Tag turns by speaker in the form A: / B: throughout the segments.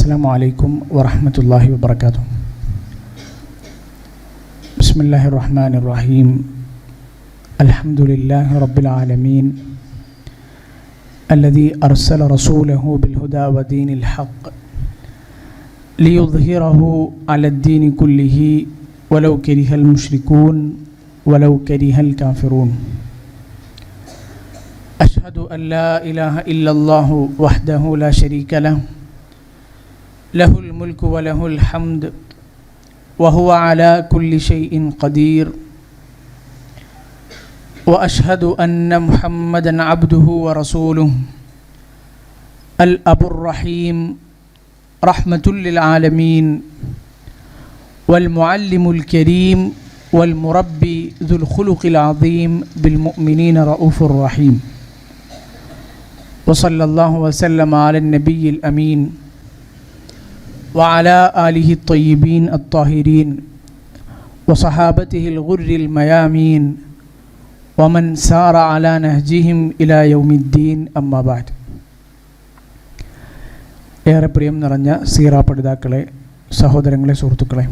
A: السلام عليكم ورحمة الله وبركاته. بسم الله الرحمن الرحيم. الحمد لله رب العالمين الذي أرسل رسوله بالهدى ودين الحق ليظهره على الدين كله ولو كره المشركون ولو كره الكافرون. أشهد أن لا إله إلا الله وحده لا شريك له له الملك وله الحمد وهو على كل شيء قدير. وأشهد أن محمدًا عبده ورسوله الأب الرحيم رحمة للعالمين والمعلم الكريم والمربي ذو الخلق العظيم بالمؤمنين رؤوف رحيم. وصلى الله وسلم على النبي الأمين وعلى آله الطيبين الطاهرين وصحابته الغر الميامين ومن سار على نهجهم إلى يوم الدين أما بعد. ഏറെ പ്രിയം നിറഞ്ഞ സീറ പഠിതാക്കളെ, സഹോദരങ്ങളെ, സുഹൃത്തുക്കളെ,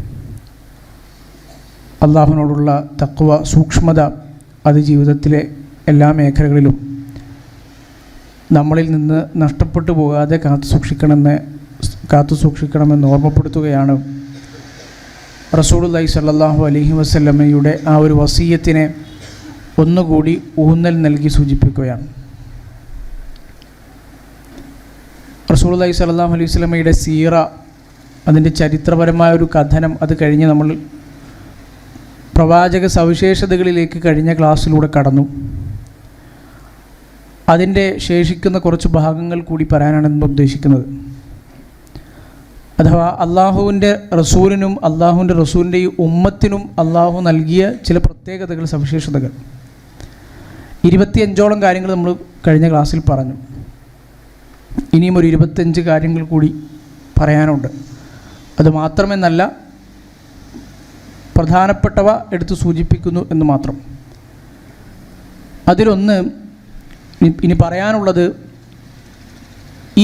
A: അള്ളാഹുവിനോടുള്ള തഖ്വ, സൂക്ഷ്മത അത് ജീവിതത്തിലെ എല്ലാ മേഖലകളിലും നമ്മളിൽ നിന്ന് നഷ്ടപ്പെട്ടു പോകാതെ കാത്തു സൂക്ഷിക്കണമെന്ന് ഓർമ്മപ്പെടുത്തുകയാണ്. റസൂലുള്ളാഹി സ്വല്ലല്ലാഹു അലൈഹി വസല്ലമയുടെ ആ ഒരു വസിയ്യത്തിനെ ഒന്നുകൂടി ഊന്നൽ നൽകി സൂചിപ്പിക്കുകയാണ്. റസൂലുള്ളാഹി സ്വല്ലല്ലാഹു അലൈഹി വസല്ലമയുടെ സീറ, അതിൻ്റെ ചരിത്രപരമായ ഒരു കഥനം, അത് കഴിഞ്ഞ് നമ്മൾ പ്രവാചക സവിശേഷതകളിലേക്ക് കഴിഞ്ഞ ക്ലാസ്സിലൂടെ കടന്നു. അതിൻ്റെ ശേഷിക്കുന്ന കുറച്ച് ഭാഗങ്ങൾ കൂടി പറയാനാണ് നമ്മൾ ഉദ്ദേശിക്കുന്നത്. അഥവാ അള്ളാഹുവിൻ്റെ റസൂലിനും അള്ളാഹുവിൻ്റെ റസൂലിൻ്റെ ഈ ഉമ്മത്തിനും അള്ളാഹു നൽകിയ ചില പ്രത്യേകതകൾ, സവിശേഷതകൾ. 25ഓളം കാര്യങ്ങൾ നമ്മൾ കഴിഞ്ഞ ക്ലാസ്സിൽ പറഞ്ഞു. ഇനിയും ഒരു 25 കാര്യങ്ങൾ കൂടി പറയാനുണ്ട്. അതുമാത്രമെന്നല്ല, പ്രധാനപ്പെട്ടവ എടുത്ത് സൂചിപ്പിക്കുന്നു എന്ന് മാത്രം. അതിലൊന്ന് ഇനി പറയാനുള്ളത്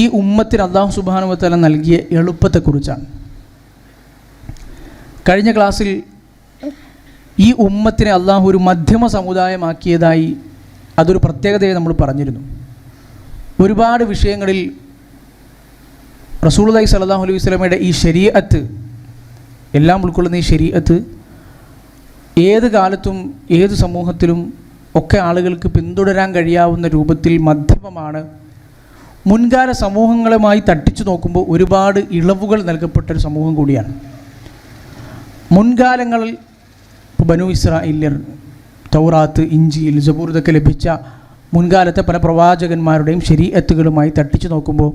A: ഈ ഉമ്മത്തിന് അല്ലാഹു സുബ്ഹാനഹു വ തആല നൽകിയ എളുപ്പത്തെക്കുറിച്ചാണ്. കഴിഞ്ഞ ക്ലാസ്സിൽ ഈ ഉമ്മത്തിനെ അല്ലാഹു ഒരു മധ്യമ സമുദായമാക്കിയതായി, അതൊരു പ്രത്യേകതയെ നമ്മൾ പറഞ്ഞിരുന്നു. ഒരുപാട് വിഷയങ്ങളിൽ റസൂലുള്ളാഹി സ്വല്ലല്ലാഹു അലൈഹി വസല്ലമയുടെ ഈ ശരീഅത്ത്, എല്ലാം ഉൾക്കൊള്ളുന്ന ഈ ശരീഅത്ത് ഏത് കാലത്തും ഏത് സമൂഹത്തിലും ഒക്കെ ആളുകൾക്ക് പിന്തുടരാൻ കഴിയാവുന്ന രൂപത്തിൽ മധ്യമമാണ്. മുൻകാല സമൂഹങ്ങളുമായി തട്ടിച്ചു നോക്കുമ്പോൾ ഒരുപാട് ഇളവുകൾ നൽകപ്പെട്ടൊരു സമൂഹം കൂടിയാണ്. മുൻകാലങ്ങളിൽ ബനൂ ഇസ്രായേല്യർ, തൗറാത്ത്, ഇഞ്ചീൽ, സബൂർ ഇതൊക്കെ ലഭിച്ച മുൻകാലത്തെ പല പ്രവാചകന്മാരുടെയും ശരീഅത്തുകളുമായി തട്ടിച്ചു നോക്കുമ്പോൾ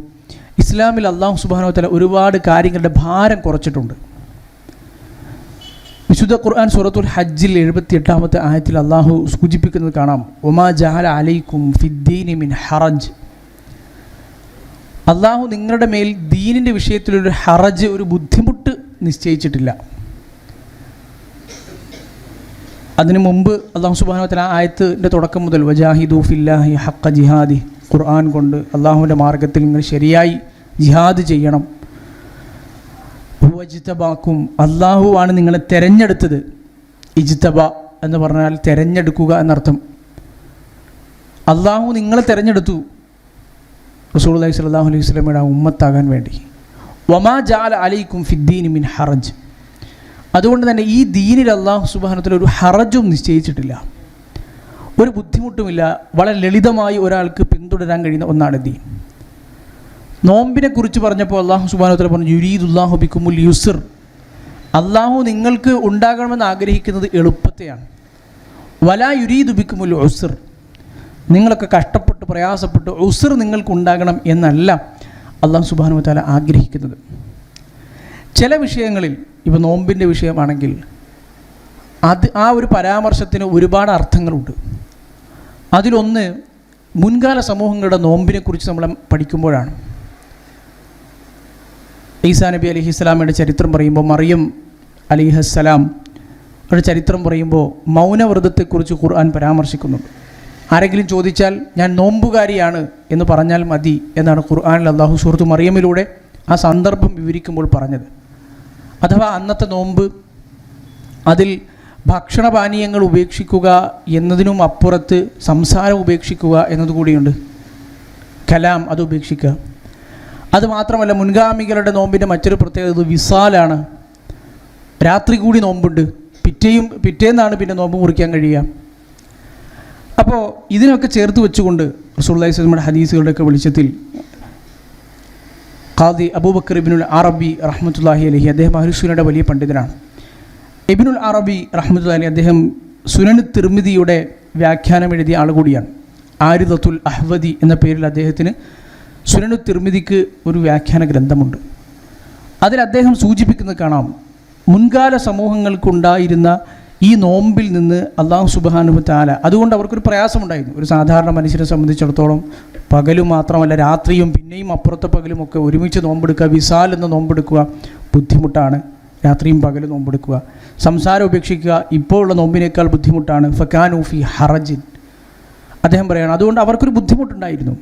A: ഇസ്ലാമിൽ അല്ലാഹു സുബ്ഹാനഹു വ തആല ഒരുപാട് കാര്യങ്ങളുടെ ഭാരം കുറച്ചിട്ടുണ്ട്. വിശുദ്ധ ഖുർആൻ സൂറത്തുൽ ഹജ്ജിൽ 78-ാമത്തെ ആയത്തിൽ അല്ലാഹു സൂചിപ്പിക്കുന്നത് കാണാം, വമാ ജഅല അലൈക്കും ഫിദ്ദീനി മിൻ ഹറജ്. അള്ളാഹു നിങ്ങളുടെ മേൽ ദീനിൻ്റെ വിഷയത്തിലൊരു ഹറജ്, ഒരു ബുദ്ധിമുട്ട് നിശ്ചയിച്ചിട്ടില്ല. അതിനു മുമ്പ് അല്ലാഹു സുബ്ഹാനഹു വ തആല ആയത്തിൻ്റെ തുടക്കം മുതൽ വജാഹിദു ഫില്ലാഹി ഹഖ്ക ജിഹാദി, ഖുർആൻ കൊണ്ട് അള്ളാഹുവിൻ്റെ മാർഗത്തിൽ നിങ്ങൾ ശരിയായി ജിഹാദ് ചെയ്യണം. ഇജ്തബാക്കും, അള്ളാഹുവാണ് നിങ്ങളെ തിരഞ്ഞെടുത്തത്. ഇജ്തബ എന്ന് പറഞ്ഞാൽ തിരഞ്ഞെടുക്കുക എന്നർത്ഥം. അള്ളാഹു നിങ്ങളെ തിരഞ്ഞെടുത്തു റസൂലുള്ളാഹി സ്വല്ലല്ലാഹു അലൈഹി വസല്ലമയുടെ ഉമ്മത്താകാൻ വേണ്ടി. വമാ ജഅല അലൈക്കും ഫിദ്ദീനി മിൻ ഹറജ്. അതുകൊണ്ട് തന്നെ ഈ ദീനിൽ അല്ലാഹു സുബ്ഹാനഹു വ തആല ഒരു ഹറജും നിശ്ചയിച്ചിട്ടില്ല, ഒരു ബുദ്ധിമുട്ടുമില്ല. വളരെ ലളിതമായി ഒരാൾക്ക് പിന്തുടരാൻ കഴിയുന്ന ഒന്നാണ് ദീൻ. നോമ്പിനെ കുറിച്ച് പറഞ്ഞപ്പോൾ അല്ലാഹു സുബ്ഹാനഹു വ തആല പറഞ്ഞു, യുരീദുല്ലാഹു ബിക്കുമുൽ യുസ്ർ. അല്ലാഹു നിങ്ങൾക്ക് ഉണ്ടാകണമെന്ന് ആഗ്രഹിക്കുന്നത് എളുപ്പത്തെയാണ്. വലാ യുരീദു ബിക്കുമുൽ ഉസ്ർ. നിങ്ങളൊക്കെ കഷ്ടപ്പെട്ട് പ്രയാസപ്പെട്ട് ഉസ്ർ നിങ്ങൾക്ക് ഉണ്ടാകണം എന്നല്ല അല്ലാഹു സുബ്ഹാനഹു വ തആല ആഗ്രഹിക്കുന്നത്. ചില വിഷയങ്ങളിൽ, ഇപ്പോൾ നോമ്പിൻ്റെ വിഷയമാണെങ്കിൽ, ആ ഒരു പരാമർശത്തിന് ഒരുപാട് അർത്ഥങ്ങളുണ്ട്. അതിലൊന്ന് മുൻകാല സമൂഹങ്ങളുടെ നോമ്പിനെക്കുറിച്ച് നമ്മൾ പഠിക്കുമ്പോഴാണ്. ഈസാ നബി അലൈഹിസ്സലാമയുടെ ചരിത്രം പറയുമ്പോൾ, മറിയം അലൈഹിസ്സലാം ഒരു ചരിത്രം പറയുമ്പോൾ മൗനവ്രതത്തെക്കുറിച്ച് ഖുർആൻ പരാമർശിക്കുന്നുണ്ട്. ആരെങ്കിലും ചോദിച്ചാൽ ഞാൻ നോമ്പുകാരിയാണ് എന്ന് പറഞ്ഞാൽ മതി എന്നാണ് ഖുർആനിൽ അല്ലാഹു സൂറത്ത് മറിയമിലൂടെ ആ സന്ദർഭം വിവരിക്കുമ്പോൾ പറഞ്ഞത്. അഥവാ അന്നത്തെ നോമ്പ് അതിൽ ഭക്ഷണപാനീയങ്ങൾ ഉപേക്ഷിക്കുക എന്നതിനും അപ്പുറത്ത് സംസാരം ഉപേക്ഷിക്കുക എന്നതുകൂടിയുണ്ട്. കലാം അത് ഉപേക്ഷിക്കുക. അതുമാത്രമല്ല, മുൻഗാമികളുടെ നോമ്പിൻ്റെ മറ്റൊരു പ്രത്യേകത വിസാലാണ്. രാത്രി കൂടി നോമ്പുണ്ട്, പിറ്റേന്നാണ് പിന്നെ നോമ്പ് മുറിക്കാൻ കഴിയുക. അപ്പോൾ ഇതിനൊക്കെ ചേർത്ത് വെച്ചുകൊണ്ട് റസൂലുള്ളാഹി സ്വല്ലല്ലാഹു അലൈഹി വസല്ലം ഹദീസുകളുടെയൊക്കെ വെളിച്ചത്തിൽ ഖാദി അബൂബക്കർ ഇബ്നുൽ അറബി റഹ്മത്തുള്ളാഹി അലൈഹി, അദ്ദേഹം അഹ്ലു സുന്നയുടെ വലിയ പണ്ഡിതനാണ്. ഇബ്നുൽ അറബി റഹ്മത്തുള്ളാഹി അലൈഹി അദ്ദേഹം സുനൻ തിർമിദിയുടെ വ്യാഖ്യാനം എഴുതിയ ആൾ കൂടിയാണ്. ആരിദത്തുൽ അഹ്വദി എന്ന പേരിൽ അദ്ദേഹത്തിന് സുനൻ തിർമിദിക്ക് ഒരു വ്യാഖ്യാന ഗ്രന്ഥമുണ്ട്. അതിൽ അദ്ദേഹം സൂചിപ്പിക്കുന്നത് കാണാം, മുൻകാല സമൂഹങ്ങൾക്കുണ്ടായിരുന്ന ഈ നോമ്പിൽ നിന്ന് അല്ലാഹു സുബ്ഹാനഹു വ തആല, അതുകൊണ്ട് അവർക്കൊരു പ്രയാസമുണ്ടായിരുന്നു. ഒരു സാധാരണ മനുഷ്യനെ സംബന്ധിച്ചിടത്തോളം പകലും മാത്രമല്ല രാത്രിയും പിന്നെയും അപ്പുറത്തെ പകലുമൊക്കെ ഒരുമിച്ച് നോമ്പെടുക്കുക, വിസാൽ എന്ന നോമ്പെടുക്കുക ബുദ്ധിമുട്ടാണ്. രാത്രിയും പകലും നോമ്പെടുക്കുക, സംസാരം ഉപേക്ഷിക്കുക ഇപ്പോൾ ഉള്ള നോമ്പിനേക്കാൾ ബുദ്ധിമുട്ടാണ്. ഫകാനു ഫി ഹറജിൻ, അദ്ദേഹം പറയുകയാണ്, അതുകൊണ്ട് അവർക്കൊരു ബുദ്ധിമുട്ടുണ്ടായിരുന്നു.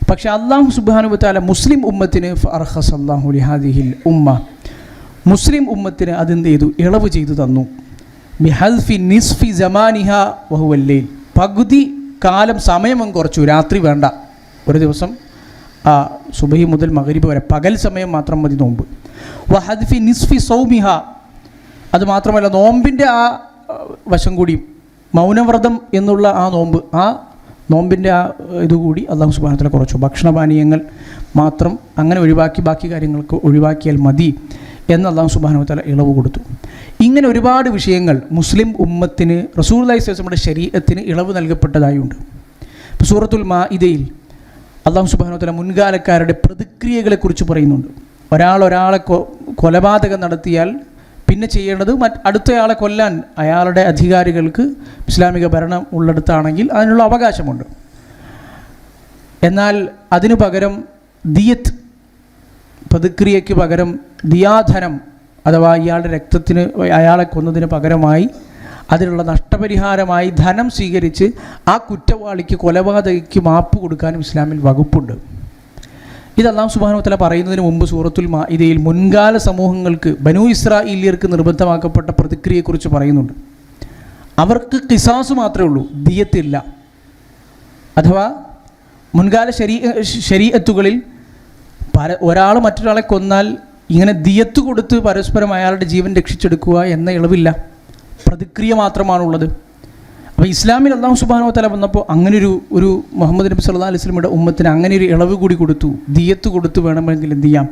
A: പക്ഷേ അല്ലാഹു സുബ്ഹാനഹു വ തആല മുസ്ലിം ഉമ്മത്തിന് ഫഅർഖസല്ലാഹു ലിഹാദിഹിൽ ഉമ്മ, മുസ്ലിം ഉമ്മത്തിന് അതെന്ത് ചെയ്തു? ഇളവ് ചെയ്തു തന്നു. ബിഹൽഫി നിസ്ഫി സമാനിഹ വഹുവൽ ലൈൽ, പകുതി കാലം സമയം കുറച്ചു, രാത്രി വേണ്ട, ഒരു ദിവസം സുബഹി മുതൽ മഗ്രിബ് വരെ പകൽ സമയം മാത്രം മതി നോമ്പ്. വഹദ്ഫി നിസ്ഫി സൗമിഹ, അതുമാത്രമല്ല നോമ്പിൻ്റെ ആ വശം കൂടി, മൗനവ്രതം എന്നുള്ള ആ നോമ്പ്, ആ നോമ്പിൻ്റെ ആ ഇതുകൂടി അല്ലാഹു സുബ്ഹാനഹു വ തആല കുറച്ചു. ഭക്ഷണപാനീയങ്ങൾ മാത്രം അങ്ങനെ ഒഴിവാക്കി ബാക്കി കാര്യങ്ങൾക്ക് ഒഴിവാക്കിയാൽ മതി എന്ന് അല്ലാഹു സുബ്ഹാനഹു വ തആല ഇളവ് കൊടുത്തു. ഇങ്ങനെ ഒരുപാട് വിഷയങ്ങൾ മുസ്ലിം ഉമ്മത്തിന് റസൂലുള്ളാഹി സ്വല്ലല്ലാഹു അലൈഹി വസല്ലമയുടെ ശരീഅത്തിന് ഇളവ് നൽകപ്പെട്ടതായുണ്ട്. ഇപ്പോൾ സൂറത്തുൽ മാഇദയിൽ അല്ലാഹു സുബ്ഹാനഹു വ തആല മുൻകാലക്കാരുടെ പ്രതിക്രിയകളെക്കുറിച്ച് പറയുന്നുണ്ട്. ഒരാളെ കൊലപാതകം നടത്തിയാൽ പിന്നെ ചെയ്യേണ്ടത് അടുത്തയാളെ കൊല്ലാൻ അയാളുടെ അധികാരികൾക്ക് ഇസ്ലാമിക ഭരണം ഉള്ളിടത്താണെങ്കിൽ അതിനുള്ള അവകാശമുണ്ട്. എന്നാൽ അതിനു പകരം ദിയത്ത്, പ്രതിക്രിയയ്ക്ക് പകരം ദിയാധനം, അഥവാ ഇയാളുടെ രക്തത്തിന് അയാളെ കൊന്നതിന് പകരമായി അതിനുള്ള നഷ്ടപരിഹാരമായി ധനം സ്വീകരിച്ച് ആ കുറ്റവാളിക്ക്, കൊലപാതകയ്ക്ക് മാപ്പ് കൊടുക്കാനും ഇസ്ലാമിൽ വകുപ്പുണ്ട്. ഇത് അല്ലാഹു സുബ്ഹാനഹു വ തആല പറയുന്നതിന് മുമ്പ് സൂറത്തുൽ മാഇദയിൽ മുൻകാല സമൂഹങ്ങൾക്ക്, ബനൂ ഇസ്രായേലിയർക്ക് നിർബന്ധമാക്കപ്പെട്ട പ്രതിക്രിയയെക്കുറിച്ച് പറയുന്നുണ്ട്. അവർക്ക് ഖിസാസ് മാത്രമേ ഉള്ളൂ, ദിയത്തില്ല. അഥവാ മുൻകാല ശരീഅത്തുകളിൽ ഒരാൾ മറ്റൊരാളെ കൊന്നാൽ ഇങ്ങനെ ദിയത്ത് കൊടുത്ത് പരസ്പരം അയാളുടെ ജീവൻ രക്ഷിച്ചെടുക്കുക എന്ന ഇളവില്ല, പ്രതിക്രിയ മാത്രമാണുള്ളത്. അപ്പോൾ ഇസ്ലാമിൽ അല്ലാഹു സുബ്ഹാനഹു വ തആല വന്നപ്പോൾ അങ്ങനൊരു മുഹമ്മദ് നബി സല്ലല്ലാഹു അലൈഹി വസല്ലമയുടെ ഉമ്മത്തിന് അങ്ങനെ ഒരു ഇളവ് കൂടി കൊടുത്തു. ദിയത്ത് കൊടുത്ത് വേണമെങ്കിൽ എന്ത് ചെയ്യാം,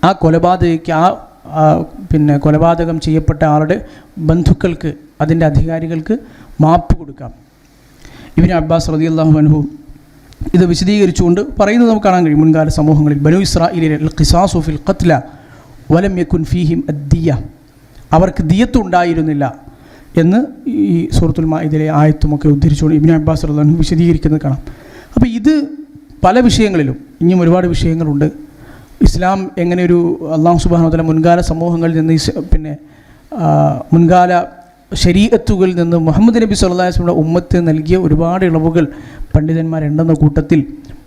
A: ആ കൊലപാതകയ്ക്ക്, പിന്നെ കൊലപാതകം ചെയ്യപ്പെട്ട ആളുടെ ബന്ധുക്കൾക്ക്, അതിൻ്റെ അധികാരികൾക്ക് മാപ്പ് കൊടുക്കാം. ഇബ്നു അബ്ബാസ് റളിയല്ലാഹു അൻഹു ഇത് വിശദീകരിച്ചുകൊണ്ട് പറയുന്നത് നമുക്ക് കാണാൻ കഴിയും. മുൻകാല സമൂഹങ്ങളിൽ ബനൂ ഇസ്രാഈലിൽ ഖിസാസു ഫിൽ ഖത്ല വലം യകുൻ ഫീഹിം അദ്ദിയ, അവർക്ക് ദിയത്ത് ഉണ്ടായിരുന്നില്ല എന്ന് ഈ സൂറത്തുൽ മാഇദയിലെ ആയത്തുമൊക്കെ ഉദ്ധരിച്ചുകൊണ്ട് ഇബ്നു അബ്ബാസ് റളിയല്ലാഹു അൻഹു വിശദീകരിക്കുന്നത് കാണാം. അപ്പോൾ ഇത് പല വിഷയങ്ങളിലും, ഇനിയും ഒരുപാട് വിഷയങ്ങളുണ്ട്. ഇസ്ലാം എങ്ങനെ ഒരു അല്ലാഹു സുബ്ഹാനഹു വ തആല മുൻകാല സമൂഹങ്ങളിൽ നിന്ന്, പിന്നെ മുൻകാല ശരീഅത്തുകളിൽ നിന്ന് മുഹമ്മദ് നബി സല്ലല്ലാഹു അലൈഹി വസല്ലം ഉമ്മത്തിന് നൽകിയ ഒരുപാട് ഇളവുകൾ പണ്ഡിതന്മാരുണ്ടെന്ന കൂട്ടത്തിൽ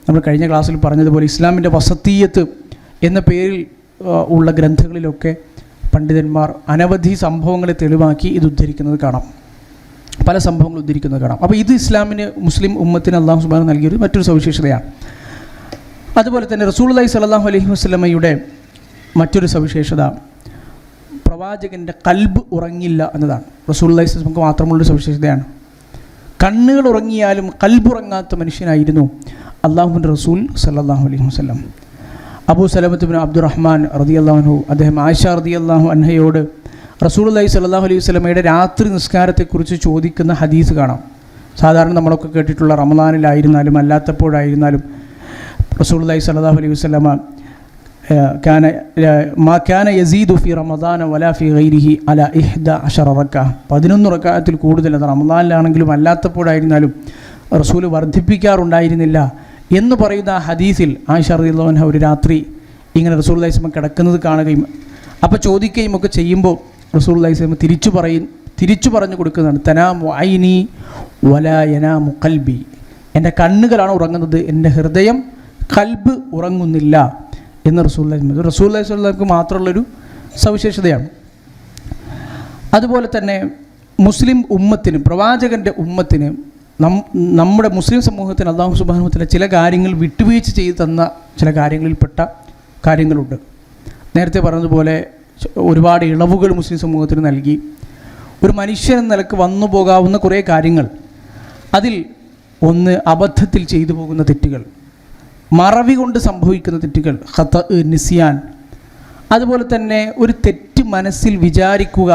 A: നമ്മൾ കഴിഞ്ഞ ക്ലാസ്സിൽ പറഞ്ഞതുപോലെ ഇസ്ലാമിൻ്റെ വസത്തീയത്ത് എന്ന പേരിൽ ഉള്ള ഗ്രന്ഥങ്ങളിലൊക്കെ പണ്ഡിതന്മാർ അനവധി സംഭവങ്ങളെ തെളിവാക്കി ഇത് ഉദ്ധരിക്കുന്നത് കാണാം, പല സംഭവങ്ങൾ ഉദ്ധരിക്കുന്നത് കാണാം. അപ്പോൾ ഇത് ഇസ്ലാമിന്, മുസ്ലിം ഉമ്മത്തിന് അല്ലാഹു സുബ്ഹാനഹു വ തആല നൽകിയൊരു മറ്റൊരു സവിശേഷതയാണ്. അതുപോലെ തന്നെ റസൂലുള്ളാഹി സ്വല്ലല്ലാഹു അലൈഹി വസല്ലമയുടെ മറ്റൊരു സവിശേഷത, പ്രവാചകൻ്റെ ഖൽബ് ഉറങ്ങില്ല എന്നതാണ്. റസൂലുള്ളാഹി സ്വല്ലല്ലാഹു അലൈഹി വസല്ലമക്ക് മാത്രമുള്ളൊരു സവിശേഷതയാണ്. കണ്ണുകൾ ഉറങ്ങിയാലും ഖൽബ് ഉറങ്ങാത്ത മനുഷ്യനായിരുന്നു അല്ലാഹുവിൻ്റെ റസൂൽ സല്ലല്ലാഹു അലൈഹി വസല്ലം. അബൂ സലമത്ത് ബിൻ അബ്ദുറഹ്മാൻ റളിയല്ലാഹു അൻഹു, അദ്ദേഹം ആയിഷ റളിയല്ലാഹു അൻഹയോട് റസൂലുള്ളാഹി സ്വല്ലല്ലാഹു അലൈഹി വസല്ലമയുടെ രാത്രി നിസ്കാരത്തെക്കുറിച്ച് ചോദിക്കുന്ന ഹദീസ് കാണാം. സാധാരണ നമ്മളൊക്കെ കേട്ടിട്ടുള്ള റമദാനിലായിരുന്നാലും അല്ലാത്തപ്പോഴായിരുന്നാലും റസൂലുള്ളാഹി സ്വല്ലല്ലാഹു അലൈഹി വസല്ലമ കാന യസീദു ഫി റമദാന വലാ ഫി ഗൈരിഹി അല 11 റക്അ, 11 റക്അത്തിൽ കൂടുതൽ, അത് റമദാനിലാണെങ്കിലും അല്ലാത്തപ്പോഴായിരുന്നാലും റസൂൽ വർദ്ധിപ്പിക്കാറുണ്ടായിരുന്നില്ല എന്ന് പറയുന്ന ആ ഹദീസിൽ ആയിഷ റളിയല്ലാഹു അൻഹ ഒരു രാത്രി ഇങ്ങനെ റസൂലുള്ളാഹി സ്വല്ലല്ലാഹു അലൈഹി വസല്ലം കിടക്കുന്നത് കാണുകയും അപ്പോൾ ചോദിക്കുകയും ഒക്കെ ചെയ്യുമ്പോൾ റസൂലുള്ളാഹി സ്വല്ലല്ലാഹു അലൈഹി വസല്ലം തിരിച്ചു പറഞ്ഞു കൊടുക്കുന്നതാണ്, തനാമു ഐനി വലാ യനാമു ഖൽബി, എൻ്റെ കണ്ണുകളാണ് ഉറങ്ങുന്നത്, എൻ്റെ ഹൃദയം ഖൽബ് ഉറങ്ങുന്നില്ല എന്ന് റസൂലുള്ളാഹി സ്വല്ലല്ലാഹു അലൈഹി വസല്ലമക്ക് മാത്രമുള്ളൊരു സവിശേഷതയാണ്. അതുപോലെ തന്നെ മുസ്ലിം ഉമ്മത്തിന്, പ്രവാചകൻ്റെ ഉമ്മത്തിന്, നമ്മുടെ മുസ്ലിം സമൂഹത്തിന് അല്ലാഹു സുബ്ഹാനഹു വ തആല ചില കാര്യങ്ങൾ വിട്ടുവീഴ്ച ചെയ്ത് തന്ന ചില കാര്യങ്ങളിൽപ്പെട്ട കാര്യങ്ങളുണ്ട്. നേരത്തെ പറഞ്ഞതുപോലെ ഒരുപാട് ഇളവുകൾ മുസ്ലിം സമൂഹത്തിന് നൽകി. ഒരു മനുഷ്യൻ എന്ന നിലക്ക് വന്നു പോകാവുന്ന കുറേ കാര്യങ്ങൾ, അതിൽ ഒന്ന് അബദ്ധത്തിൽ ചെയ്തു പോകുന്ന തെറ്റുകൾ, മറവി കൊണ്ട് സംഭവിക്കുന്ന തെറ്റുകൾ, ഖത, നിസ്യാൻ. അതുപോലെ തന്നെ ഒരു തെറ്റ് മനസ്സിൽ വിചാരിക്കുക,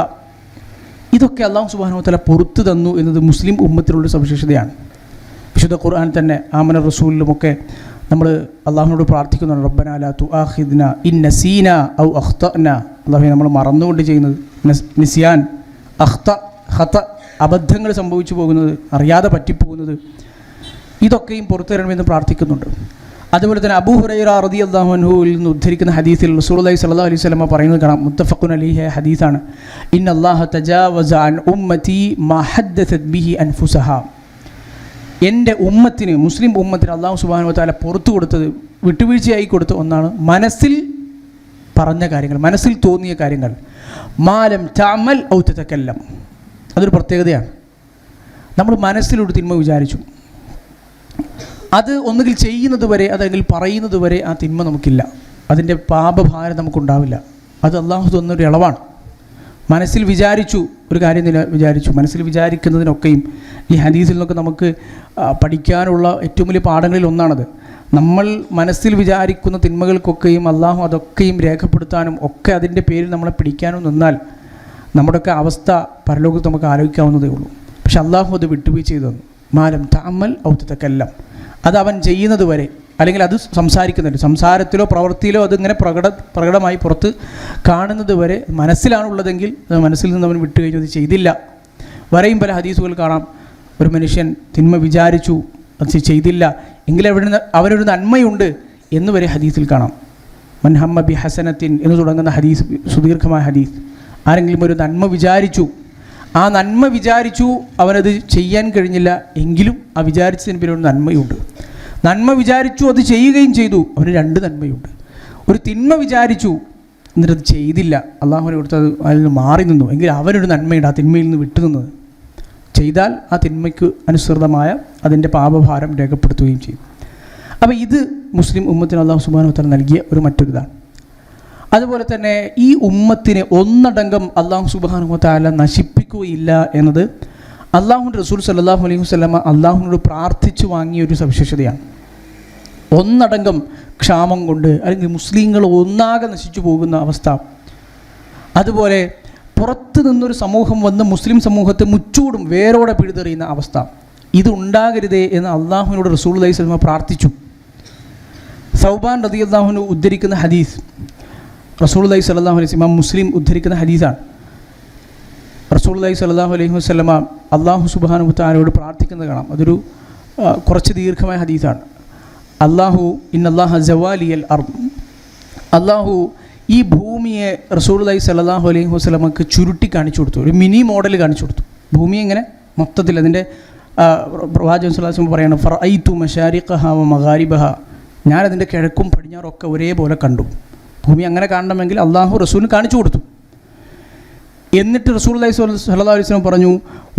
A: ഇതൊക്കെ അല്ലാഹു സുബ്ഹാനഹു വ തആല പുറത്തു തന്നു എന്നത് മുസ്ലിം ഉമ്മത്തിലുള്ള സവിശേഷതയാണ്. വിശുദ്ധ ഖുർആൻ തന്നെ ആമന റസൂലിലുമൊക്കെ നമ്മൾ അള്ളാഹുവിനോട് പ്രാർത്ഥിക്കുന്നുണ്ട്, റബ്ബനാ ലാ തുആഖിദ്നാ ഇൻ നസീന ഔ അഖ്തഅന. അല്ലാഹുവേ, നമ്മൾ മറന്നുകൊണ്ട് ചെയ്യുന്നത് നിസ്യാൻ, ഖത, അബദ്ധങ്ങൾ സംഭവിച്ചു പോകുന്നത്, അറിയാതെ പറ്റിപ്പോകുന്നത്, ഇതൊക്കെയും പുറത്തു തരണമെന്ന് പ്രാർത്ഥിക്കുന്നുണ്ട്. അതുപോലെ തന്നെ അബൂ ഹുറൈറ റളിയല്ലാഹു അൻഹുവിൽ നിന്ന് ഉദ്ധരിക്കുന്ന ഹദീസിൽ റസൂലുള്ളാഹി സ്വല്ലല്ലാഹു അലൈഹി വസല്ലം പറയുന്നത് കാണാം, മുത്തഫഖുൻ അലൈഹി ഹദീസാണ്. ഇന്നല്ലാഹ തജാവസ അൻ ഉമ്മതി മാ ഹദ്ദസത് ബിഹി അൻഫുസഹാ. എൻ്റെ ഉമ്മത്തിന്, മുസ്ലിം ഉമ്മത്തിന് അല്ലാഹു സുബ്ഹാനഹു വ തആല പുറത്തു കൊടുത്തത്, വിട്ടുവീഴ്ചയായി കൊടുത്ത ഒന്നാണ് മനസ്സിൽ പറഞ്ഞ കാര്യങ്ങൾ, മനസ്സിൽ തോന്നിയ കാര്യങ്ങൾ. മാലം തഅമൽ ഔ തതകല്ലം. അതൊരു പ്രത്യേകതയാണ്. നമ്മൾ മനസ്സിലൊരു തിന്മ വിചാരിച്ചു, അത് ഒന്നുകിൽ ചെയ്യുന്നത് വരെ, അതല്ലെങ്കിൽ പറയുന്നത് വരെ ആ തിന്മ നമുക്കില്ല, അതിൻ്റെ പാപഭാരം നമുക്കുണ്ടാവില്ല. അത് അള്ളാഹു തന്നൊരു ഇളവാണ്. മനസ്സിൽ വിചാരിച്ചു, ഒരു കാര്യം വിചാരിച്ചു, മനസ്സിൽ വിചാരിക്കുന്നതിനൊക്കെയും ഈ ഹദീസിൽ നിന്നൊക്കെ നമുക്ക് പഠിക്കാനുള്ള ഏറ്റവും വലിയ പാഠങ്ങളിൽ ഒന്നാണത്. നമ്മൾ മനസ്സിൽ വിചാരിക്കുന്ന തിന്മകൾക്കൊക്കെയും അള്ളാഹു അതൊക്കെയും രേഖപ്പെടുത്താനും ഒക്കെ അതിൻ്റെ പേരിൽ നമ്മളെ പിടിക്കാനും നിന്നാൽ നമ്മുടെയൊക്കെ അവസ്ഥ പരലോകത്ത് നമുക്ക് ആലോചിക്കാവുന്നതേ ഉള്ളൂ. പക്ഷെ അള്ളാഹു അത് വിട്ടുവീഴ്ച ചെയ്തു തന്നു. മാലം തഅമൽ ഔ തതകല്ലം. അത് അവൻ ചെയ്യുന്നത് വരെ, അല്ലെങ്കിൽ അത് സംസാരിക്കുന്നുണ്ട്, സംസാരത്തിലോ പ്രവൃത്തിയിലോ അതിങ്ങനെ പ്രകടമായി പുറത്ത് കാണുന്നത് വരെ മനസ്സിലാണുള്ളതെങ്കിൽ മനസ്സിൽ നിന്ന് അവൻ വിട്ടു കഴിഞ്ഞു, അത് ചെയ്തില്ല. വരെയും പല ഹദീസുകൾ കാണാം, ഒരു മനുഷ്യൻ തിന്മ വിചാരിച്ചു, അത് ചെയ്തില്ല എങ്കിൽ അവനൊരു നന്മയുണ്ട് എന്ന് വരെ ഹദീസിൽ കാണാം. മൻ ഹമ്മ ബി ഹസനത്തിൻ എന്ന് തുടങ്ങുന്ന ഹദീസ്, സുദീർഘമായ ഹദീസ്. ആരെങ്കിലും ഒരു നന്മ വിചാരിച്ചു, ആ നന്മ വിചാരിച്ചു, അവനത് ചെയ്യാൻ കഴിഞ്ഞില്ല എങ്കിലും ആ വിചാരിച്ചതിന് പേര് ഒരു നന്മയുണ്ട്. നന്മ വിചാരിച്ചു, അത് ചെയ്യുകയും ചെയ്തു, അവന് 2 നന്മയുണ്ട്. ഒരു തിന്മ വിചാരിച്ചു, എന്നിട്ടത് ചെയ്തില്ല, അള്ളാഹുവിനെ കൊടുത്തത് അതിൽ നിന്ന് മാറി നിന്നു എങ്കിൽ അവനൊരു നന്മയുണ്ട്, ആ തിന്മയിൽ നിന്ന് വിട്ടുനിന്നത്. ചെയ്താൽ ആ തിന്മയ്ക്ക് അനുസൃതമായ അതിൻ്റെ പാപഭാരം രേഖപ്പെടുത്തുകയും ചെയ്യും. അപ്പോൾ ഇത് മുസ്ലിം ഉമ്മത്തിന് അല്ലാഹു സുബ്ഹാനഹു വ തആല നൽകിയ മറ്റൊരിതാണ്. അതുപോലെ തന്നെ ഈ ഉമ്മത്തിനെ ഒന്നടങ്കം അല്ലാഹു സുബ്ഹാനഹു വ തആല നശിപ്പിക്കുകയില്ല എന്നത് അല്ലാഹുവിൻ്റെ റസൂൽ സല്ലല്ലാഹു അലൈഹി വസല്ലമ അല്ലാഹുവിനോട് പ്രാർത്ഥിച്ചു വാങ്ങിയ ഒരു സവിശേഷതയാണ്. ഒന്നടങ്കം ക്ഷാമം കൊണ്ട് അല്ലെങ്കിൽ മുസ്ലിങ്ങൾ ഒന്നാകെ നശിച്ചു പോകുന്ന അവസ്ഥ, അതുപോലെ പുറത്തു നിന്നൊരു സമൂഹം വന്ന് മുസ്ലിം സമൂഹത്തെ മുച്ചൂടും വേരോടെ പിഴുതെറിയുന്ന അവസ്ഥ, ഇത് ഉണ്ടാകരുതേ എന്ന് അല്ലാഹുവിനോട് റസൂലുള്ളാഹി സ്വല്ലല്ലാഹു അലൈഹി വസല്ലമ പ്രാർത്ഥിച്ചു. സൗബാൻ റളിയല്ലാഹു അൻഹു ഉദ്ധരിക്കുന്ന ഹദീസ്, റസൂലുള്ളാഹി സ്വല്ലല്ലാഹു അലൈഹി വസല്ലം മുസ്ലിം ഉദ്ധരിക്കുന്ന ഹദീസാണ്. റസൂലുള്ളാഹി സ്വല്ലല്ലാഹു അലൈഹി വസല്ലമ അല്ലാഹു സുബ്ഹാനഹു വ തആലയോട് പ്രാർത്ഥിക്കുന്നത് കാണാം. അതൊരു കുറച്ച് ദീർഘമായ ഹദീസാണ്. ഇന്നല്ലാഹ സവാലിയൽ അർദ്. അല്ലാഹു ഈ ഭൂമിയെ റസൂലുള്ളാഹി സ്വല്ലല്ലാഹു അലൈഹി വസല്ലമക്ക് ചുരുട്ടി കാണിച്ചു കൊടുത്തു, ഒരു മിനി മോഡൽ കാണിച്ചു കൊടുത്തു. ഭൂമിയെ ഇങ്ങനെ മൊത്തത്തിൽ അതിൻ്റെ പ്രവാചകൻ സ്വല്ലല്ലാഹു അലൈഹി വസല്ലം പറയണം, ഫറഅയ്തു മശാരിഖഹ വ മഗാരിബഹ. ഞാനതിൻ്റെ കിഴക്കും പടിഞ്ഞാറൊക്കെ ഒരേപോലെ കണ്ടു. ഭൂമി അങ്ങനെ കാണണമെങ്കിൽ അള്ളാഹു റസൂലിന് കാണിച്ചു കൊടുത്തു. എന്നിട്ട് റസൂലുള്ളാഹി സ്വല്ലല്ലാഹു അലൈഹി വസല്ലം പറഞ്ഞു,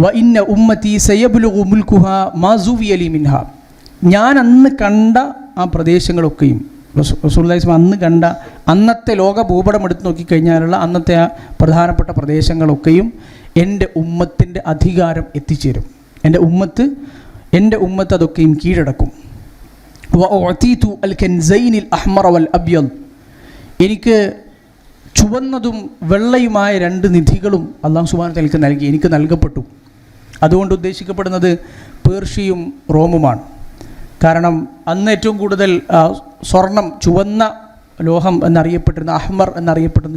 A: വ ഇന്ന ഉമ്മത്തി സയബ്ലുഗു മുൽകുഹാ മാ സുവിയ ലി മിൻഹാ. ഞാൻ അന്ന് കണ്ട ആ പ്രദേശങ്ങളൊക്കെയും, റസൂലുള്ളാഹി സ്വല്ലല്ലാഹു അന്ന് കണ്ട അന്നത്തെ ലോക ഭൂപടം എടുത്ത് നോക്കിക്കഴിഞ്ഞാലുള്ള അന്നത്തെ ആ പ്രധാനപ്പെട്ട പ്രദേശങ്ങളൊക്കെയും എൻ്റെ ഉമ്മത്തിൻ്റെ അധികാരം എത്തിച്ചേരും. എൻ്റെ ഉമ്മത്ത് അതൊക്കെയും കീഴടക്കും. വ ഉഅതീതു അൽ കൻസൈനിൽ അഹ്മറ വൽ അബ്യദ്. എനിക്ക് ചുവന്നതും വെള്ളയുമായ 2 നിധികളും അല്ലാഹു സുബ്ഹാനഹു വ തആല നൽകി, എനിക്ക് നൽകപ്പെട്ടു. അതുകൊണ്ട് ഉദ്ദേശിക്കപ്പെടുന്നത് പേർഷ്യയും റോമുമാണ്. കാരണം അന്ന് ഏറ്റവും കൂടുതൽ സ്വർണം, ചുവന്ന ലോഹം എന്നറിയപ്പെട്ടിരുന്ന, അഹ്മർ എന്നറിയപ്പെടുന്ന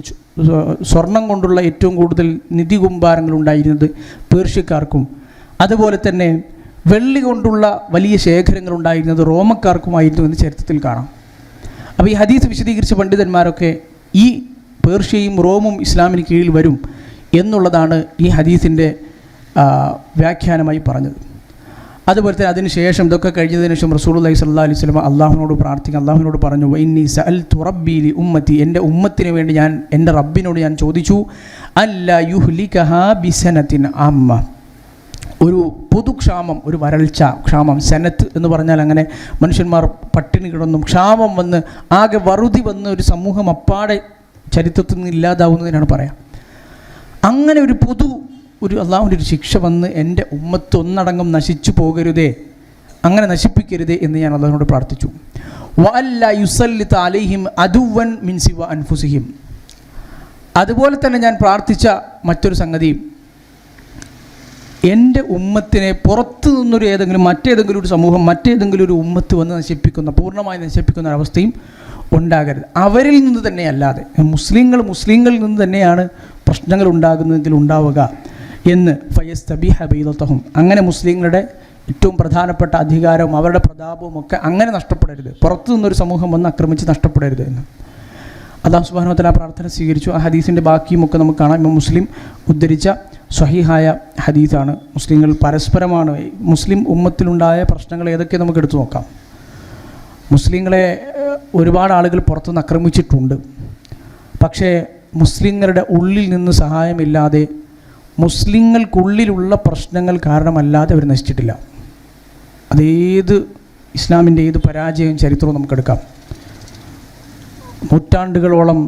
A: സ്വർണം കൊണ്ടുള്ള ഏറ്റവും കൂടുതൽ നിധി കുമ്പാരങ്ങൾ ഉണ്ടായിരുന്നത് പേർഷ്യക്കാർക്കും, അതുപോലെ തന്നെ വെള്ളി കൊണ്ടുള്ള വലിയ ശേഖരങ്ങൾ ഉണ്ടായിരുന്നത് റോമക്കാർക്കുമായിരുന്നു എന്ന് ചരിത്രത്തിൽ കാണാം. അപ്പോൾ ഈ ഹദീസ് വിശദീകരിച്ച പണ്ഡിതന്മാരൊക്കെ ഈ പേർഷ്യയും റോമും ഇസ്ലാമിന് കീഴിൽ വരും എന്നുള്ളതാണ് ഈ ഹദീസിൻ്റെ വ്യാഖ്യാനമായി പറഞ്ഞത്. അതുപോലെ തന്നെ അതിനുശേഷം ഇതൊക്കെ കഴിഞ്ഞതിന് ശേഷം റസൂലുള്ളാഹി സ്വല്ലല്ലാഹു അലൈഹി വസല്ലം അള്ളാഹുവിനോട് പറഞ്ഞു ഇന്നി സഅൽതു റബ്ബി ലി ഉമ്മത്തി, എൻ്റെ ഉമ്മത്തിന് വേണ്ടി ഞാൻ എൻ്റെ റബ്ബിനോട് ഞാൻ ചോദിച്ചു അല്ലാ യുഹ്ലികഹാ ബിസനത്തിൻ ആമ്മ, ഒരു പൊതുക്ഷാമം, ഒരു വരൾച്ച ക്ഷാമം. സനത്ത് എന്ന് പറഞ്ഞാൽ അങ്ങനെ മനുഷ്യന്മാർ പട്ടിണി കിടന്നും ക്ഷാമം വന്ന് ആകെ വറുതി വന്ന് ഒരു സമൂഹം അപ്പാടെ ചരിത്രത്തിൽ നിന്ന് ഇല്ലാതാവുന്നതിനാണ് പറയാം. അങ്ങനെ ഒരു അള്ളാഹുവിൻ്റെ ഒരു ശിക്ഷ വന്ന് എൻ്റെ ഉമ്മത്ത് ഒന്നടങ്കം നശിച്ചു പോകരുതേ, അങ്ങനെ നശിപ്പിക്കരുതേ എന്ന് ഞാൻ അള്ളാഹുവിനോട് പ്രാർത്ഥിച്ചു. വഅല്ലാ യുസല്ലിത അലൈഹിം അദുവൻ മിൻ സിവ അൻഫുസിഹിം. അതുപോലെ തന്നെ ഞാൻ പ്രാർത്ഥിച്ച മറ്റൊരു സംഗതി, എൻ്റെ ഉമ്മത്തിനെ പുറത്തു നിന്നൊരു മറ്റേതെങ്കിലും ഒരു സമൂഹം മറ്റേതെങ്കിലും ഒരു ഉമ്മത്ത് വന്ന് പൂർണ്ണമായി നശിപ്പിക്കുന്ന ഒരവസ്ഥയും ഉണ്ടാകരുത്. അവരിൽ നിന്ന് തന്നെ അല്ലാതെ മുസ്ലിങ്ങളിൽ നിന്ന് തന്നെയാണ് പ്രശ്നങ്ങൾ ഉണ്ടാകുന്നതെങ്കിൽ ഉണ്ടാവുക എന്ന് ഫയസ്തബിഹ ബൈദതഹും, അങ്ങനെ മുസ്ലിങ്ങളുടെ ഏറ്റവും പ്രധാനപ്പെട്ട അധികാരവും അവരുടെ പ്രതാപവും ഒക്കെ അങ്ങനെ നഷ്ടപ്പെടരുത്, പുറത്തു നിന്നൊരു സമൂഹം വന്ന് ആക്രമിച്ച് നഷ്ടപ്പെടരുത് എന്ന് അല്ലാഹു സുബ്ഹാനഹു വ തആല പ്രാർത്ഥന സ്വീകരിച്ചു. ആ ഹദീസിൻ്റെ ബാക്കിയുമൊക്കെ നമുക്ക് കാണാം. ഇമാം മുസ്ലിം ഉദ്ധരിച്ച സ്വഹീഹായ ഹദീസാണ്. മുസ്ലിങ്ങൾ പരസ്പരമാണ്, മുസ്ലിം ഉമ്മത്തിലുണ്ടായ പ്രശ്നങ്ങൾ ഏതൊക്കെ നമുക്ക് എടുത്തു നോക്കാം. മുസ്ലിങ്ങളെ ഒരുപാട് ആളുകൾ പുറത്തുനിന്ന് ആക്രമിച്ചിട്ടുണ്ട്. പക്ഷേ മുസ്ലിങ്ങളുടെ ഉള്ളിൽ നിന്ന് സഹായമില്ലാതെ, മുസ്ലിങ്ങൾക്കുള്ളിലുള്ള പ്രശ്നങ്ങൾ കാരണമല്ലാതെ അവർ നശിച്ചിട്ടില്ല. ഇസ്ലാമിൻ്റെ ഏത് പരാജയവും ചരിത്രവും നമുക്കെടുക്കാം. നൂറ്റാണ്ടുകളോളം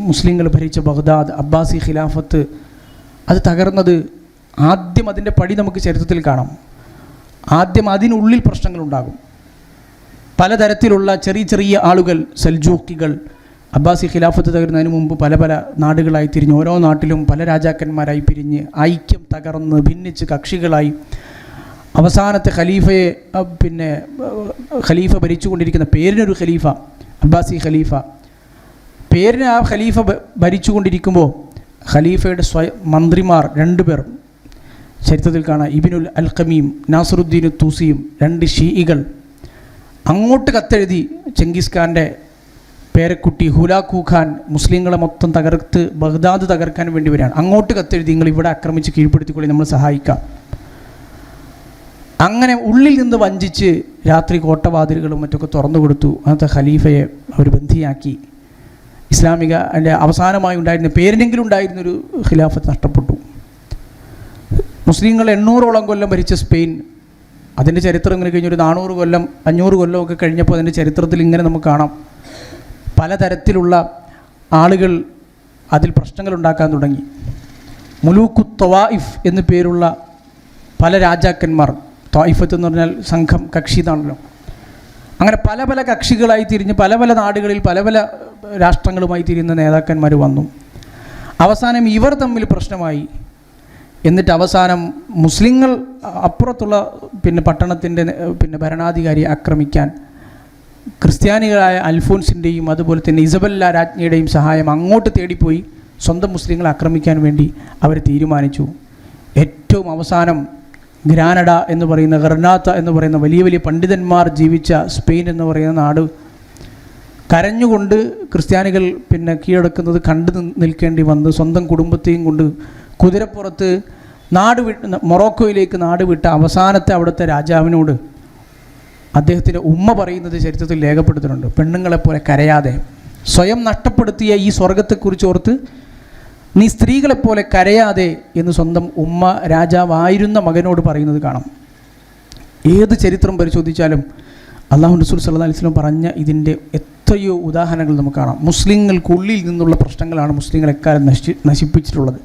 A: മുസ്ലിങ്ങൾ ഭരിച്ച ബഗ്ദാദ്, അബ്ബാസി ഖിലാഫത്ത്, അത് തകർന്നത് ആദ്യം അതിൻ്റെ പടി നമുക്ക് ചരിത്രത്തിൽ കാണാം. ആദ്യം അതിനുള്ളിൽ പ്രശ്നങ്ങളുണ്ടാകും. പലതരത്തിലുള്ള ചെറിയ ആളുകൾ, സൽജൂക്കികൾ, അബ്ബാസി ഖിലാഫത്ത് തകരുന്നതിന് മുമ്പ് പല നാടുകളായി തിരിഞ്ഞ്, ഓരോ നാട്ടിലും പല രാജാക്കന്മാരായി പിരിഞ്ഞ്, ഐക്യം തകർന്ന് ഭിന്നിച്ച് കക്ഷികളായി അവസാനത്തെ ഖലീഫ ഭരിച്ചുകൊണ്ടിരിക്കുന്ന പേരിനൊരു ഖലീഫ, അബ്ബാസി ഖലീഫ, പേരിന് ആ ഖലീഫ ഭരിച്ചുകൊണ്ടിരിക്കുമ്പോൾ ഖലീഫയുടെ മന്ത്രിമാർ 2 പേർ ചരിത്രത്തിൽ കാണാം. ഇബ്നുൽ അൽഖമീം, നാസറുദ്ദീൻ തൂസിയും, 2 ഷീഇകൾ അങ്ങോട്ട് കത്തെഴുതി ചെങ്കിസ് ഖാൻ്റെ പേരക്കുട്ടി ഹുലാഖു ഖാൻ മുസ്ലിങ്ങളെ മൊത്തം തകർത്ത് ബഗ്ദാദ് തകർക്കാൻ വേണ്ടി വരികയാണ്. അങ്ങോട്ട് കത്തെഴുതി നിങ്ങൾ ഇവിടെ ആക്രമിച്ച് കീഴ്പ്പെടുത്തിക്കൊള്ളി, നമ്മൾ സഹായിക്കാം. അങ്ങനെ ഉള്ളിൽ നിന്ന് വഞ്ചിച്ച് രാത്രി കോട്ടവാതിലുകളും മറ്റൊക്കെ തുറന്നു കൊടുത്തു. അന്നത്തെ ഖലീഫയെ അവർ ബന്ധിയാക്കി. ഇസ്ലാമിക അതിൻ്റെ അവസാനമായി ഉണ്ടായിരുന്ന പേരിനെങ്കിലും ഉണ്ടായിരുന്നൊരു ഖിലാഫത്ത് നഷ്ടപ്പെട്ടു. മുസ്ലിങ്ങൾ 800ഓളം കൊല്ലം ഭരിച്ച സ്പെയിൻ, അതിൻ്റെ ചരിത്രം ഇങ്ങനെ കഴിഞ്ഞൊരു 400 കൊല്ലം 500 കൊല്ലമൊക്കെ കഴിഞ്ഞപ്പോൾ അതിൻ്റെ ചരിത്രത്തിൽ ഇങ്ങനെ നമുക്ക് കാണാം. പലതരത്തിലുള്ള ആളുകൾ അതിൽ പ്രശ്നങ്ങൾ ഉണ്ടാക്കാൻ തുടങ്ങി. മുലൂക്കു ത്വായിഫ് എന്നു പേരുള്ള പല രാജാക്കന്മാർ, ത്വായിഫത്ത് എന്ന് പറഞ്ഞാൽ സംഘം, കക്ഷി എന്നാണല്ലോ. അങ്ങനെ പല കക്ഷികളായി തിരിഞ്ഞ് പല നാടുകളിൽ പല രാഷ്ട്രങ്ങളുമായി തിരിയുന്ന നേതാക്കന്മാർ വന്നു. അവസാനം ഇവർ തമ്മിൽ പ്രശ്നമായി. എന്നിട്ട് അവസാനം മുസ്ലിങ്ങൾ അപ്പുറത്തുള്ള പട്ടണത്തിൻ്റെ ഭരണാധികാരിയെ ആക്രമിക്കാൻ ക്രിസ്ത്യാനികളായ അൽഫോൻസിൻ്റെയും അതുപോലെ തന്നെ ഇസബല്ല രാജ്ഞിയുടെയും സഹായം അങ്ങോട്ട് തേടിപ്പോയി സ്വന്തം മുസ്ലിങ്ങളെ ആക്രമിക്കാൻ വേണ്ടി അവർ തീരുമാനിച്ചു. ഏറ്റവും അവസാനം ഗ്രാനഡ എന്ന് പറയുന്ന, ഗർനാത്ത എന്ന് പറയുന്ന വലിയ പണ്ഡിതന്മാർ ജീവിച്ച സ്പെയിൻ എന്ന് പറയുന്ന നാട് കരഞ്ഞുകൊണ്ട് ക്രിസ്ത്യാനികൾ കീഴടക്കുന്നത് കണ്ടു നിൽക്കേണ്ടി വന്ന് സ്വന്തം കുടുംബത്തെയും കൊണ്ട് കുതിരപ്പുറത്ത് മൊറോക്കോയിലേക്ക് നാട് വിട്ട അവസാനത്തെ അവിടുത്തെ രാജാവിനോട് അദ്ദേഹത്തിൻ്റെ ഉമ്മ പറയുന്നത് ചരിത്രത്തിൽ രേഖപ്പെടുത്തുന്നുണ്ട്. പെണ്ണുങ്ങളെപ്പോലെ കരയാതെ, സ്വയം നഷ്ടപ്പെടുത്തിയ ഈ സ്വർഗത്തെക്കുറിച്ച് ഓർത്ത് നീ സ്ത്രീകളെപ്പോലെ കരയാതെ എന്ന് സ്വന്തം ഉമ്മ രാജാവായിരുന്ന മകനോട് പറയുന്നത് കാണാം. ഏത് ചരിത്രം പരിശോധിച്ചാലും അല്ലാഹു റസൂൽ സല്ലല്ലാഹു അലൈഹി വസല്ലം പറഞ്ഞ ഇതിൻ്റെ എത്രയോ ഉദാഹരണങ്ങൾ നമുക്ക് കാണാം. മുസ്ലിങ്ങൾക്കുള്ളിൽ നിന്നുള്ള പ്രശ്നങ്ങളാണ് മുസ്ലിങ്ങളെക്കാലം നശിപ്പിച്ചിട്ടുള്ളത്.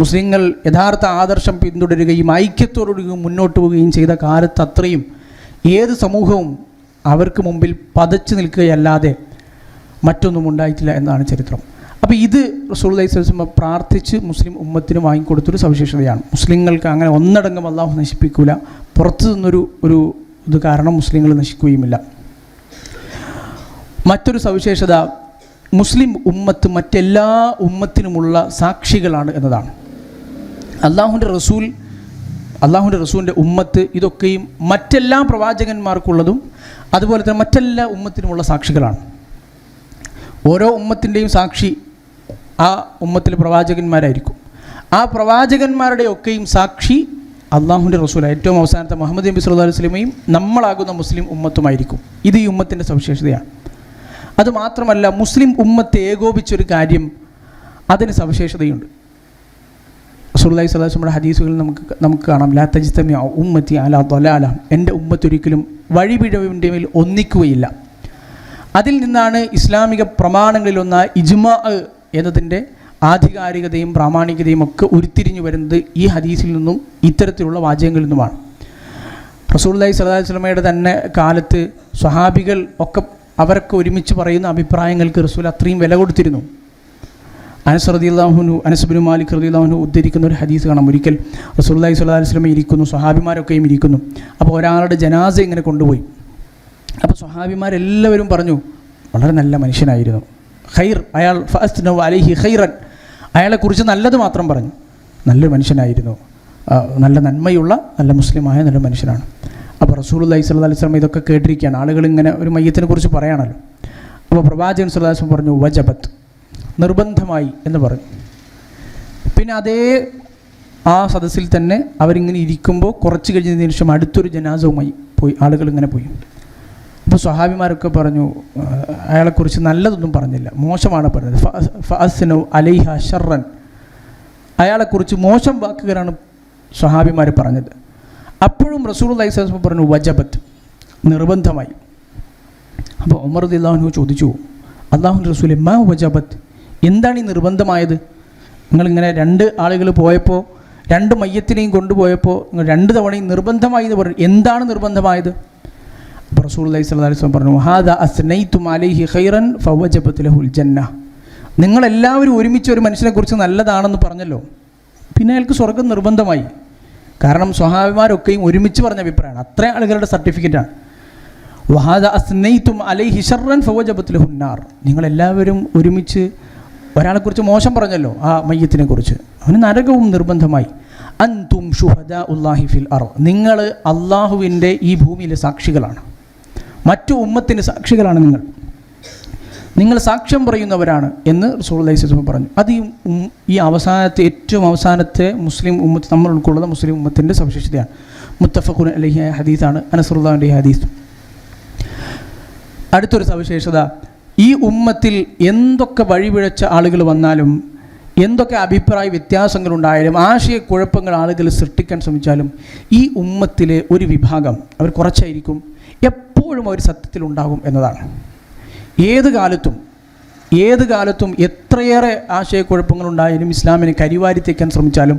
A: മുസ്ലിങ്ങൾ യഥാർത്ഥ ആദർശം പിന്തുടരുകയും ഐക്യത്തോടുകൂടി മുന്നോട്ട് പോവുകയും ചെയ്ത കാലത്ത് അത്രയും ഏത് സമൂഹവും അവർക്ക് മുമ്പിൽ പതച്ചു നിൽക്കുകയല്ലാതെ മറ്റൊന്നും ഉണ്ടായിട്ടില്ല എന്നാണ് ചരിത്രം. അപ്പോൾ ഇത് റസൂലുള്ളാഹി സ്വല്ലല്ലാഹു അലൈഹി വസല്ലം പ്രാർത്ഥിച്ച് മുസ്ലിം ഉമ്മത്തിന് വാങ്ങിക്കൊടുത്തൊരു സവിശേഷതയാണ്. മുസ്ലിങ്ങൾക്ക് അങ്ങനെ ഒന്നടങ്കം അല്ലാഹു നശിപ്പിക്കില്ല, പുറത്തു നിന്നൊരു ഇത് കാരണം മുസ്ലിങ്ങൾ നശിക്കുകയുമില്ല. മറ്റൊരു സവിശേഷത, മുസ്ലിം ഉമ്മത്ത് മറ്റെല്ലാ ഉമ്മത്തിനുമുള്ള സാക്ഷികളാണ് എന്നതാണ്. അള്ളാഹുവിൻ്റെ റസൂലിൻ്റെ ഉമ്മത്ത് ഇതൊക്കെയും മറ്റെല്ലാ പ്രവാചകന്മാർക്കുള്ളതും അതുപോലെ തന്നെ മറ്റെല്ലാ ഉമ്മത്തിനുമുള്ള സാക്ഷികളാണ്. ഓരോ ഉമ്മത്തിൻ്റെയും സാക്ഷി ആ ഉമ്മത്തിലെ പ്രവാചകന്മാരായിരിക്കും. ആ പ്രവാചകന്മാരുടെ ഒക്കെയും സാക്ഷി അള്ളാഹുവിൻ്റെ റസൂൽ ഏറ്റവും അവസാനത്തെ മുഹമ്മദ് നബി സല്ലല്ലാഹു അലൈഹി വസല്ലമയും നമ്മളാകുന്ന മുസ്ലിം ഉമ്മത്തുമായിരിക്കും. ഇത് ഈ ഉമ്മത്തിൻ്റെ സവിശേഷതയാണ്. അതുമാത്രമല്ല, മുസ്ലിം ഉമ്മത്തെ ഏകോപിച്ചൊരു കാര്യം, അതിന് സവിശേഷതയുണ്ട്. റസൂലുള്ളാഹി സ്വല്ലല്ലാഹു അലൈഹി വസല്ലമയുടെ ഹദീസുകളിൽ നമുക്ക് കാണാം, ലാ തജ്തമിഉ ഉമ്മത്തി അലാ ളലാല, എൻ്റെ ഉമ്മത്തൊരിക്കലും വഴിപിഴവിൻ്റെ മേൽ ഒന്നിക്കുകയില്ല. അതിൽ നിന്നാണ് ഇസ്ലാമിക പ്രമാണങ്ങളിലൊന്നായ ഇജ്മാ എന്നതിൻ്റെ ആധികാരികതയും പ്രാമാണികതയും ഒക്കെ ഉരുത്തിരിഞ്ഞു വരുന്നത് ഈ ഹദീസിൽ നിന്നും ഇത്തരത്തിലുള്ള വാചകങ്ങളിൽ നിന്നുമാണ്. റസൂലുള്ളാഹി സ്വല്ലല്ലാഹു അലൈഹി വസല്ലമയുടെ തന്നെ കാലത്ത് സ്വഹാബികൾ ഒക്കെ അവരൊക്കെ ഒരുമിച്ച് പറയുന്ന അഭിപ്രായങ്ങൾക്ക് റസൂൽ അത്രയും വില കൊടുത്തിരുന്നു. അനസ് ബിൻ മാലിക് റളിയല്ലാഹു അൻഹു ഉദ്ധരിക്കുന്ന ഒരു ഹദീസ് കാണാം. ഒരിക്കൽ റസൂലുള്ളാഹി സ്വല്ലല്ലാഹു അലൈഹി വസല്ലമ ഇരിക്കുന്നു, സ്വഹാബിമാരൊക്കെയും ഇരിക്കുന്നു. അപ്പോൾ ഒരാളുടെ ജനാസ ഇങ്ങനെ കൊണ്ടുപോയി. അപ്പോൾ സ്വഹാബിമാരെല്ലാവരും പറഞ്ഞു, വളരെ നല്ല മനുഷ്യനായിരുന്നു, ഖൈർ, അയാൾ ഫഅസ്നു അലൈഹി ഖൈറൻ, അയാളെക്കുറിച്ച് നല്ലത് മാത്രം പറഞ്ഞു, നല്ലൊരു മനുഷ്യനായിരുന്നു, നല്ല നന്മയുള്ള നല്ല മുസ്ലിമായ നല്ല മനുഷ്യനാണ്. അപ്പോൾ റസൂലുള്ളാഹി സ്വല്ലല്ലാഹു അലൈഹി വസല്ലം ഇതൊക്കെ കേട്ടിരിക്കുകയാണ്. ആളുകൾ ഇങ്ങനെ ഒരു മയ്യത്തിനെ കുറിച്ച് പറയാണല്ലോ. അപ്പോൾ പ്രവാചകൻ സ്വല്ലല്ലാഹു അലൈഹി വസല്ലം പറഞ്ഞു, വജബത്ത്, നിർബന്ധമായി എന്ന് പറഞ്ഞു. പിന്നെ ആ സദസ്സിൽ തന്നെ അവരിങ്ങനെ ഇരിക്കുമ്പോൾ കുറച്ച് കഴിഞ്ഞതിന് ശേഷം അടുത്തൊരു ജനാസവുമായി പോയി, ആളുകളിങ്ങനെ പോയി. അപ്പോൾ സ്വഹാബിമാരൊക്കെ പറഞ്ഞു, അയാളെക്കുറിച്ച് നല്ലതൊന്നും പറഞ്ഞില്ല, മോശമാണ് പറഞ്ഞത്. ഫഅസ്നു അലൈഹ ശർറൻ, അയാളെക്കുറിച്ച് മോശം വാക്കുകളാണ് സ്വഹാബിമാർ പറഞ്ഞത്. അപ്പോഴും റസൂലുള്ളാഹി സ്വല്ലല്ലാഹു അലൈഹി വസല്ലം പറഞ്ഞു, വജബത്ത്, നിർബന്ധമായി. അപ്പോൾ ഉമർ റളിയല്ലാഹു അൻഹു ചോദിച്ചു, അല്ലാഹുവിൻ്റെ റസൂലേ, മാ വജബത്ത്, എന്താണ് ഈ നിർബന്ധമായത്? നിങ്ങളിങ്ങനെ 2 ആളുകൾ പോയപ്പോൾ, 2 മയ്യത്തിനെയും കൊണ്ടുപോയപ്പോൾ നിങ്ങൾ 2 തവണയും നിർബന്ധമായി എന്ന് പറഞ്ഞു, എന്താണ് നിർബന്ധമായത്? അപ്പോൾ റസൂലുള്ളാഹി സ്വല്ലല്ലാഹു അലൈഹി വസല്ലം പറഞ്ഞു, ഹാദാ അസ്നൈതും അലൈഹി ഖൈറൻ ഫവജബത് ലഹുൽ ജന്ന, നിങ്ങളെല്ലാവരും ഒരുമിച്ച് ഒരു മനുഷ്യനെക്കുറിച്ച് നല്ലതാണെന്ന് പറഞ്ഞല്ലോ, പിന്നെ അയാൾക്ക് സ്വർഗ്ഗം നിർബന്ധമായി. കാരണം സ്വഹാബിമാരൊക്കെയും ഒരുമിച്ച് പറഞ്ഞ അഭിപ്രായമാണ്, അത്രയും ആളുകളുടെ സർട്ടിഫിക്കറ്റാണ്. വഹാദാ അസ്നൈതും അലൈഹി ശർറൻ ഫവജബത് ലഹുൻ നാർ, നിങ്ങളെല്ലാവരും ഒരുമിച്ച് ഒരാളെക്കുറിച്ച് മോശം പറഞ്ഞല്ലോ, ആ മയ്യത്തിനെ കുറിച്ച്, അവന് നരകവും നിർബന്ധമായി. അൻതും ശുഹദാഉല്ലാഹി ഫിൽ അർദ്, നിങ്ങൾ അള്ളാഹുവിൻ്റെ ഈ ഭൂമിയിലെ സാക്ഷികളാണ്, മറ്റു ഉമ്മത്തിൻ്റെ സാക്ഷികളാണ്, നിങ്ങൾ സാക്ഷ്യം പറയുന്നവരാണ് എന്ന് റസൂലുള്ളാഹി സ്വല്ലല്ലാഹു അലൈഹി വസല്ലം പറഞ്ഞു. അത് ഈ അവസാനത്തെ ഏറ്റവും അവസാനത്തെ മുസ്ലിം ഉമ്മത്ത്, നമ്മൾ ഉൾക്കൊള്ളുന്ന മുസ്ലിം ഉമ്മത്തിൻ്റെ സവിശേഷതയാണ്. മുത്തഫഖുൻ അലൈഹി ഹദീസാണ്, അനസ് റളിയല്ലാഹു അൻഹു ഹദീസ്. അടുത്തൊരു സവിശേഷത, ഈ ഉമ്മത്തിൽ എന്തൊക്കെ വഴിപിഴച്ച ആളുകൾ വന്നാലും, എന്തൊക്കെ അഭിപ്രായ വ്യത്യാസങ്ങളുണ്ടായാലും, ആശയക്കുഴപ്പങ്ങൾ ആളുകൾ സൃഷ്ടിക്കാൻ ശ്രമിച്ചാലും, ഈ ഉമ്മത്തിലെ ഒരു വിഭാഗം, അവർ കുറച്ചായിരിക്കും, എപ്പോഴും അവർ സത്യത്തിലുണ്ടാകും എന്നതാണ്. ഏത് കാലത്തും എത്രയേറെ ആശയക്കുഴപ്പങ്ങളുണ്ടായാലും, ഇസ്ലാമിനെ കരിവാരിത്തേക്കാൻ ശ്രമിച്ചാലും,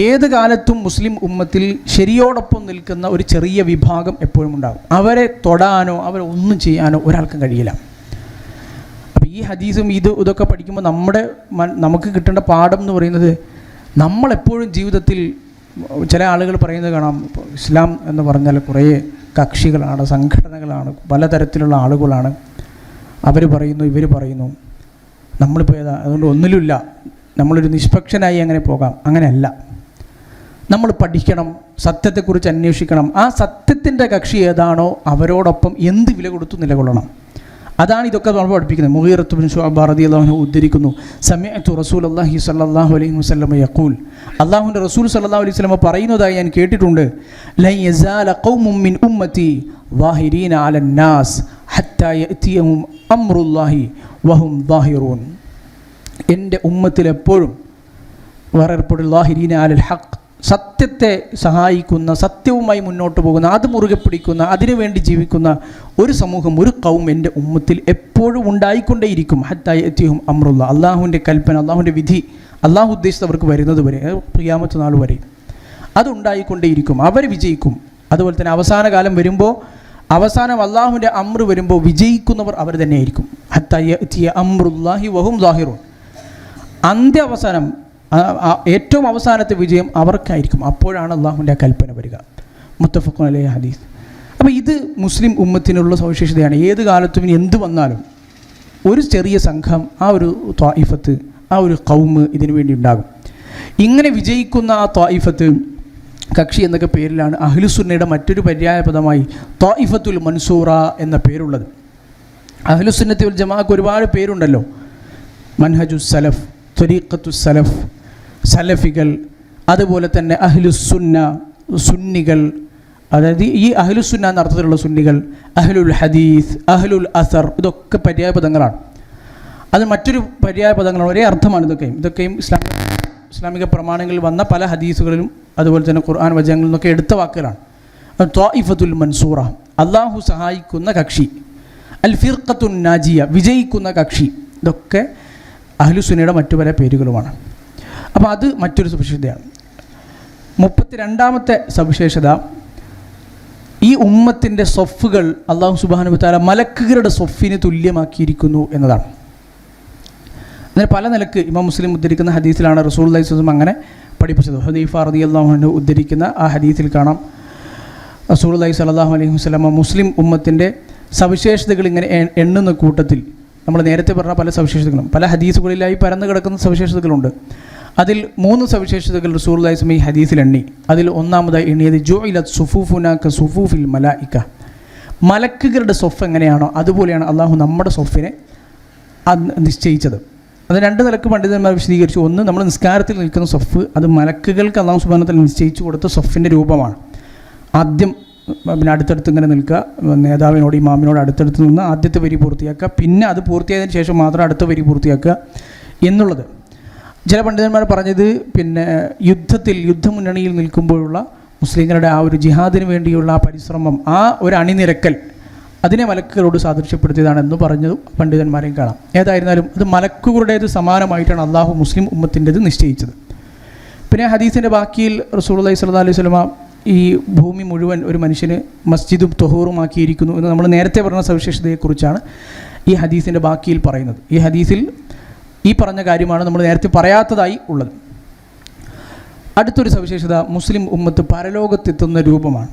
A: ഏത് കാലത്തും മുസ്ലിം ഉമ്മത്തിൽ ശരിയോടൊപ്പം നിൽക്കുന്ന ഒരു ചെറിയ വിഭാഗം എപ്പോഴും ഉണ്ടാകും. അവരെ തൊടാനോ അവരെ ഒന്നും ചെയ്യാനോ ഒരാൾക്കും കഴിയില്ല. അപ്പോൾ ഈ ഹദീസും ഇതൊക്കെ പഠിക്കുമ്പോൾ നമുക്ക് കിട്ടേണ്ട പാഠം എന്ന് പറയുന്നത്, നമ്മളെപ്പോഴും ജീവിതത്തിൽ ചില ആളുകൾ പറയുന്നത് കാണാം, ഇസ്ലാം എന്ന് പറഞ്ഞാൽ കുറേ കക്ഷികളാണ്, സംഘടനകളാണ്, പലതരത്തിലുള്ള ആളുകളാണ്, അവർ പറയുന്നു ഇവർ പറയുന്നു, നമ്മളിപ്പോൾ അതുകൊണ്ട് ഒന്നിലുമില്ല, നമ്മളൊരു നിഷ്പക്ഷനായി അങ്ങനെ പോകാം. അങ്ങനെയല്ല, നമ്മൾ പഠിക്കണം, സത്യത്തെക്കുറിച്ച് അന്വേഷിക്കണം, ആ സത്യത്തിൻ്റെ കക്ഷി ഏതാണോ അവരോടൊപ്പം എന്ത് വില കൊടുത്തു നിലകൊള്ളണം. അതാണ് ഇതൊക്കെ നമ്മൾ പഠിപ്പിക്കുന്നത്. മുഗീറത്ത് ബിൻ ശുഅബ റളിയല്ലാഹു അൻഹു ഉദ്ധരിക്കുന്നു, സമിഅ്തു റസൂലുള്ളാഹി സ്വല്ലല്ലാഹു അലൈഹി വസല്ലം യഖൂൽ, അല്ലാഹുവിൻ്റെ റസൂൽ സ്വല്ലല്ലാഹു അലൈഹി വസല്ലം പറയുന്നതായി ഞാൻ കേട്ടിട്ടുണ്ട്, ലൻ യസാല ഖൗമുൻ മിൻ ഉമ്മത്തി ളാഹിരീന അലൻ നാസ് ഹത്താ യഅതിയഹും അംറുല്ലാഹി വഹും ളാഹിറൂൻ, എൻ്റെ ഉമ്മത്തിൽ എപ്പോഴും വേറെപ്പോഴും ളാഹിരീന അലൽ ഹഖ്, സത്യത്തെ സഹായിക്കുന്ന, സത്യവുമായി മുന്നോട്ട് പോകുന്ന, അത് മുറുകെ പിടിക്കുന്ന, അതിനുവേണ്ടി ജീവിക്കുന്ന ഒരു സമൂഹം, ഒരു ഖൗം എൻ്റെ ഉമ്മത്തിൽ എപ്പോഴും ഉണ്ടായിക്കൊണ്ടേയിരിക്കും. ഹത്താ യഅതിയഹും അംറുല്ലാഹ്, അള്ളാഹുവിൻ്റെ കൽപ്പന, അള്ളാഹുവിൻ്റെ വിധി, അള്ളാഹു ഉദ്ദേശിച്ചവർക്ക് വരുന്നത് വരെ, ഖിയാമത്ത് നാൾ വരെ അതുണ്ടായിക്കൊണ്ടേയിരിക്കും. അവർ വിജയിക്കും. അതുപോലെ തന്നെ അവസാന കാലം വരുമ്പോൾ, അവസാനം അള്ളാഹുവിൻ്റെ അമ്ർ വരുമ്പോൾ വിജയിക്കുന്നവർ അവർ തന്നെയായിരിക്കും. ഹത്താ യഅതിയ അംറുല്ലാഹി വഹും ളാഹിറൂൻ, അന്ത്യാവസാനം, ഏറ്റവും അവസാനത്തെ വിജയം അവർക്കായിരിക്കും. അപ്പോഴാണ് അള്ളാഹുവിൻ്റെ ആ കൽപ്പന വരിക. മുത്തഫഖുൻ അലൈഹി ഹദീസ്. അപ്പോൾ ഇത് മുസ്ലിം ഉമ്മത്തിനുള്ള സവിശേഷതയാണ്. ഏത് കാലത്തും ഇനി എന്ത് വന്നാലും ഒരു ചെറിയ സംഘം, ആ ഒരു ത്വായിഫത്ത്, ആ ഒരു ഖൗമ് ഇതിനു വേണ്ടി ഉണ്ടാകും. ഇങ്ങനെ വിജയിക്കുന്ന ആ ത്വായിഫത്ത്, കക്ഷി എന്നൊക്കെ പേരിലാണ് അഹ്ലുസുന്നയുടെ മറ്റൊരു പര്യായ പദമായി ത്വായിഫത്തുൽ മൻസൂറ എന്ന പേരുള്ളത്. അഹ്ലുസുന്നത്തി വൽ ജമാഅക്ക് ഒരുപാട് പേരുണ്ടല്ലോ, മൻഹജുസ് സലഫ്, ത്വരീഖത്തുസ് സലഫ്, സലഫികൾ, അതുപോലെ തന്നെ അഹ്ലുസുന്ന, സുന്നികൾ, അതായത് ഈ അഹ്ലുസുന്ന എന്ന അർത്ഥത്തിലുള്ള സുന്നികൾ, അഹ്ലുൽ ഹദീസ്, അഹ്ലുൽ അസർ, ഇതൊക്കെ പര്യായ പദങ്ങളാണ്. അത് മറ്റൊരു പര്യായ പദങ്ങളാണ്, ഒരേ അർത്ഥമാണ്. ഇതൊക്കെയും ഇസ്ലാമിക പ്രമാണങ്ങളിൽ വന്ന പല ഹദീസുകളിലും അതുപോലെ തന്നെ ഖുർആൻ വചനങ്ങളിൽ നിന്നൊക്കെ എടുത്ത വാക്കുകളാണ്. ത്വാഇഫത്തുൽ മൻസൂറ, അള്ളാഹു സഹായിക്കുന്ന കക്ഷി. അൽ ഫിർഖത്തുൻ നാജിയ, വിജയിക്കുന്ന കക്ഷി. ഇതൊക്കെ അഹ്ലുസുന്നയുടെ മറ്റു പല പേരുകളുമാണ്. അപ്പോൾ അത് മറ്റൊരു സവിശേഷതയാണ്. 32ാമത്തെ സവിശേഷത, ഈ ഉമ്മത്തിൻ്റെ സൊഫുകൾ അള്ളാഹു സുബ്ഹാനഹു വ തആല മലക്കുകളുടെ സൊഫിന് തുല്യമാക്കിയിരിക്കുന്നു എന്നതാണ്. അങ്ങനെ പല നിലക്ക് ഇമാം മുസ്ലിം ഉദ്ധരിക്കുന്ന ഹദീസിലാണ് റസൂലുള്ളാഹി സ്വല്ലല്ലാഹു അലൈഹി വസല്ലം അങ്ങനെ പഠിപ്പിച്ചത്. ഹുദൈഫ റളിയല്ലാഹു അൻഹു ഉദ്ധരിക്കുന്ന ആ ഹദീസിൽ കാണാം, റസൂലുള്ളാഹി സ്വല്ലല്ലാഹു അലൈഹി വസല്ലം മുസ്ലിം ഉമ്മത്തിൻ്റെ സവിശേഷതകൾ ഇങ്ങനെ എണ്ണുന്ന കൂട്ടത്തിൽ നമ്മൾ നേരത്തെ പറഞ്ഞ പല സവിശേഷതകളും പല ഹദീസുകളിലായി പരന്നു കിടക്കുന്ന സവിശേഷതകളുണ്ട്. അതിൽ 3 സവിശേഷതകൾ റസൂലുള്ളാഹി സ്വല്ലല്ലാഹു അലൈഹി വസല്ലം ഈ ഹദീസിൽ എണ്ണി. അതിൽ ഒന്നാമതായി എണ്ണിയത് ജുഇലത് സുഫൂഫുനാ കസുഫൂഫിൽ മലായിക, മലക്കുകളുടെ സൊഫ് എങ്ങനെയാണോ അതുപോലെയാണ് അള്ളാഹു നമ്മുടെ സൊഫിനെ നിശ്ചയിച്ചത്. അത് 2 നിലക്ക് പണ്ഡിതന്മാർ വിശദീകരിച്ചു. ഒന്ന്, നമ്മൾ നിസ്കാരത്തിൽ നിൽക്കുന്ന സൊഫ്, അത് മലക്കുകൾക്ക് അള്ളാഹു സുബ്ഹാനഹു വ തആല നിശ്ചയിച്ചു കൊടുത്ത സൊഫിൻ്റെ രൂപമാണ്. ആദ്യം പിന്നെ അടുത്തടുത്ത് ഇങ്ങനെ നിൽക്കുക, നേതാവിനോട് ഇമാമിനോട് അടുത്തടുത്ത് നിന്ന് ആദ്യത്തെ വരി പൂർത്തിയാക്കുക, പിന്നെ അത് പൂർത്തിയായതിനു ശേഷം മാത്രം അടുത്ത വരി പൂർത്തിയാക്കുക എന്നുള്ളത്. ചില പണ്ഡിതന്മാർ പറഞ്ഞത് പിന്നെ യുദ്ധമുന്നണിയിൽ നിൽക്കുമ്പോഴുള്ള മുസ്ലിങ്ങളുടെ ആ ഒരു ജിഹാദിന് വേണ്ടിയുള്ള ആ പരിശ്രമം, ആ ഒരു അണിനിരക്കൽ, അതിനെ മലക്കുകളോട് സാദൃശ്യപ്പെടുത്തിയതാണെന്ന് പറഞ്ഞതും പണ്ഡിതന്മാരെയും കാണാം. ഏതായിരുന്നാലും അത് മലക്കുകളുടേത് സമാനമായിട്ടാണ് അള്ളാഹു മുസ്ലിം ഉമ്മത്തിൻ്റെത് നിശ്ചയിച്ചത്. പിന്നെ ഹദീസിൻ്റെ ബാക്കിയിൽ റസൂലുള്ളാഹി സ്വല്ലല്ലാഹു അലൈഹി വസല്ലം ഈ ഭൂമി മുഴുവൻ ഒരു മനുഷ്യന് മസ്ജിദും തൊഹൂറുമാക്കിയിരിക്കുന്നു എന്ന് നമ്മൾ നേരത്തെ പറഞ്ഞ സവിശേഷതയെക്കുറിച്ചാണ് ഈ ഹദീസിൻ്റെ ബാക്കിയിൽ പറയുന്നത്. ഈ ഹദീസിൽ ഈ പറഞ്ഞ കാര്യമാണ് നമ്മൾ നേരത്തെ പറയാത്തതായി ഉള്ളത്. അടുത്തൊരു സവിശേഷത, മുസ്ലിം ഉമ്മത്ത് പരലോകത്തെത്തുന്ന രൂപമാണ്.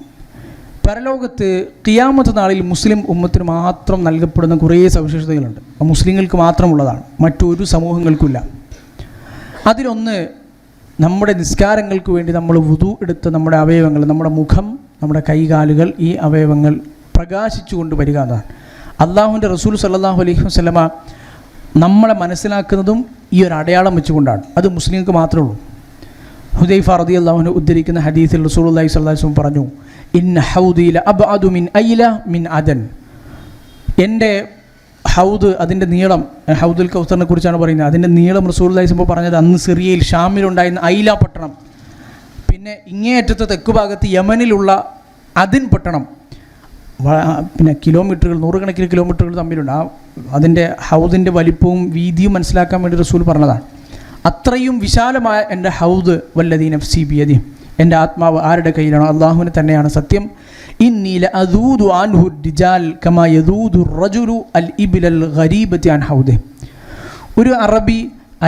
A: പരലോകത്ത് ഖിയാമത്ത് നാളിൽ മുസ്ലിം ഉമ്മത്തിന് മാത്രം നൽകപ്പെടുന്ന കുറേ സവിശേഷതകളുണ്ട്. മുസ്ലിങ്ങൾക്ക് മാത്രമുള്ളതാണ്, മറ്റൊരു സമൂഹങ്ങൾക്കില്ല. അതിലൊന്ന്, നമ്മുടെ നിസ്കാരങ്ങൾക്ക് വേണ്ടി നമ്മൾ വുദു എടുത്ത നമ്മുടെ അവയവങ്ങൾ, നമ്മുടെ മുഖം, നമ്മുടെ കൈകാലുകൾ, ഈ അവയവങ്ങൾ പ്രകാശിച്ചു കൊണ്ട് വരിക എന്നതാണ്. അള്ളാഹുവിൻ്റെ റസൂൽ സല്ലല്ലാഹു അലൈഹി വസല്ലമ നമ്മളെ മനസ്സിലാക്കുന്നതും ഈ ഒരു അടയാളം വെച്ചുകൊണ്ടാണ്. അത് മുസ്ലിങ്ങൾക്ക് മാത്രമേ ഉള്ളൂ. ഹുദൈഫ റളിയല്ലാഹു അൻഹു ഉദ്ധരിക്കുന്ന ഹദീസിൽ റസൂലുള്ളാഹി സ്വല്ലല്ലാഹു അലൈഹി വസല്ലം പറഞ്ഞു, ഇന്ന ഹൗദി ലഅബ്അദു മിൻ ഐല മിൻ അദൻ, എൻ്റെ ഹൗദ്, അതിൻ്റെ നീളം, ഹൗദുൽ കൗസറിനെ കുറിച്ചാണ് പറയുന്നത്, അതിൻ്റെ നീളം റസൂലുള്ളാഹി സ്വല്ലല്ലാഹു അലൈഹി വസല്ലം പറഞ്ഞത് അന്ന് സിറിയയിൽ ഷാമിലുണ്ടായിരുന്ന ഐല പട്ടണം, പിന്നെ ഇങ്ങേയറ്റത്തെ തെക്ക് ഭാഗത്ത് യമനിലുള്ള അദിൻ പട്ടണം, പിന്നെ കിലോമീറ്ററുകൾ, നൂറുകണക്കിന് കിലോമീറ്ററുകൾ തമ്മിലുണ്ട്. അതിൻ്റെ ഹൗദിൻ്റെ വലിപ്പവും വീതിയും മനസ്സിലാക്കാൻ വേണ്ടി റസൂൽ പറഞ്ഞതാണ്. അത്രയും വിശാലമായ എൻ്റെ ഹൗദ്, വല്ലദീ നഫ്സി ബിയദി, എൻ്റെ ആത്മാവ് ആരുടെ കയ്യിലാണോ അള്ളാഹുവിന് തന്നെയാണ് സത്യം. ഇന്നി ലഅദൂദു അൻഹു റിജാൽ കമാ യദൂദു റജുലു അൽ ഇബ്ലൽ ഗരീബതി അൻ ഹൗദി. ഒരു അറബി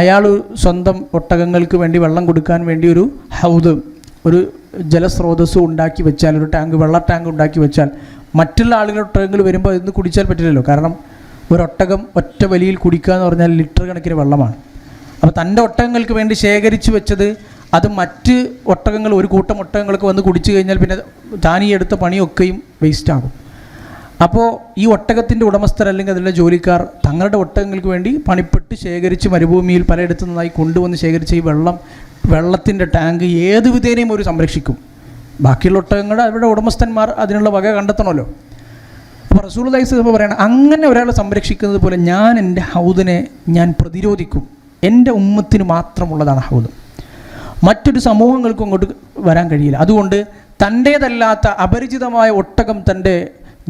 A: അയാൾ സ്വന്തം ഒട്ടകങ്ങൾക്ക് വേണ്ടി വെള്ളം കൊടുക്കാൻ വേണ്ടി ഒരു ഹൗദ്, ഒരു ജലസ്രോതസ് ഉണ്ടാക്കി വെച്ചാൽ, ഒരു ടാങ്ക്, വെള്ള ടാങ്ക് ഉണ്ടാക്കി വെച്ചാൽ, മറ്റുള്ള ആളുകളുടെ ഒട്ടകങ്ങൾ വരുമ്പോൾ അതിന് കുടിച്ചാൽ പറ്റില്ലല്ലോ. കാരണം ഒരൊട്ടകം ഒറ്റ വലിയിൽ കുടിക്കുക എന്ന് പറഞ്ഞാൽ ലിറ്റർ കണക്കിന് വെള്ളമാണ്. അപ്പോൾ തൻ്റെ ഒട്ടകങ്ങൾക്ക് വേണ്ടി ശേഖരിച്ചു വെച്ചത് അത് മറ്റ് ഒട്ടകങ്ങൾ, ഒരു കൂട്ടം ഒട്ടകങ്ങൾക്ക് വന്ന് കുടിച്ചു കഴിഞ്ഞാൽ പിന്നെ താനീ എടുത്ത പണിയൊക്കെയും വേസ്റ്റാകും. അപ്പോൾ ഈ ഒട്ടകത്തിൻ്റെ ഉടമസ്ഥർ അല്ലെങ്കിൽ അതിലെ ജോലിക്കാർ തങ്ങളുടെ ഒട്ടകങ്ങൾക്ക് വേണ്ടി പണിപ്പെട്ട് ശേഖരിച്ച് മരുഭൂമിയിൽ പലയിടത്തു നിന്നായി കൊണ്ടുവന്ന് ശേഖരിച്ച ഈ വെള്ളത്തിൻ്റെ ടാങ്ക് ഏത് വിധേനയും ഒരു സംരക്ഷിക്കും. ബാക്കിയുള്ള ഒട്ടകങ്ങളുടെ അവരുടെ ഉടമസ്ഥന്മാർ അതിനുള്ള വക കണ്ടെത്തണമല്ലോ. അപ്പോൾ റസൂലുള്ളാഹി സ്വല്ലല്ലാഹു അലൈഹി വസല്ലം പറയണം, അങ്ങനെ ഒരാളെ സംരക്ഷിക്കുന്നത് പോലെ ഞാൻ എൻ്റെ ഹൗദിനെ ഞാൻ പ്രതിരോധിക്കും. എൻ്റെ ഉമ്മത്തിന് മാത്രമുള്ളതാണ് ഹൗദ്, മറ്റൊരു സമൂഹങ്ങൾക്കും അങ്ങോട്ട് വരാൻ കഴിയില്ല. അതുകൊണ്ട് തൻ്റേതല്ലാത്ത അപരിചിതമായ ഒട്ടകം തൻ്റെ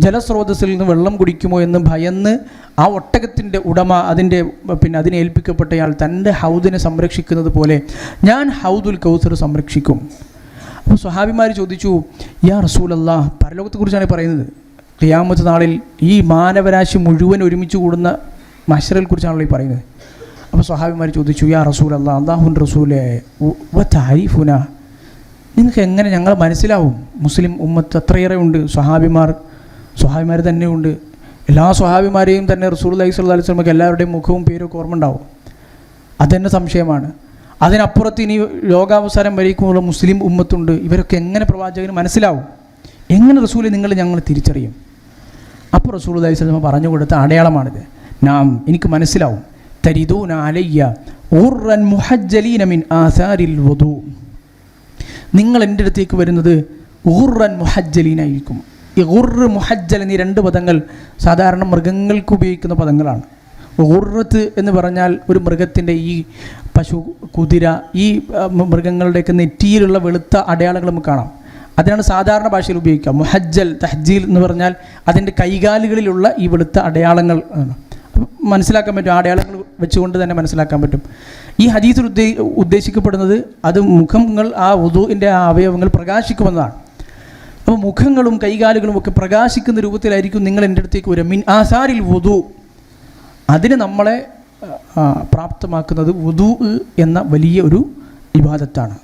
A: ജലസ്രോതസ്സിൽ നിന്ന് വെള്ളം കുടിക്കുമോ എന്ന് ഭയന്ന് ആ ഒട്ടകത്തിൻ്റെ ഉടമ, അതിനെ ഏൽപ്പിക്കപ്പെട്ടയാൾ തൻ്റെ ഹൗദിനെ സംരക്ഷിക്കുന്നത് പോലെ ഞാൻ ഹൗദുൽ കൗസർ സംരക്ഷിക്കും. അപ്പോൾ സ്വഹാബിമാർ ചോദിച്ചു, യാ റസൂലല്ലാഹ്, പരലോകത്തെക്കുറിച്ചാണ് പറയുന്നത്, ഖിയാമത്ത് നാളിൽ ഈ മാനവരാശി മുഴുവൻ ഒരുമിച്ച് കൂടുന്ന മഹ്ശറിനെ കുറിച്ചാണല്ലോ ഈ പറയുന്നത്. അപ്പോൾ സ്വഹാബിമാർ ചോദിച്ചു, യാ റസൂലല്ലാഹ്, അല്ലാഹുവിൻ്റെ റസൂലേ, വതഅരിഫുന, നിങ്ങൾക്ക് എങ്ങനെ ഞങ്ങൾ മനസ്സിലാവും? മുസ്ലിം ഉമ്മത്ത് അത്രയേറെ ഉണ്ട്, സ്വഹാബിമാർ തന്നെയുണ്ട്. എല്ലാ സ്വഹാബിമാരെയും തന്നെ റസൂലുള്ളാഹി സ്വല്ലല്ലാഹു അലൈഹി വസല്ലമക്ക് എല്ലാവരുടെയും മുഖവും പേരും ഒക്കെ ഓർമ്മ ഉണ്ടാവും. അതെന്നെ സംശയമാണ്. അതിനപ്പുറത്ത് ഇനി ലോകാവസാനം വരേക്കുമുള്ള മുസ്ലിം ഉമ്മത്തുണ്ട്. ഇവരൊക്കെ എങ്ങനെ പ്രവാചകന് മനസ്സിലാവും? എങ്ങനെ റസൂലെ ഞങ്ങൾ തിരിച്ചറിയും? അപ്പോൾ റസൂലുള്ളാഹി സ്വല്ലല്ലാഹു അലൈഹി വസല്ലം പറഞ്ഞു കൊടുത്ത അടയാളമാണിത്. നാം, എനിക്ക് മനസ്സിലാവും. തരിദൂന അലയ്യ ഉർറൻ മുഹജ്ജലീന മിൻ ആസാരിൽ വുദൂ, നിങ്ങൾ എൻ്റെ അടുത്തേക്ക് വരുന്നത് ഗുർറൻ മുഹജ്ജലീനായിരിക്കും. ഈ ഗുർറ് മുഹജ്ജൽ എന്നീ രണ്ട് പദങ്ങൾ സാധാരണ മൃഗങ്ങൾക്ക് ഉപയോഗിക്കുന്ന പദങ്ങളാണ്. ഗുർറത്ത് എന്ന് പറഞ്ഞാൽ ഒരു മൃഗത്തിൻ്റെ ഈ പശു, കുതിര, ഈ മൃഗങ്ങളുടെയൊക്കെ നെറ്റിയിലുള്ള വെളുത്ത അടയാളങ്ങൾ നമുക്ക് കാണാം. അതിനാണ് സാധാരണ ഭാഷയിൽ ഉപയോഗിക്കുക. മുഹജ്ജൽ, തഹ്ജീൽ എന്ന് പറഞ്ഞാൽ അതിൻ്റെ കൈകാലുകളിലുള്ള ഈ വെളുത്ത അടയാളങ്ങൾ മനസ്സിലാക്കാൻ പറ്റും. അടയാളങ്ങൾ വെച്ചുകൊണ്ട് തന്നെ മനസ്സിലാക്കാൻ പറ്റും. ഈ ഹദീസിൽ ഉദ്ദേശിക്കപ്പെടുന്നത് അത് മുഖങ്ങൾ, ആ വുദൂഇൻ്റെ ആ അവയവങ്ങൾ പ്രകാശിക്കുമെന്നതാണ്. അപ്പോൾ മുഖങ്ങളും കൈകാലുകളും ഒക്കെ പ്രകാശിക്കുന്ന രൂപത്തിലായിരിക്കും നിങ്ങൾ എൻ്റെ അടുത്തേക്ക് വരിക. മിൻ ആസാരിൽ വുദൂ, അതിന് നമ്മളെ പ്രാപ്തമാക്കുന്നത് വുദൂ എന്ന വലിയ ഒരു ഇബാദത്താണ്.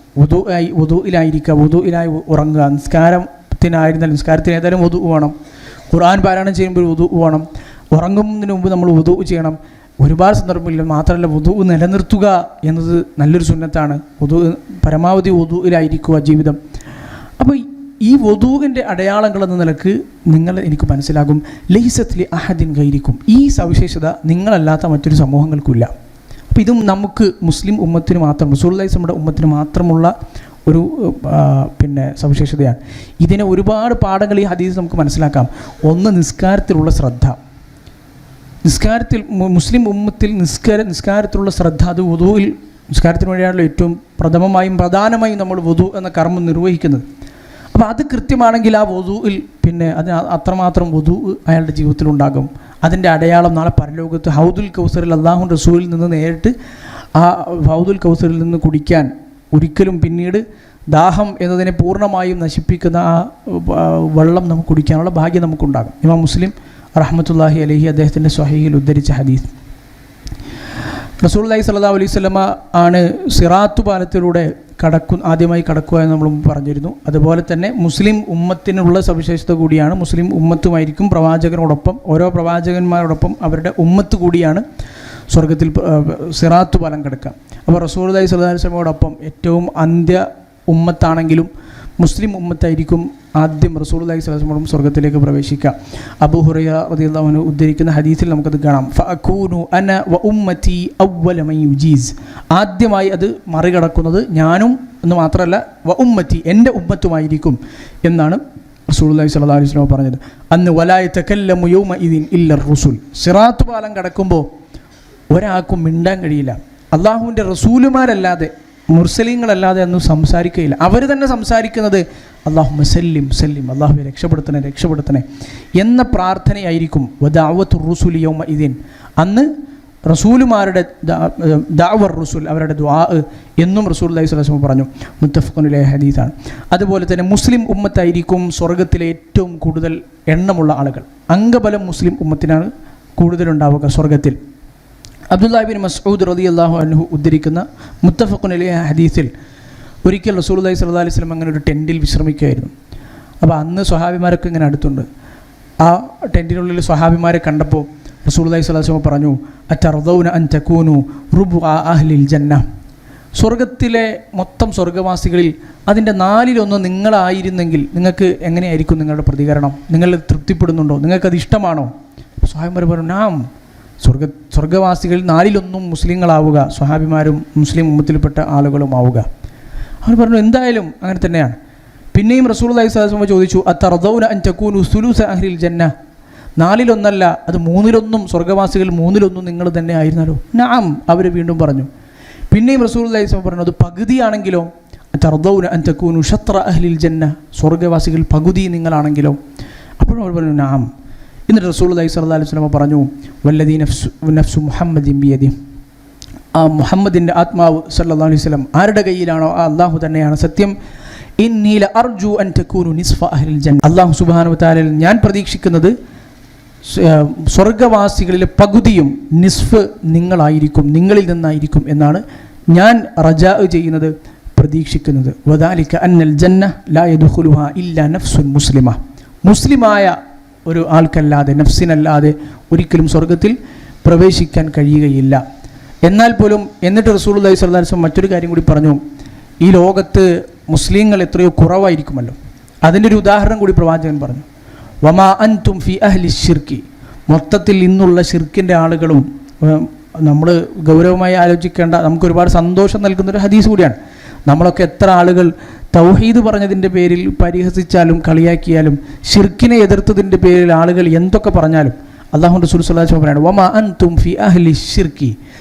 A: വുദൂയിലായിരിക്കുക, വുദൂയിലായി ഉറങ്ങുക. നിസ്കാരത്തിനായിരുന്നാലും നിസ്കാരത്തിന് ഏതായാലും വുദൂ വേണം. ഖുർആൻ പാരായണം ചെയ്യുമ്പോൾ വുദൂ വേണം. ഉറങ്ങുന്നതിന് മുമ്പ് നമ്മൾ വുദൂ ചെയ്യണം. ഒരുപാട് സന്ദർഭമില്ല. മാത്രമല്ല വുദൂ നിലനിർത്തുക എന്നത് നല്ലൊരു സുന്നത്താണ്. പരമാവധി വുദൂയിലായിരിക്കുക ജീവിതം. അപ്പോൾ ഈ വുദൂഇൻ്റെ അടയാളങ്ങൾ എന്ന നിലക്ക് എനിക്ക് മനസ്സിലാകും, ലൈസത്ലി അഹദിൻ ഗൈരിക്കും, ഈ സവിശേഷത നിങ്ങളല്ലാത്ത മറ്റൊരു സമൂഹങ്ങൾക്കില്ല. അപ്പോൾ ഇതും നമുക്ക് മുസ്ലിം ഉമ്മത്തിന് മാത്രം, റസൂലുള്ളാഹി നമ്മുടെ ഉമ്മത്തിന് മാത്രമുള്ള ഒരു സവിശേഷതയാണ്. ഇതിനെ ഒരുപാട് പാഠങ്ങൾ ഈ ഹദീസ് നമുക്ക് മനസ്സിലാക്കാം. ഒന്ന്, നിസ്കാരത്തിലുള്ള ശ്രദ്ധ. മുസ്ലിം ഉമ്മത്തിൽ നിസ്കാരത്തിലുള്ള ശ്രദ്ധ, അത് വുദൂഇൽ, നിസ്കാരത്തിന് വേണ്ടിയാണല്ലോ ഏറ്റവും പ്രധാനമായും നമ്മൾ വുദൂ എന്ന കർമ്മം നിർവഹിക്കുന്നത്. അപ്പോൾ അത് കൃത്യമാണെങ്കിൽ ആ വുദൂഇൽ അതിന് അത്രമാത്രം വുദൂ അയാളുടെ ജീവിതത്തിലുണ്ടാകും. അതിൻ്റെ അടയാളം നാളെ പരലോകത്ത് ഹൗദുൽ കൗസറിൽ അല്ലാഹു റസൂലിൽ നിന്ന് നേരിട്ട് ആ ഹൗദുൽ കൗസറിൽ നിന്ന് കുടിക്കാൻ, ഒരിക്കലും പിന്നീട് ദാഹം എന്നതിനെ പൂർണ്ണമായും നശിപ്പിക്കുന്ന ആ വെള്ളം നമുക്ക് കുടിക്കാനുള്ള ഭാഗ്യം നമുക്കുണ്ടാകും. ഇമാം മുസ്ലിം റഹ്മത്തുള്ളാഹി അലൈഹി അദ്ദേഹത്തിൻ്റെ സ്വഹീഹിൽ ഉദ്ധരിച്ച ഹദീസ്. റസൂലുള്ളാഹി സ്വല്ലല്ലാഹു അലൈഹി വസല്ലമ ആണ് സിറാത്ത് പാലത്തിലൂടെ ആദ്യമായി കടക്കുക എന്ന് നമ്മൾ പറഞ്ഞിരുന്നു. അതുപോലെ തന്നെ മുസ്ലിം ഉമ്മത്തിനുള്ള സവിശേഷത കൂടിയാണ്. മുസ്ലിം ഉമ്മത്തുമായിരിക്കും പ്രവാചകനോടൊപ്പം, ഓരോ പ്രവാചകന്മാരോടൊപ്പം അവരുടെ ഉമ്മത്ത് കൂടിയാണ് സ്വർഗത്തിൽ സിറാത്ത് പാലം കടക്കുക. അപ്പോൾ റസൂലുള്ളാഹി സ്വല്ലല്ലാഹു അലൈഹി വസല്ലമയോടൊപ്പം ഏറ്റവും അന്ത്യ ഉമ്മത്താണെങ്കിലും മുസ്ലിം ഉമ്മത്തായിരിക്കും ആദ്യം റസൂലുള്ളാഹി സ്വല്ലല്ലാഹു അലൈഹി വസല്ലം സ്വർഗത്തിലേക്ക് പ്രവേശിക്കുക. അബൂ ഹുറൈറ റളിയല്ലാഹു അൻഹു ഉദ്ധരിക്കുന്ന ഹദീസിൽ നമുക്കത് കാണാം. ഫഅകൂനു അന വ ഉമ്മതി അവ്വല മൻ യുജീസ്, ആദ്യമായി അത് മറികടക്കുന്നത് ഞാനും എന്ന് മാത്രമല്ല വ ഉമ്മതി, എൻ്റെ ഉമ്മത്തുമായിരിക്കും എന്നാണ് റസൂലുള്ളാഹി സ്വല്ലല്ലാഹു അലൈഹി വസല്ലം പറഞ്ഞത്. അന്ന് വലാ യതകല്ലമു യൗമഇദിൻ ഇല്ല റസൂൽ, സിറാത്ത് പാലം കടക്കുമ്പോൾ ഒരാൾക്കും മിണ്ടാൻ കഴിയില്ല. അള്ളാഹുവിൻ്റെ റസൂലുമാരല്ലാതെ, മുർസലീങ്ങളല്ലാതെ ഒന്നും സംസാരിക്കുകയില്ല. അവർ തന്നെ സംസാരിക്കുന്നത് അല്ലാഹുമ്മ സല്ലിം സല്ലിം, അള്ളാഹുവെ രക്ഷപ്പെടുത്തണേ എന്ന പ്രാർത്ഥനയായിരിക്കും. വദഅവത്തു റുസുലി യൗമഇദിൻ, അന്ന് റസൂലുമാരുടെ ദഅവർ റുസുൽ, അവരുടെ ദുആ എന്നും റസൂലുള്ളാഹി സ്വല്ലല്ലാഹു അലൈഹി വസല്ലം പറഞ്ഞു. മുത്തഫഖുൻ അലൈഹി ഹദീസാണ്. അതുപോലെ തന്നെ മുസ്ലിം ഉമ്മത്തായിരിക്കും സ്വർഗത്തിലെ ഏറ്റവും കൂടുതൽ എണ്ണമുള്ള ആളുകൾ. അംഗബലം മുസ്ലിം ഉമ്മത്തിനാണ് കൂടുതലുണ്ടാവുക സ്വർഗത്തിൽ. അബ്ദുല്ലാഹി ബിൻ മസ്ഊദ് റളിയല്ലാഹു അൻഹു ഉദ്ധരിക്കുന്ന മുത്തഫഖുൻ അലൈഹി ഹദീസിൽ ഒരിക്കൽ റസൂലുള്ളാഹി സ്വല്ലല്ലാഹു അലൈഹി വസല്ലം അങ്ങനെ ഒരു ടെൻറ്റിൽ വിശ്രമിക്കുകയായിരുന്നു. അപ്പോൾ അന്ന് സ്വഹാബിമാരൊക്കെ ഇങ്ങനെ അടുത്തുണ്ട്. ആ ടെൻറ്റിനുള്ളിൽ സ്വഹാബിമാരെ കണ്ടപ്പോൾ റസൂലുള്ളാഹി സ്വല്ലല്ലാഹു അലൈഹി വസല്ലം പറഞ്ഞു, അത്തർദൗന അൻ തകൂനു റുബ്അ അഹ്ലിൽ ജന്ന, സ്വർഗത്തിലെ മൊത്തം സ്വർഗവാസികളിൽ അതിൻ്റെ 4/1 നിങ്ങളായിരുന്നെങ്കിൽ നിങ്ങൾക്ക് എങ്ങനെയായിരിക്കും നിങ്ങളുടെ പ്രതികരണം? നിങ്ങൾ തൃപ്തിപ്പെടുന്നുണ്ടോ? നിങ്ങൾക്കത് ഇഷ്ടമാണോ? സ്വഹാബിമാർ പറഞ്ഞു, നാം സ്വർഗവാസികളിൽ 4/1 മുസ്ലിങ്ങളാവുക, സ്വഹാബിമാരും മുസ്ലിം ഉമ്മത്തിൽപ്പെട്ട ആളുകളുമാവുക. അവർ പറഞ്ഞു, എന്തായാലും അങ്ങനെ തന്നെയാണ്. പിന്നെയും റസൂലുള്ളാഹി സ്വല്ലല്ലാഹു അലൈഹി വസല്ലം ചോദിച്ചു, അത്തർദൗന അൻ തകൂനു സുലൂസ അഹ്ലിൽ ജന്ന, 4/1 അത് 3/1 സ്വർഗവാസികൾ 3/1 നിങ്ങൾ തന്നെ ആയിരുന്നാലോ? നഅം, അവർ വീണ്ടും പറഞ്ഞു. പിന്നെയും റസൂലുള്ളാഹി സ്വല്ലല്ലാഹു അലൈഹി വസല്ലം പറഞ്ഞു, അത് പകുതിയാണെങ്കിലോ? അത്തർദൗന അൻ തകൂനു ഷത്ര അഹ്ലിൽ ജന്ന, സ്വർഗവാസികൾ പകുതി നിങ്ങളാണെങ്കിലോ? അപ്പോഴും അവർ പറഞ്ഞു, നഅം. എന്നിട്ട് റസൂലുള്ളാഹി സ്വല്ലല്ലാഹു അലൈഹി വസല്ലം പറഞ്ഞു, വല്ലദീ നഫ്സു മുഹമ്മദിൻ ബിയദിഹി, ആ മുഹമ്മദിൻ്റെ ആത്മാവ് സല്ലല്ലാഹു അലൈഹി വസല്ലം ആരുടെ കയ്യിലാണോ ആ അള്ളാഹു തന്നെയാണ് സത്യം. ഇന്നി ലഅർജു അൻ തകൂനു നിസ്ഫ അഹ്ലിൽ ജന്ന, അല്ലാഹു സുബ്ഹാനഹു വ തആല ഞാൻ പ്രതീക്ഷിക്കുന്നത് സ്വർഗവാസികളിലെ പകുതിയും നിസ്ഫ് നിങ്ങളായിരിക്കും, നിങ്ങളിൽ നിന്നായിരിക്കും എന്നാണ് ഞാൻ റജാ ചെയ്യുന്നത്, പ്രതീക്ഷിക്കുന്നത്. വദാലിക അന്നൽ ജന്ന ലാ യദ്ഖുലുഹാ ഇല്ലാ നഫ്സുൻ മുസ്ലിമ, മുസ്ലിമായ ഒരു ആൾക്കല്ലാതെ, നഫ്സിനല്ലാതെ ഒരിക്കലും സ്വർഗത്തിൽ പ്രവേശിക്കാൻ കഴിയുകയില്ല. എന്നാൽ പോലും എന്നിട്ട് റസൂലുള്ളാഹി സ്വല്ലല്ലാഹു അലൈഹി വസല്ലം മറ്റൊരു കാര്യം കൂടി പറഞ്ഞു, ഈ ലോകത്ത് മുസ്ലിങ്ങൾ എത്രയോ കുറവായിരിക്കുമല്ലോ, അതിൻ്റെ ഒരു ഉദാഹരണം കൂടി പ്രവാചകൻ പറഞ്ഞു. വമാ അൻതും ഫി അഹ്ലി ശിർക്കി, മൊത്തത്തിൽ ഇന്നുള്ള ശിർക്കിൻ്റെ ആളുകളും, നമ്മൾ ഗൗരവമായി ആലോചിക്കേണ്ട, നമുക്ക് ഒരുപാട് സന്തോഷം നൽകുന്നൊരു ഹദീസ് കൂടിയാണ്. നമ്മളൊക്കെ എത്ര ആളുകൾ തൗഹീദ് പറഞ്ഞതിൻ്റെ പേരിൽ പരിഹസിച്ചാലും കളിയാക്കിയാലും ഷിർക്കിനെ എതിർത്തതിൻ്റെ പേരിൽ ആളുകൾ എന്തൊക്കെ പറഞ്ഞാലും അല്ലാഹു റസൂൽ സ്വല്ലല്ലാഹു അലൈഹി വസല്ലം പറയാണ് വമാ അൻതും ഫി അഹ്ലി ഷിർക്കി,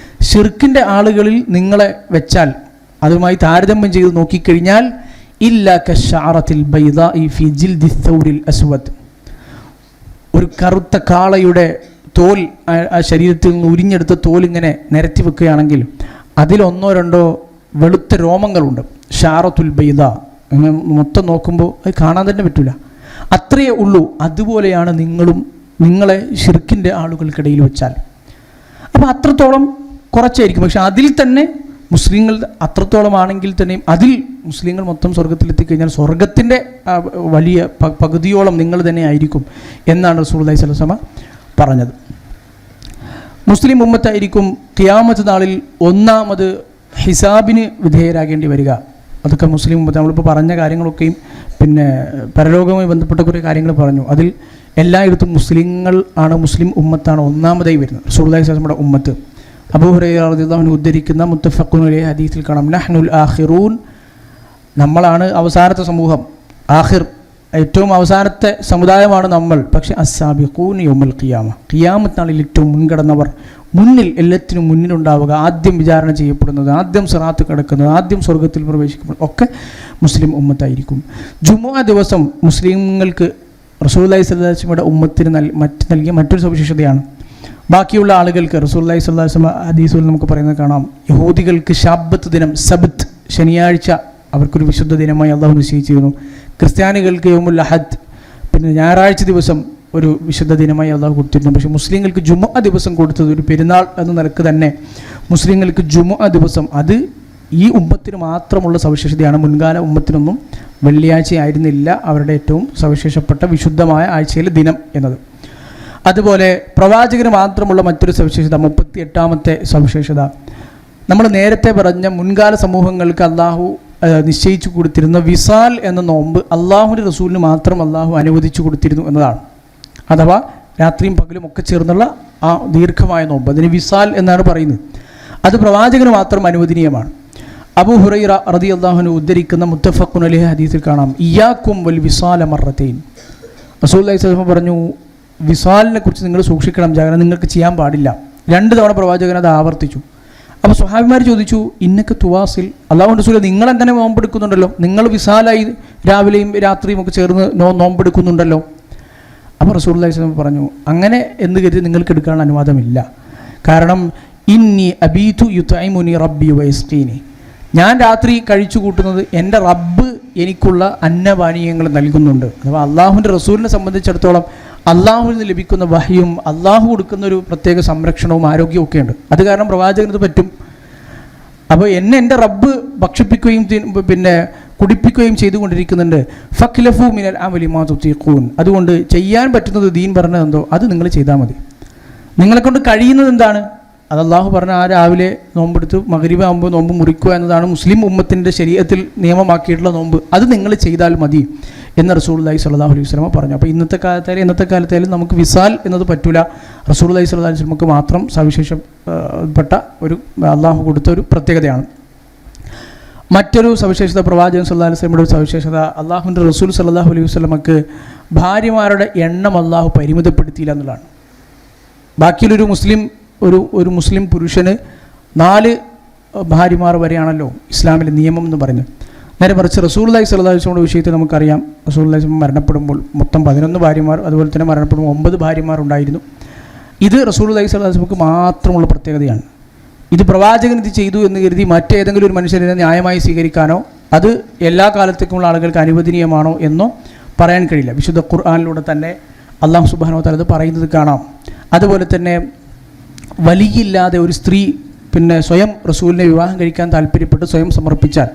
A: ഷിർക്കിൻ്റെ ആളുകളിൽ നിങ്ങളെ വെച്ചാൽ അതുമായി താരതമ്യം ചെയ്ത് നോക്കിക്കഴിഞ്ഞാൽ ഇല്ലാ കശ്ശഅറത്തിൽ ബൈദാഇ ഫി ജിൽദി സൗരിൽ അസ്വദ്, ഒരു കറുത്ത കാളയുടെ തോൽ ആ ശരീരത്തിൽ നിന്ന് ഉരിഞ്ഞെടുത്ത തോൽ ഇങ്ങനെ നിരത്തി വെക്കുകയാണെങ്കിൽ അതിലൊന്നോ രണ്ടോ വെളുത്ത രോമങ്ങളുണ്ട്. ഷാറത്തുൽ ബൈദ, അങ്ങനെ മൊത്തം നോക്കുമ്പോൾ അത് കാണാൻ തന്നെ പറ്റില്ല, അത്രയേ ഉള്ളൂ. അതുപോലെയാണ് നിങ്ങളെ ഷിർക്കിൻ്റെ ആളുകൾക്കിടയിൽ വെച്ചാൽ. അപ്പോൾ അത്രത്തോളം കുറച്ചായിരിക്കും. പക്ഷെ അതിൽ തന്നെ മുസ്ലിങ്ങൾ അത്രത്തോളം ആണെങ്കിൽ തന്നെയും അതിൽ മുസ്ലിങ്ങൾ മൊത്തം സ്വർഗത്തിലെത്തിക്കഴിഞ്ഞാൽ സ്വർഗത്തിൻ്റെ വലിയ പകുതിയോളം നിങ്ങൾ തന്നെ ആയിരിക്കും എന്നാണ് റസൂലുള്ളാഹി സ്വല്ലല്ലാഹു അലൈഹി വസല്ലം പറഞ്ഞത്. മുസ്ലിം ഉമ്മത്തായിരിക്കും ഖിയാമത്ത് നാളിൽ ഒന്നാമത് ഹിസാബിന് വിധേയരാകേണ്ടി വരിക. അതൊക്കെ മുസ്ലിം ഉമ്മത്ത് നമ്മളിപ്പോൾ പറഞ്ഞ കാര്യങ്ങളൊക്കെയും പിന്നെ പരലോകവുമായി ബന്ധപ്പെട്ട കുറേ കാര്യങ്ങൾ പറഞ്ഞു. അതിൽ എല്ലായിടത്തും മുസ്ലിങ്ങൾ ആണ്, മുസ്ലിം ഉമ്മത്താണ് ഒന്നാമതായി വരുന്നത്. റസൂലുള്ളാഹി സ്വല്ലല്ലാഹു അലൈഹി വസല്ലം ഉമ്മത്ത് അബൂ ഹുറൈറ റളിയല്ലാഹു അൻഹു ഉദ്ധരിക്കുന്ന മുത്തഫഖുൻ അലൈഹി ഹദീസിൽ കാണാം, നഹ്നുൽ ആഖിറൂൻ, നമ്മളാണ് അവസാനത്തെ സമൂഹം, ആഖിർ ഏറ്റവും അവസാനത്തെ സമുദായമാണ് നമ്മൾ. പക്ഷേ അസ്സാബിഖൂൻ യൗമൽ ഖിയാമ, ഖിയാമത്ത് നാളിൽ ഏറ്റവും മുൻകടന്നവർ, മുന്നിൽ എല്ലാത്തിനും മുന്നിലുണ്ടാവുക, ആദ്യം വിചാരണ ചെയ്യപ്പെടുന്നത്, ആദ്യം സിറാത്ത് കിടക്കുന്നത്, ആദ്യം സ്വർഗത്തിൽ പ്രവേശിക്കുന്നത് ഒക്കെ മുസ്ലിം ഉമ്മത്തായിരിക്കും. ജുമുഅ ദിവസം മുസ്ലിങ്ങൾക്ക് റസൂലുള്ളാഹി സ്വല്ലല്ലാഹു അലൈഹി വസല്ലമയുടെ ഉമ്മത്തിന് നൽകിയ മറ്റൊരു സവിശേഷതയാണ്. ബാക്കിയുള്ള ആളുകൾക്ക് റസൂലുള്ളാഹി സ്വല്ലല്ലാഹു അലൈഹി വസല്ലം ഹദീസുകളിൽ നമുക്ക് പറയുന്നത് കാണാം, യഹൂദികൾക്ക് ശബ്ബത്ത് ദിനം, സബ്ത് ശനിയാഴ്ച അവർക്കൊരു വിശുദ്ധ ദിനമായി അള്ളാഹു നിശ്ചയിച്ചിരുന്നു. ക്രിസ്ത്യാനികൾക്ക് യൗമുൽ അഹദ്, പിന്നെ ഞായറാഴ്ച ദിവസം ഒരു വിശുദ്ധ ദിനമായി അള്ളാഹു കൊടുത്തിരുന്നു. പക്ഷേ മുസ്ലിങ്ങൾക്ക് ജുമുഅ ദിവസം കൊടുത്തത് ഒരു പെരുന്നാൾ എന്ന നിലക്ക് തന്നെ മുസ്ലിങ്ങൾക്ക് ജുമുഅ ദിവസം, അത് ഈ ഉമ്മത്തിന് മാത്രമുള്ള സവിശേഷതയാണ്. മുൻകാല ഉമ്മത്തിനൊന്നും വെള്ളിയാഴ്ച ആയിരുന്നില്ല അവരുടെ ഏറ്റവും സവിശേഷപ്പെട്ട വിശുദ്ധമായ ആഴ്ചയിലെ ദിനം എന്നത്. അതുപോലെ പ്രവാചകന് മാത്രമുള്ള മറ്റൊരു സവിശേഷത, 38ാമത്തെ സവിശേഷത, നമ്മൾ നേരത്തെ പറഞ്ഞ മുൻകാല സമൂഹങ്ങൾക്ക് അള്ളാഹു നിശ്ചയിച്ചു കൊടുത്തിരുന്ന വിസാൽ എന്ന നോമ്പ് അള്ളാഹുവിൻ്റെ റസൂലിന് മാത്രം അള്ളാഹു അനുവദിച്ചു കൊടുത്തിരുന്നു എന്നതാണ്. അഥവാ രാത്രിയും പകലും ഒക്കെ ചേർന്നുള്ള ആ ദീർഘമായ നോമ്പ്, അതിന് വിസാൽ എന്നാണ് പറയുന്നത്. അത് പ്രവാചകന് മാത്രം അനുവദനീയമാണ്. അബൂ ഹുറൈറ റളിയല്ലാഹു അൻഹു ഉദ്ധരിക്കുന്ന മുത്തഫഖുൻ അലൈഹി ഹദീസിൽ കാണാം, ഇയ്യാക്കും വൽ വിസാല മറത്തൈൻ, റസൂലുള്ളാഹി സ്വല്ലല്ലാഹു അലൈഹി വസല്ലം പറഞ്ഞു, വിസാലിനെ കുറിച്ച് നിങ്ങൾ സൂക്ഷിക്കണം, ജാഗ്രത നിങ്ങൾക്ക് ചെയ്യാൻ പാടില്ല. 2 തവണ പ്രവാചകൻ അത് ആവർത്തിച്ചു. അപ്പോൾ സ്വഹാബിമാർ ചോദിച്ചു, ഇന്നൊക്കെ തുവാസിൽ, അല്ലാഹുവിൻ്റെ റസൂലേ നിങ്ങളെങ്ങനെ നോമ്പെടുക്കുന്നുണ്ടല്ലോ, നിങ്ങൾ വിസാലായി രാവിലെയും രാത്രിയും ഒക്കെ ചേർന്ന് നോമ്പെടുക്കുന്നുണ്ടല്ലോ. അപ്പോൾ റസൂലുള്ളാഹി സ്വല്ലല്ലാഹു അലൈഹി വസല്ലം പറഞ്ഞു, അങ്ങനെ എന്ന് കരുതി നിങ്ങൾക്ക് എടുക്കാൻ അനുവാദമില്ല. കാരണം ഇന്നി അബീതു യുതൈമുനി റബ്ബി വയസ്കീനി, ഞാൻ രാത്രി കഴിച്ചു കൂട്ടുന്നത് എൻ്റെ റബ്ബ് എനിക്കുള്ള അന്നപാനീയങ്ങൾ നൽകുന്നുണ്ട്. അഥവാ അള്ളാഹുവിൻ്റെ റസൂലിനെ സംബന്ധിച്ചിടത്തോളം അള്ളാഹുവിൽ നിന്ന് ലഭിക്കുന്ന വഹയും അള്ളാഹു കൊടുക്കുന്ന ഒരു പ്രത്യേക സംരക്ഷണവും ആരോഗ്യവും ഒക്കെ ഉണ്ട്. അത് കാരണം പ്രവാചകനത് പറ്റും. അപ്പോൾ എൻ്റെ റബ്ബ് ഭക്ഷിപ്പിക്കുകയും പിന്നെ കുടിപ്പിക്കുകയും ചെയ്തുകൊണ്ടിരിക്കുന്നുണ്ട്. ഫഖ്ലഫു മിനൽ അമലി മാ തുതീഖൂൻ, അതുകൊണ്ട് ചെയ്യാൻ പറ്റുന്നത് ദീൻ പറഞ്ഞതെന്തോ അത് നിങ്ങൾ ചെയ്താൽ മതി. നിങ്ങളെക്കൊണ്ട് കഴിയുന്നത് എന്താണ് അത് അള്ളാഹു പറഞ്ഞ ആ രാവിലെ നോമ്പെടുത്ത് മഗ്രിബ് ആകുമ്പോൾ നോമ്പ് മുറിക്കുക എന്നതാണ് മുസ്ലിം ഉമ്മത്തിൻ്റെ ശരീഅത്തിൽ നിയമമാക്കിയിട്ടുള്ള നോമ്പ്, അത് നിങ്ങൾ ചെയ്താൽ മതി എന്ന് റസൂലുള്ളാഹി സ്വല്ലല്ലാഹു അലൈഹി വസല്ലം പറഞ്ഞു. അപ്പോൾ ഇന്നത്തെ കാലത്തായാലും നമുക്ക് വിസാൽ എന്നത് പറ്റൂല. റസൂലുള്ളാഹി സ്വല്ലല്ലാഹു അലൈഹി വസല്ലമക്ക് മാത്രം സവിശേഷപ്പെട്ട ഒരു അള്ളാഹു കൊടുത്ത ഒരു പ്രത്യേകതയാണ്. മറ്റൊരു സവിശേഷത, പ്രവാചകൻ സ്വല്ലല്ലാഹു അലൈഹി വസല്ലമയുടെ ഒരു സവിശേഷത, അള്ളാഹുവിൻ്റെ റസൂൽ സ്വല്ലല്ലാഹു അലൈഹി വസല്ലമക്ക് ഭാര്യമാരുടെ എണ്ണം അള്ളാഹു പരിമിതപ്പെടുത്തിയില്ല എന്നുള്ളതാണ്. ബാക്കിയുള്ളൊരു ഒരു മുസ്ലിം പുരുഷന് 4 ഭാര്യമാർ വരെയാണല്ലോ ഇസ്ലാമിലെ നിയമം എന്ന് പറയുന്നത്. നേരെ മറിച്ച് റസൂലുള്ളാഹി സ്വല്ലല്ലാഹു അലൈഹി വസല്ലമയുടെ വിഷയത്തിൽ നമുക്കറിയാം, റസൂലുള്ളാഹി മരണപ്പെടുമ്പോൾ മൊത്തം 11 ഭാര്യമാർ, അതുപോലെ തന്നെ മരണപ്പെടുമ്പോൾ 9 ഭാര്യമാർ ഉണ്ടായിരുന്നു. ഇത് റസൂലുള്ളാഹി സ്വല്ലല്ലാഹു അലൈഹി വസല്ലമക്ക് മാത്രമുള്ള പ്രത്യേകതയാണ്. ഇത് പ്രവാചകൻ ഇത് ചെയ്തു എന്ന് കരുതി മറ്റേതെങ്കിലും ഒരു മനുഷ്യനെ ന്യായമായി സ്വീകരിക്കാനോ അത് എല്ലാ കാലത്തേക്കുമുള്ള ആളുകൾക്ക് അനുവദനീയമാണോ എന്നോ പറയാൻ കഴിയില്ല. വിശുദ്ധ ഖുർആനിലൂടെ തന്നെ അല്ലാഹു സുബ്ഹാനഹു വ തആല അത് പറയുന്നത് കാണാം. അതുപോലെ തന്നെ വലിയില്ലാതെ ഒരു സ്ത്രീ പിന്നെ സ്വയം റസൂലിനെ വിവാഹം കഴിക്കാൻ താല്പര്യപ്പെട്ട് സ്വയം സമർപ്പിച്ചാൽ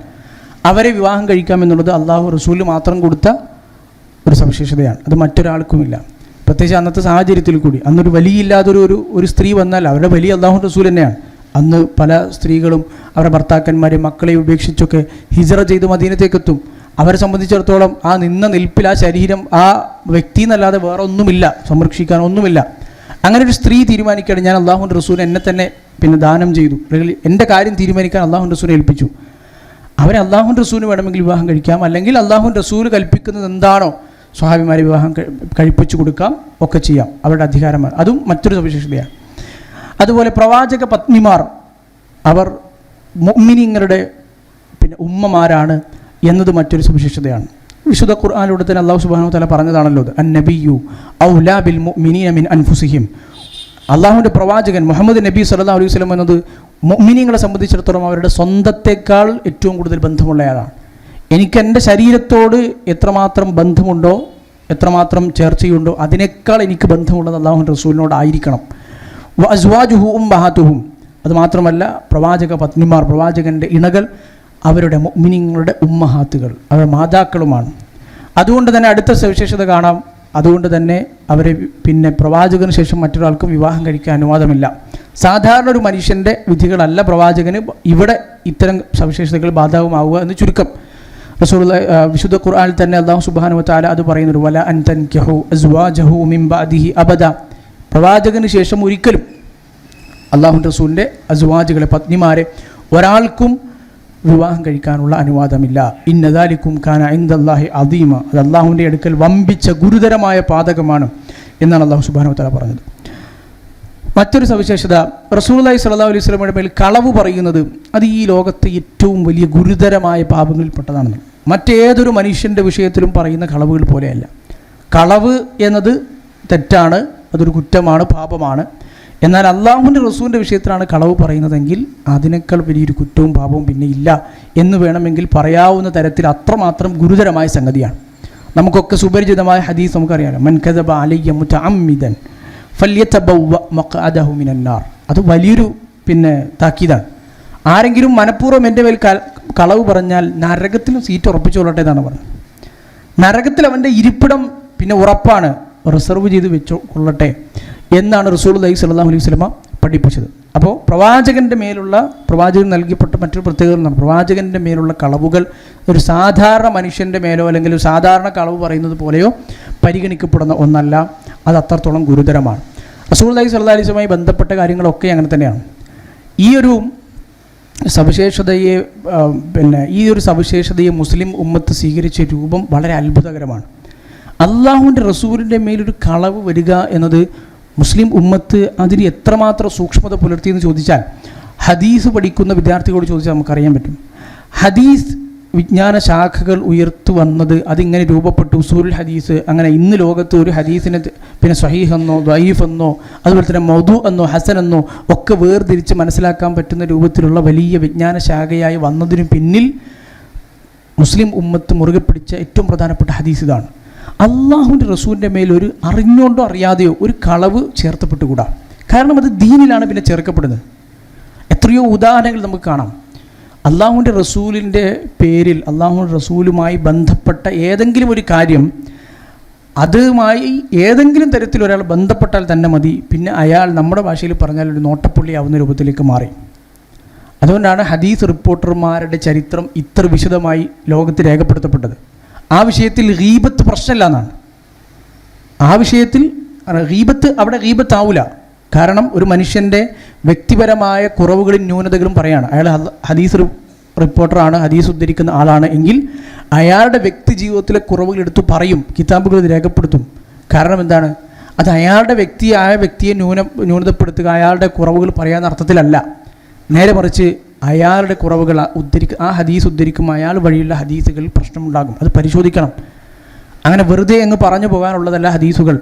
A: അവരെ വിവാഹം കഴിക്കാമെന്നുള്ളത് അള്ളാഹു റസൂലിന് മാത്രം കൊടുത്ത ഒരു സവിശേഷതയാണ്. അത് മറ്റൊരാൾക്കുമില്ല. പ്രത്യേകിച്ച് അന്നത്തെ സാഹചര്യത്തിൽ കൂടി അന്നൊരു വലിയില്ലാതൊരു സ്ത്രീ വന്നാൽ അവരുടെ വലിയ അള്ളാഹു റസൂൽ തന്നെയാണ്. അന്ന് പല സ്ത്രീകളും അവരുടെ ഭർത്താക്കന്മാരെ മക്കളെ ഉപേക്ഷിച്ചൊക്കെ ഹിജ്റ ചെയ്ത് മദീനത്തേക്കെത്തും. അവരെ സംബന്ധിച്ചിടത്തോളം ആ നിന്ന നിൽപ്പിൽ ആ ശരീരം ആ വ്യക്തി എന്നല്ലാതെ വേറെ ഒന്നുമില്ല, സംരക്ഷിക്കാൻ ഒന്നുമില്ല. അങ്ങനെ ഒരു സ്ത്രീ തീരുമാനിക്കുകയാണ്, ഞാൻ അള്ളാഹുവിൻ്റെ റസൂൽ എന്നെ തന്നെ പിന്നെ ദാനം ചെയ്തു, എൻ്റെ കാര്യം തീരുമാനിക്കാൻ അള്ളാഹുവിൻ്റെ റസൂലിനെ ഏൽപ്പിച്ചു. അവരെ അള്ളാഹുവിൻ്റെ റസൂലിന് വേണമെങ്കിൽ വിവാഹം കഴിക്കാം, അല്ലെങ്കിൽ അള്ളാഹുവിൻ്റെ റസൂൽ കൽപ്പിക്കുന്നത് എന്താണോ സ്വഹാബിമാരെ വിവാഹം കഴിപ്പിച്ചു കൊടുക്കാം, ഒക്കെ ചെയ്യാം, അവരുടെ അധികാരമാണ്. അതും മറ്റൊരു സവിശേഷതയാണ്. അതുപോലെ പ്രവാചക പത്നിമാർ അവർ മുഅ്മിനീങ്ങളുടെ ഉമ്മമാരാണ് എന്നത് മറ്റൊരു സവിശേഷതയാണ്. വിശുദ്ധ ഖുർആനിലൂടെ തന്നെ അല്ലാഹു സുബ്ഹാനഹു വ തആല പറഞ്ഞതാണല്ലോ, അന്നബിയ്യു ഔലാ ബിൽ മുഅ്മിനീന മിൻ അൻഫുസിഹിം. അള്ളാഹുവിൻ്റെ പ്രവാചകൻ മുഹമ്മദ് നബി സല്ലല്ലാഹു അലൈഹി വസല്ലം എന്നത് മുഅ്മിനീങ്ങളെ സംബന്ധിച്ചിടത്തോളം അവരുടെ സ്വന്തത്തേക്കാൾ ഏറ്റവും കൂടുതൽ ബന്ധമുള്ളയാളാണ്. എനിക്ക് എൻ്റെ ശരീരത്തോട് എത്രമാത്രം ബന്ധമുണ്ടോ, എത്രമാത്രം ചേർച്ചയുണ്ടോ, അതിനേക്കാൾ എനിക്ക് ബന്ധമുള്ളത് അള്ളാഹുവിൻ്റെ റസൂലിനോടായിരിക്കണം. വ അസ്വാജുഹു ഉമ്മഹാതുഹും, അതുമാത്രമല്ല പ്രവാചക പത്നിമാർ, പ്രവാചകൻ്റെ ഇണകൾ അവരുടെ മുഅ്മിനീങ്ങളുടെ ഉമ്മഹാത്തുകൾ, അവരുടെ മാതാക്കളുമാണ്. അതുകൊണ്ട് തന്നെ അടുത്ത സവിശേഷത കാണാം, അതുകൊണ്ട് തന്നെ അവരെ പ്രവാചകന് ശേഷം മറ്റൊരാൾക്കും വിവാഹം കഴിക്കാൻ അനുവാദമില്ല. സാധാരണ ഒരു മനുഷ്യൻ്റെ വിധികളല്ല പ്രവാചകന് ഇവിടെ ഇത്തരം സവിശേഷതകൾ ബാധകമാവുക എന്ന് ചുരുക്കം. വിശുദ്ധ ഖുർആനിൽ തന്നെ അല്ലാഹു സുബ്ഹാനഹു വ തആല അത് പറയുന്നുണ്ട്, വല അൻ തൻകിഹു അസ്വാജഹു മിൻ ബഅദിഹി അബദ. പ്രവാചകന് ശേഷം ഒരിക്കലും അല്ലാഹുവിൻ്റെ റസൂലിൻ്റെ അസ്വാജുകളെ, പത്നിമാരെ ഒരാൾക്കും വിവാഹം കഴിക്കാനുള്ള അനുവാദമില്ല. ഇന്ന ദാലികും കാന ഇൻദല്ലാഹി അദീമ, അത് അള്ളാഹുവിൻ്റെ അടുക്കൽ വമ്പിച്ച ഗുരുതരമായ പാതകമാണ് എന്നാണ് അല്ലാഹു സുബ്ഹാനഹു വ തആല പറഞ്ഞത്. മറ്റൊരു സവിശേഷത, റസൂലുള്ളാഹി സ്വല്ലല്ലാഹു അലൈഹി വസല്ലമയുടെ മേൽ കളവ് പറയുന്നത് അത് ഈ ലോകത്തെ ഏറ്റവും വലിയ ഗുരുതരമായ പാപങ്ങളിൽപ്പെട്ടതാണെന്ന്. മറ്റേതൊരു മനുഷ്യൻ്റെ വിഷയത്തിലും പറയുന്ന കളവുകൾ പോലെയല്ല. കളവ് എന്നത് തെറ്റാണ്, അതൊരു കുറ്റമാണ്, പാപമാണ്. എന്നാൽ അള്ളാഹുവിൻ്റെ റസൂലിൻ്റെ വിഷയത്തിലാണ് കളവ് പറയുന്നതെങ്കിൽ അതിനേക്കാൾ വലിയൊരു കുറ്റവും പാപവും പിന്നെ ഇല്ല എന്ന് വേണമെങ്കിൽ പറയാവുന്ന തരത്തിൽ അത്രമാത്രം ഗുരുതരമായ സംഗതിയാണ്. നമുക്കൊക്കെ സുപരിചിതമായ ഹദീസ് നമുക്കറിയാമല്ലോ, മൻ കദബ അലയ്യ മുതഅമ്മിദൻ ഫല്യതബവ്വ മഖഅദഹു മിനന്നാർ. അത് വലിയൊരു താക്കീതാണ്. ആരെങ്കിലും മനഃപൂർവ്വം എൻ്റെ മേൽ കളവ് പറഞ്ഞാൽ നരകത്തിലും സീറ്റ് ഉറപ്പിച്ചുകൊള്ളട്ടെ എന്നാണ് പറഞ്ഞത്. നരകത്തിൽ അവൻ്റെ ഇരിപ്പിടം ഉറപ്പാണ്, റിസർവ് ചെയ്ത് വെച്ചോ കൊള്ളട്ടെ എന്നാണ് റസൂലുള്ളാഹി സ്വല്ലല്ലാഹു അലൈഹി വസല്ലമ പഠിപ്പിച്ചത്. അപ്പോൾ പ്രവാചകൻ്റെ മേലുള്ള, പ്രവാചകൻ നൽകിപ്പെട്ട മറ്റൊരു പ്രത്യേകത, പ്രവാചകൻ്റെ മേലുള്ള കളവുകൾ ഒരു സാധാരണ മനുഷ്യൻ്റെ മേലോ അല്ലെങ്കിൽ ഒരു സാധാരണ കളവ് പറയുന്നത് പോലെയോ പരിഗണിക്കപ്പെടുന്ന ഒന്നല്ല, അത് അത്രത്തോളം ഗുരുതരമാണ്. റസൂലുള്ളാഹി സ്വല്ലല്ലാഹു അലൈഹി വസല്ലമയുമായി ബന്ധപ്പെട്ട കാര്യങ്ങളൊക്കെ അങ്ങനെ തന്നെയാണ്. ഈ ഒരു സവിശേഷതയെ മുസ്ലിം ഉമ്മത്ത് സ്വീകരിച്ച രൂപം വളരെ അത്ഭുതകരമാണ്. അള്ളാഹുവിൻ്റെ റസൂലിൻ്റെ മേലൊരു കളവ് വരിക എന്നത് മുസ്ലിം ഉമ്മത്ത് അതിന് എത്രമാത്രം സൂക്ഷ്മത പുലർത്തിയെന്ന് ചോദിച്ചാൽ ഹദീസ് പഠിക്കുന്ന വിദ്യാർത്ഥികളോട് ചോദിച്ചാൽ നമുക്കറിയാൻ പറ്റും. ഹദീസ് വിജ്ഞാന ശാഖകൾ ഉയർത്തു വന്നത് അതിങ്ങനെ രൂപപ്പെട്ടു. ഉസൂലുൽ ഹദീസ്, അങ്ങനെ ഇന്ന് ലോകത്ത് ഒരു ഹദീസിനെ സ്വഹീഹ് എന്നോ ദഈഫ് എന്നോ അതുപോലെ തന്നെ മൗദൂ എന്നോ ഹസൻ എന്നോ ഒക്കെ വേർതിരിച്ച് മനസ്സിലാക്കാൻ പറ്റുന്ന രൂപത്തിലുള്ള വലിയ വിജ്ഞാന ശാഖയായി വന്നതിനു പിന്നിൽ മുസ്ലിം ഉമ്മത്ത് മുറുകെ പിടിച്ച ഏറ്റവും പ്രധാനപ്പെട്ട ഹദീസ് ഇതാണ്. അള്ളാഹുവിൻ്റെ റസൂലിൻ്റെ മേലൊരു അറിഞ്ഞോണ്ടോ അറിയാതെയോ ഒരു കളവ് ചേർത്തപ്പെട്ടുകൂടാ. കാരണം അത് ദീനിലാണ് ചേർക്കപ്പെടുന്നത്. എത്രയോ ഉദാഹരണങ്ങൾ നമുക്ക് കാണാം. അള്ളാഹുവിൻ്റെ റസൂലിൻ്റെ പേരിൽ, അള്ളാഹുവിൻ്റെ റസൂലുമായി ബന്ധപ്പെട്ട ഏതെങ്കിലും ഒരു കാര്യം, അതുമായി ഏതെങ്കിലും തരത്തിൽ ഒരാൾ ബന്ധപ്പെട്ടാൽ തന്നെ മതി, പിന്നെ അയാൾ നമ്മുടെ ഭാഷയിൽ പറഞ്ഞാൽ ഒരു നോട്ടപ്പുള്ളിയാവുന്ന രൂപത്തിലേക്ക് മാറി. അതുകൊണ്ടാണ് ഹദീസ് റിപ്പോർട്ടർമാരുടെ ചരിത്രം ഇത്ര വിശദമായി ലോകത്ത് രേഖപ്പെടുത്തപ്പെട്ടത്. ആ വിഷയത്തിൽ ഗീബത്ത് പ്രശ്നമില്ല എന്നാണ്. ആ വിഷയത്തിൽ ഗീബത്ത് അവിടെ ഗീബത്താവില്ല. കാരണം ഒരു മനുഷ്യൻ്റെ വ്യക്തിപരമായ കുറവുകളും ന്യൂനതകളും പറയാണ്. അയാൾ ഹദീസ് റിപ്പോർട്ടറാണ്, ഹദീസ് ഉദ്ധരിക്കുന്ന ആളാണ് എങ്കിൽ അയാളുടെ വ്യക്തി ജീവിതത്തിലെ കുറവുകൾ എടുത്തു പറയും, കിതാബുകൾ രേഖപ്പെടുത്തും. കാരണം എന്താണ്? അത് അയാളുടെ വ്യക്തിയെ ന്യൂനതപ്പെടുത്തുക, അയാളുടെ കുറവുകൾ പറയാവുന്ന അർത്ഥത്തിലല്ല. നേരെ മറിച്ച് അയാളുടെ കുറവുകൾ ആ ഹദീസ് ഉദ്ധരിക്കുമ്പോൾ അയാൾ വഴിയുള്ള ഹദീസുകളിൽ പ്രശ്നമുണ്ടാകും. അത് പരിശോധിക്കണം. അങ്ങനെ വെറുതെ അങ്ങ് പറഞ്ഞു പോകാനുള്ളതല്ല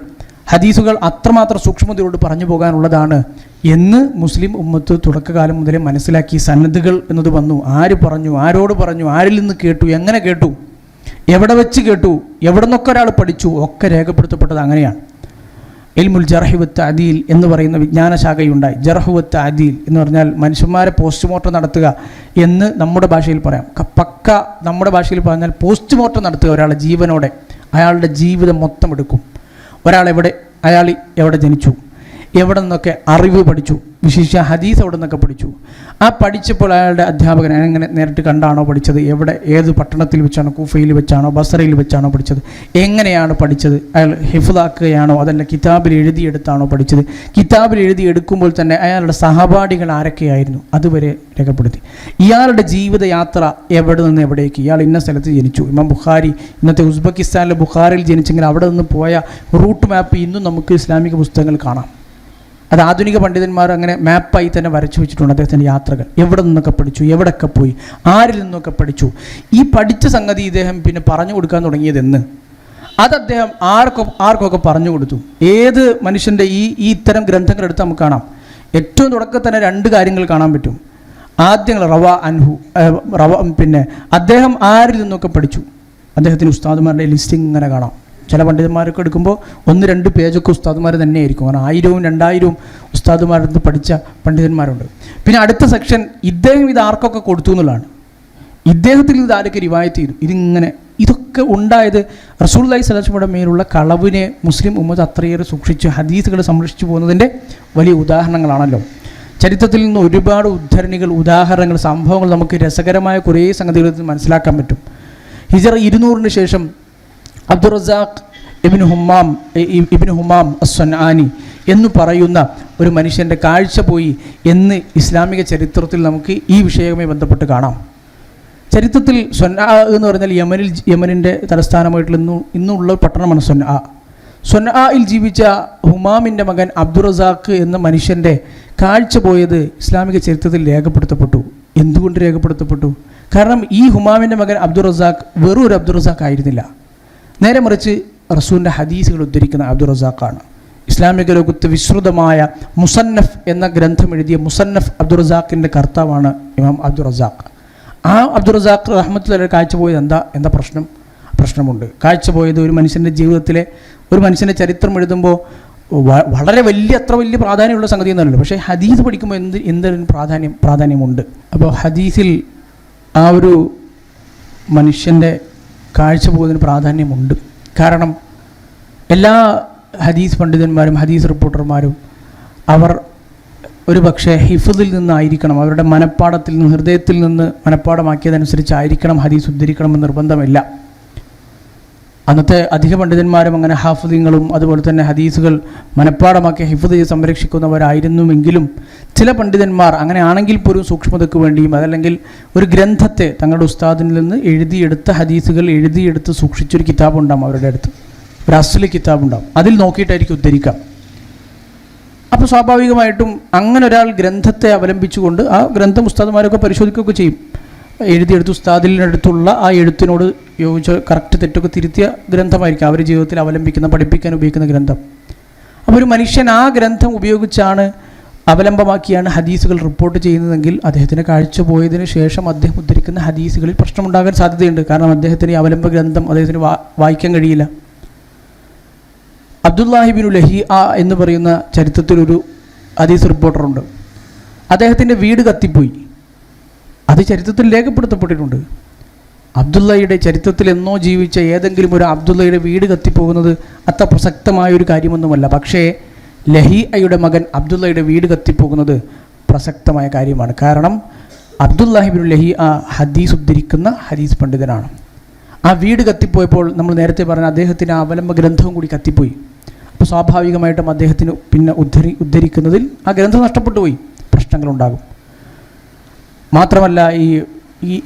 A: ഹദീസുകൾ അത്രമാത്രം സൂക്ഷ്മതയോട് പറഞ്ഞു പോകാനുള്ളതാണ് എന്ന് മുസ്ലിം ഉമ്മത്ത് തുടക്കകാലം മുതലേ മനസ്സിലാക്കി. സനദുകൾ എന്നത് വന്നു. ആര് പറഞ്ഞു, ആരോട് പറഞ്ഞു, ആരിൽ നിന്ന് കേട്ടു, എങ്ങനെ കേട്ടു, എവിടെ വെച്ച് കേട്ടു, എവിടെ നിന്നൊക്കെ ഒരാൾ പഠിച്ചു, ഒക്കെ രേഖപ്പെടുത്തപ്പെട്ടത് അങ്ങനെയാണ്. ഇൽമുൽ ജർഹ് വ തഅദീൽ എന്ന് പറയുന്ന വിജ്ഞാന ശാഖയുണ്ടായി. ജർഹ് വ തഅദീൽ എന്ന് പറഞ്ഞാൽ മനുഷ്യന്മാരെ പോസ്റ്റ്മോർട്ടം നടത്തുക എന്ന് നമ്മുടെ ഭാഷയിൽ പറയാം. പക്ക നമ്മുടെ ഭാഷയിൽ പറഞ്ഞാൽ പോസ്റ്റ്മോർട്ടം നടത്തുക. ഒരാളുടെ ജീവനോടെ അയാളുടെ ജീവിതം മൊത്തം എടുക്കും. അയാൾ എവിടെ ജനിച്ചു, എവിടെ നിന്നൊക്കെ അറിവ് പഠിച്ചു, വിശേഷിച്ച ഹദീസ് അവിടെ നിന്നൊക്കെ പഠിച്ചു. ആ പഠിച്ചപ്പോൾ അയാളുടെ അധ്യാപകൻ എങ്ങനെ നേരിട്ട് കണ്ടാണോ പഠിച്ചത്, ഏത് പട്ടണത്തിൽ വെച്ചാണോ, കൂഫയിൽ വെച്ചാണോ ബസറയിൽ വെച്ചാണോ പഠിച്ചത്, എങ്ങനെയാണ് പഠിച്ചത്, അയാൾ ഹിഫ്ളാക്കുകയാണോ അതല്ല കിതാബിൽ എഴുതിയെടുത്താണോ പഠിച്ചത്, കിതാബിൽ എഴുതിയെടുക്കുമ്പോൾ തന്നെ അയാളുടെ സഹപാഠികൾ ആരൊക്കെയായിരുന്നു അതുവരെ രേഖപ്പെടുത്തി. ഇയാളുടെ ജീവിതയാത്ര എവിടെ നിന്ന് എവിടേക്ക്, ഇയാൾ ഇന്ന സ്ഥലത്ത് ജനിച്ചു, ഇമാം ബുഖാരി ഇന്നത്തെ ഉസ്ബെക്കിസ്ഥാനിലെ ബുഖാറിൽ ജനിച്ചെങ്കിൽ അവിടെ നിന്ന് പോയ റൂട്ട് മാപ്പ് ഇന്നും നമുക്ക് ഇസ്ലാമിക പുസ്തകങ്ങൾ കാണാം. അത് ആധുനിക പണ്ഡിതന്മാർ അങ്ങനെ മാപ്പായി തന്നെ വരച്ചു വെച്ചിട്ടുണ്ട്. അദ്ദേഹത്തിൻ്റെ യാത്രകൾ എവിടെ നിന്നൊക്കെ പഠിച്ചു, എവിടെയൊക്കെ പോയി, ആരിൽ നിന്നൊക്കെ പഠിച്ചു. ഈ പഠിച്ച സംഗതി ഇദ്ദേഹം പിന്നെ പറഞ്ഞു കൊടുക്കാൻ തുടങ്ങിയതെന്ന് അത് അദ്ദേഹം ആർക്കൊക്കെ പറഞ്ഞു കൊടുത്തു. ഏത് മനുഷ്യൻ്റെ ഈ ഇത്തരം ഗ്രന്ഥങ്ങൾ എടുത്ത് നമുക്ക് കാണാം. ഏറ്റവും തുടക്കത്തിൽ തന്നെ 2 കാര്യങ്ങൾ കാണാൻ പറ്റും. ആദ്യങ്ങൾ പിന്നെ അദ്ദേഹം ആരിൽ നിന്നൊക്കെ പഠിച്ചു. അദ്ദേഹത്തിന് ഉസ്താദുമാരുടെ ലിസ്റ്റിംഗ് ഇങ്ങനെ കാണാം. ചില പണ്ഡിതന്മാരൊക്കെ എടുക്കുമ്പോൾ 1-2 പേജൊക്കെ ഉസ്താദുമാർ തന്നെയായിരിക്കും. കാരണം 1000-2000 ഉസ്താദുമാരിൽ നിന്ന് പഠിച്ച പണ്ഡിതന്മാരുണ്ട്. പിന്നെ അടുത്ത സെക്ഷൻ ഇദ്ദേഹം ഇത് ആർക്കൊക്കെ കൊടുത്തു എന്നുള്ളതാണ്. ഇദ്ദേഹത്തിൽ ഇത് ആരൊക്കെ റിവായത്ത് ചെയ്തു. ഇതൊക്കെ ഉണ്ടായത് റസൂലുള്ളാഹി സ്വല്ലല്ലാഹു അലൈഹി വസല്ലമയുടെ മേലുള്ള കളവിനെ മുസ്ലിം ഉമ്മത്ത് അത്രയേറെ സൂക്ഷിച്ച് ഹദീസുകൾ സംരക്ഷിച്ചു പോകുന്നതിൻ്റെ വലിയ ഉദാഹരണങ്ങളാണല്ലോ. ചരിത്രത്തിൽ നിന്ന് ഒരുപാട് ഉദാഹരണങ്ങൾ, സംഭവങ്ങൾ നമുക്ക് രസകരമായ കുറേ സംഗതികളിൽ മനസ്സിലാക്കാൻ പറ്റും. ഹിജറ 200 ശേഷം അബ്ദുറസാഖ് ഇബ്നു ഹുമാം അസ്സൻആനി എന്ന് പറയുന്ന ഒരു മനുഷ്യൻ്റെ കാഴ്ച പോയി എന്ന് ഇസ്ലാമിക ചരിത്രത്തിൽ നമുക്ക് ഈ വിഷയവുമായി ബന്ധപ്പെട്ട് കാണാം. ചരിത്രത്തിൽ സ്വൻആ എന്ന് പറഞ്ഞാൽ യമനിൻ്റെ തലസ്ഥാനമായിട്ടുള്ള ഇന്നുള്ള പട്ടണമാണ് സ്വൻആ. സ്വൻആയിൽ ജീവിച്ച ഹുമാമിൻ്റെ മകൻ അബ്ദുറസാഖ് എന്ന മനുഷ്യൻ്റെ കാഴ്ച പോയത് ഇസ്ലാമിക ചരിത്രത്തിൽ രേഖപ്പെടുത്തപ്പെട്ടു. എന്തുകൊണ്ട് രേഖപ്പെടുത്തപ്പെട്ടു? കാരണം ഈ ഹുമാമിൻ്റെ മകൻ അബ്ദുറസാഖ് വെറും ഒരു അബ്ദുറസാഖ് ആയിരുന്നില്ല. നേരെ മറിച്ച് റസൂലിൻ്റെ ഹദീസുകൾ ഉദ്ധരിക്കുന്ന അബ്ദുറസാഖാണ്. ഇസ്ലാമിക ലോകത്ത് വിശ്രുതമായ മുസന്നഫ് എന്ന ഗ്രന്ഥം എഴുതിയ മുസന്നഫ് അബ്ദുറസാഖിൻ്റെ കർത്താവാണ് ഇമാം അബ്ദുറസാഖ്. ആ അബ്ദുറസാഖ് റഹ്മത്തുള്ളാഹി കാഴ്ച പോയത് എന്താ പ്രശ്നമുണ്ട്. കാഴ്ച പോയത് ഒരു മനുഷ്യൻ്റെ ജീവിതത്തിലെ ഒരു മനുഷ്യൻ്റെ ചരിത്രം എഴുതുമ്പോൾ വളരെ അത്ര വലിയ പ്രാധാന്യമുള്ള സംഗതി എന്നല്ലോ. പക്ഷേ ഹദീസ് പഠിക്കുമ്പോൾ എന്തൊരു പ്രാധാന്യമുണ്ട്. അപ്പോൾ ഹദീസിൽ ആ ഒരു മനുഷ്യൻ്റെ കാഴ്ച പോകുന്നതിന് പ്രാധാന്യമുണ്ട്. കാരണം എല്ലാ ഹദീസ് പണ്ഡിതന്മാരും ഹദീസ് റിപ്പോർട്ടർമാരും അവർ ഒരു പക്ഷേ ഹിഫ്ദിൽ നിന്നായിരിക്കണം, അവരുടെ മനപ്പാടത്തിൽ നിന്ന്, ഹൃദയത്തിൽ നിന്ന് മനപ്പാടമാക്കിയതനുസരിച്ചായിരിക്കണം ഹദീസ് ഉദ്ധരിക്കണമെന്ന് നിർബന്ധമില്ല. അന്നത്തെ അധിക പണ്ഡിതന്മാരും അങ്ങനെ ഹാഫിദുകളും അതുപോലെ തന്നെ ഹദീസുകൾ മനപ്പാടമാക്കി ഹിഫ്ദ് ചെയ്ത് സംരക്ഷിക്കുന്നവരായിരുന്നുവെങ്കിലും ചില പണ്ഡിതന്മാർ അങ്ങനെ ആണെങ്കിൽ പോലും സൂക്ഷ്മതയ്ക്ക് വേണ്ടിയും അതല്ലെങ്കിൽ ഒരു ഗ്രന്ഥത്തെ തങ്ങളുടെ ഉസ്താദിൽ നിന്ന് എഴുതിയെടുത്ത ഹദീസുകൾ എഴുതിയെടുത്ത് സൂക്ഷിച്ചൊരു കിതാബുണ്ടാകും, അവരുടെ അടുത്ത് ഒരു അസ്ലി കിതാബുണ്ടാകും, അതിൽ നോക്കിയിട്ടായിരിക്കും ഉദ്ധരിക്കാം. അപ്പോൾ സ്വാഭാവികമായിട്ടും അങ്ങനെ ഒരാൾ ഗ്രന്ഥത്തെ അവലംബിച്ചുകൊണ്ട് ആ ഗ്രന്ഥം ഉസ്താദുമാരൊക്കെ പരിശോധിക്കുകയൊക്കെ ചെയ്യും. എഴുതിയെടുത്ത് ഉസ്താദിനടുത്തുള്ള ആ എഴുത്തിനോട് യോജിച്ച കറക്റ്റ് തെറ്റൊക്കെ തിരുത്തിയ ഗ്രന്ഥമായിരിക്കും അവർ ജീവിതത്തിൽ അവലംബിക്കുന്ന, പഠിപ്പിക്കാൻ ഉപയോഗിക്കുന്ന ഗ്രന്ഥം. അപ്പോൾ ഒരു മനുഷ്യൻ ആ ഗ്രന്ഥം ഉപയോഗിച്ചാണ്, അവലംബമാക്കിയാണ് ഹദീസുകൾ റിപ്പോർട്ട് ചെയ്യുന്നതെങ്കിൽ അദ്ദേഹത്തിന് കാഴ്ച പോയതിന് ശേഷം അദ്ദേഹം ഉദ്ധരിക്കുന്ന ഹദീസുകളിൽ പ്രശ്നമുണ്ടാകാൻ സാധ്യതയുണ്ട്. കാരണം അദ്ദേഹത്തിന് ഈ അവലംബ ഗ്രന്ഥം അദ്ദേഹത്തിന് വായിക്കാൻ കഴിയില്ല. അബ്ദുല്ലാഹി ഇബ്നു ലഹിഅ എന്ന് പറയുന്ന ചരിത്രത്തിലൊരു ഹദീസ് റിപ്പോർട്ടറുണ്ട്. അദ്ദേഹത്തിൻ്റെ വീട് കത്തിപ്പോയി. അത് ചരിത്രത്തിൽ രേഖപ്പെടുത്തപ്പെട്ടിട്ടുണ്ട്. അബ്ദുള്ളയുടെ ചരിത്രത്തിൽ എന്നോ ജീവിച്ച ഏതെങ്കിലും ഒരു അബ്ദുള്ളയുടെ വീട് കത്തിപ്പോകുന്നത് അത്ര പ്രസക്തമായൊരു കാര്യമൊന്നുമല്ല. പക്ഷേ ലഹിഅയുടെ മകൻ അബ്ദുള്ളയുടെ വീട് കത്തിപ്പോകുന്നത് പ്രസക്തമായ കാര്യമാണ്. കാരണം അബ്ദുല്ലാഹി ഇബ്നു ലഹിഅ ഹദീസ് ഉദ്ധരിക്കുന്ന ഹദീസ് പണ്ഡിതനാണ്. ആ വീട് കത്തിപ്പോയപ്പോൾ നമ്മൾ നേരത്തെ പറഞ്ഞ അദ്ദേഹത്തിന് അവലംബ ഗ്രന്ഥവും കൂടി കത്തിപ്പോയി. അപ്പോൾ സ്വാഭാവികമായിട്ടും അദ്ദേഹത്തിന് പിന്നെ ഉദ്ധരിക്കുന്നതിൽ ആ ഗ്രന്ഥം നഷ്ടപ്പെട്ടു പോയി, പ്രശ്നങ്ങളുണ്ടാകും. മാത്രമല്ല ഈ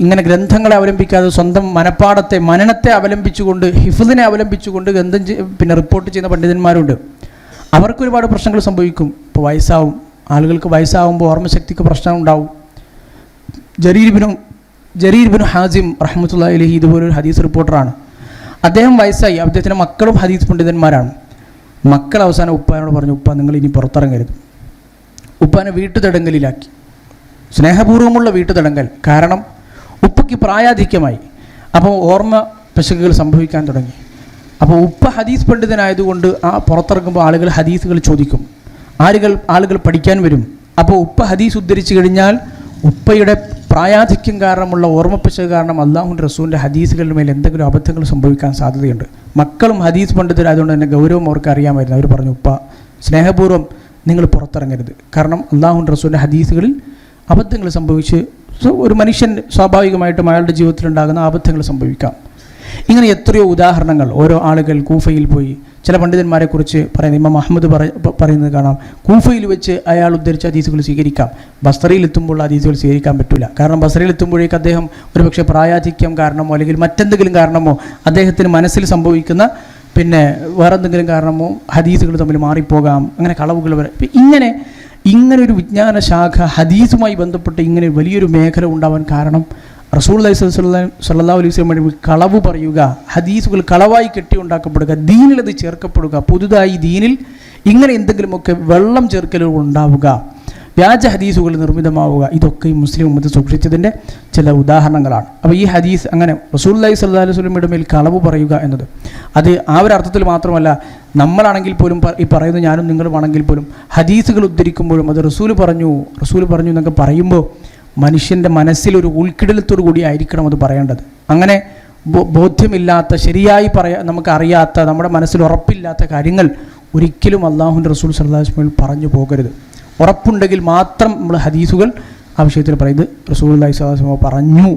A: ഇങ്ങനെ ഗ്രന്ഥങ്ങളെ അവലംബിക്കാതെ സ്വന്തം മനനത്തെ അവലംബിച്ചുകൊണ്ട് ഹിഫ്ദിനെ അവലംബിച്ചുകൊണ്ട് ഗ്രന്ഥം പിന്നെ റിപ്പോർട്ട് ചെയ്യുന്ന പണ്ഡിതന്മാരുണ്ട്. അവർക്ക് ഒരുപാട് പ്രശ്നങ്ങൾ സംഭവിക്കും. ഇപ്പോൾ ആളുകൾക്ക് വയസ്സാവുമ്പോൾ ഓർമ്മശക്തിക്ക് പ്രശ്നം ഉണ്ടാവും. ജരീർ ഇബ്നു ഹാസിം റഹ്മത്തുള്ളാഹി അലൈഹി ഇതുപോലൊരു ഹദീസ് റിപ്പോർട്ടറാണ്. അദ്ദേഹം വയസ്സായി, അദ്ദേഹത്തിൻ്റെ മക്കളും ഹദീസ് പണ്ഡിതന്മാരാണ്. മക്കൾ അവസാനം ഉപ്പാനോട് പറഞ്ഞു, ഉപ്പ നിങ്ങൾ ഇനി പുറത്തിറങ്ങരുത്. ഉപ്പാനെ വീട്ടുതടങ്കലിലാക്കി, സ്നേഹപൂർവ്വമുള്ള വീട്ടുതടങ്കൽ. കാരണം ഉപ്പയ്ക്ക് പ്രായാധിക്യമായി, അപ്പോൾ ഓർമ്മ പിശകുകൾ സംഭവിക്കാൻ തുടങ്ങി. അപ്പോൾ ഉപ്പ ഹദീസ് പണ്ഡിതനായതുകൊണ്ട് ആ പുറത്തിറങ്ങുമ്പോൾ ആളുകൾ ഹദീസുകൾ ചോദിക്കും, ആളുകൾ പഠിക്കാൻ വരും. അപ്പോൾ ഉപ്പ ഹദീസ് ഉദ്ധരിച്ചു കഴിഞ്ഞാൽ ഉപ്പയുടെ പ്രായാധിക്യം കാരണമുള്ള ഓർമ്മപ്പിശക് കാരണം അല്ലാഹുവിൻ്റെ റസൂലിൻ്റെ ഹദീസുകളുടെ മേൽ എന്തെങ്കിലും അബദ്ധങ്ങൾ സംഭവിക്കാൻ സാധ്യതയുണ്ട്. മക്കളും ഹദീസ് പണ്ഡിതരായതുകൊണ്ട് തന്നെ ഗൗരവം അവർക്ക് അറിയാമായിരുന്നു. അവർ പറഞ്ഞു, ഉപ്പ സ്നേഹപൂർവ്വം നിങ്ങൾ പുറത്തിറങ്ങരുത്. കാരണം അള്ളാഹുവിൻ്റെ റസൂലിൻ്റെ ഹദീസുകളിൽ അബദ്ധങ്ങൾ സംഭവിച്ച് ഒരു മനുഷ്യൻ സ്വാഭാവികമായിട്ടും അയാളുടെ ജീവിതത്തിലുണ്ടാകുന്ന അബദ്ധങ്ങൾ സംഭവിക്കാം. ഇങ്ങനെ എത്രയോ ഉദാഹരണങ്ങൾ. ഓരോ ആളുകൾ കൂഫയിൽ പോയി, ചില പണ്ഡിതന്മാരെക്കുറിച്ച് പറയുന്നത് ഇമാം അഹ്മദ് പറയുന്നത് കാണാം, കൂഫയിൽ വെച്ച് അയാൾ ഉദ്ധരിച്ച ഹദീസുകൾ സ്വീകരിക്കാം, ബസ്രയിലെത്തുമ്പോൾ ഹദീസുകൾ സ്വീകരിക്കാൻ പറ്റില്ല. കാരണം ബസ്രയിലെത്തുമ്പോഴേക്ക് അദ്ദേഹം ഒരുപക്ഷെ പ്രായാധിക്യം കാരണമോ അല്ലെങ്കിൽ മറ്റെന്തെങ്കിലും കാരണമോ അദ്ദേഹത്തിന് മനസ്സിൽ സംഭവിക്കുന്ന വേറെന്തെങ്കിലും കാരണമോ ഹദീസുകൾ തമ്മിൽ മാറിപ്പോകാം, അങ്ങനെ കളവുകൾ വരെ. ഇങ്ങനെ ഒരു വിജ്ഞാന ശാഖ ഹദീസുമായി ബന്ധപ്പെട്ട് ഇങ്ങനെ വലിയൊരു മേഖല ഉണ്ടാവാൻ കാരണം റസൂലുള്ളാഹി സ്വല്ലല്ലാഹു അലൈഹി വസല്ലം കളവ് പറയുക, ഹദീസുകൾ കളവായി കെട്ടിയുണ്ടാക്കപ്പെടുക, ദീനിൽ അത് ചേർക്കപ്പെടുക, പുതുതായി ദീനിൽ ഇങ്ങനെ എന്തെങ്കിലുമൊക്കെ വെള്ളം ചേർക്കലുകൾ ഉണ്ടാവുക, വ്യാജ ഹദീസുകൾ നിർമ്മിതമാവുക, ഇതൊക്കെ മുസ്ലിം ഉമ്മത്ത് സൂക്ഷിച്ചതിൻ്റെ ചില ഉദാഹരണങ്ങളാണ്. അപ്പോൾ ഈ ഹദീസ് അങ്ങനെ റസൂലുള്ളാഹി സ്വല്ലല്ലാഹു അലൈഹി വസല്ലമയുടെ മേൽ കളവ് പറയുക എന്നത് അത് ആ ഒരു അർത്ഥത്തിൽ മാത്രമല്ല, നമ്മളാണെങ്കിൽ പോലും ഈ പറയുന്ന ഞാനും നിങ്ങളുമാണെങ്കിൽ പോലും ഹദീസുകൾ ഉദ്ധരിക്കുമ്പോഴും അത് റസൂൽ പറഞ്ഞു എന്നൊക്കെ പറയുമ്പോൾ മനുഷ്യൻ്റെ മനസ്സിലൊരു ഉൾക്കിടലത്തോടു കൂടി ആയിരിക്കണം അത് പറയേണ്ടത്. അങ്ങനെ ബോധ്യമില്ലാത്ത, ശരിയായി നമുക്കറിയാത്ത, നമ്മുടെ മനസ്സിൽ ഉറപ്പില്ലാത്ത കാര്യങ്ങൾ ഒരിക്കലും അള്ളാഹുവിൻ്റെ റസൂൽ സ്വല്ലല്ലാഹു അലൈഹി വസല്ലം പറഞ്ഞു പോകരുത്. ഉറപ്പുണ്ടെങ്കിൽ മാത്രം നമ്മൾ ഹദീസുകൾ ആ വിഷയത്തിൽ പറയുന്നത് റസൂലുള്ളാഹി സ്വല്ലല്ലാഹു അലൈഹി വസല്ലം പറഞ്ഞു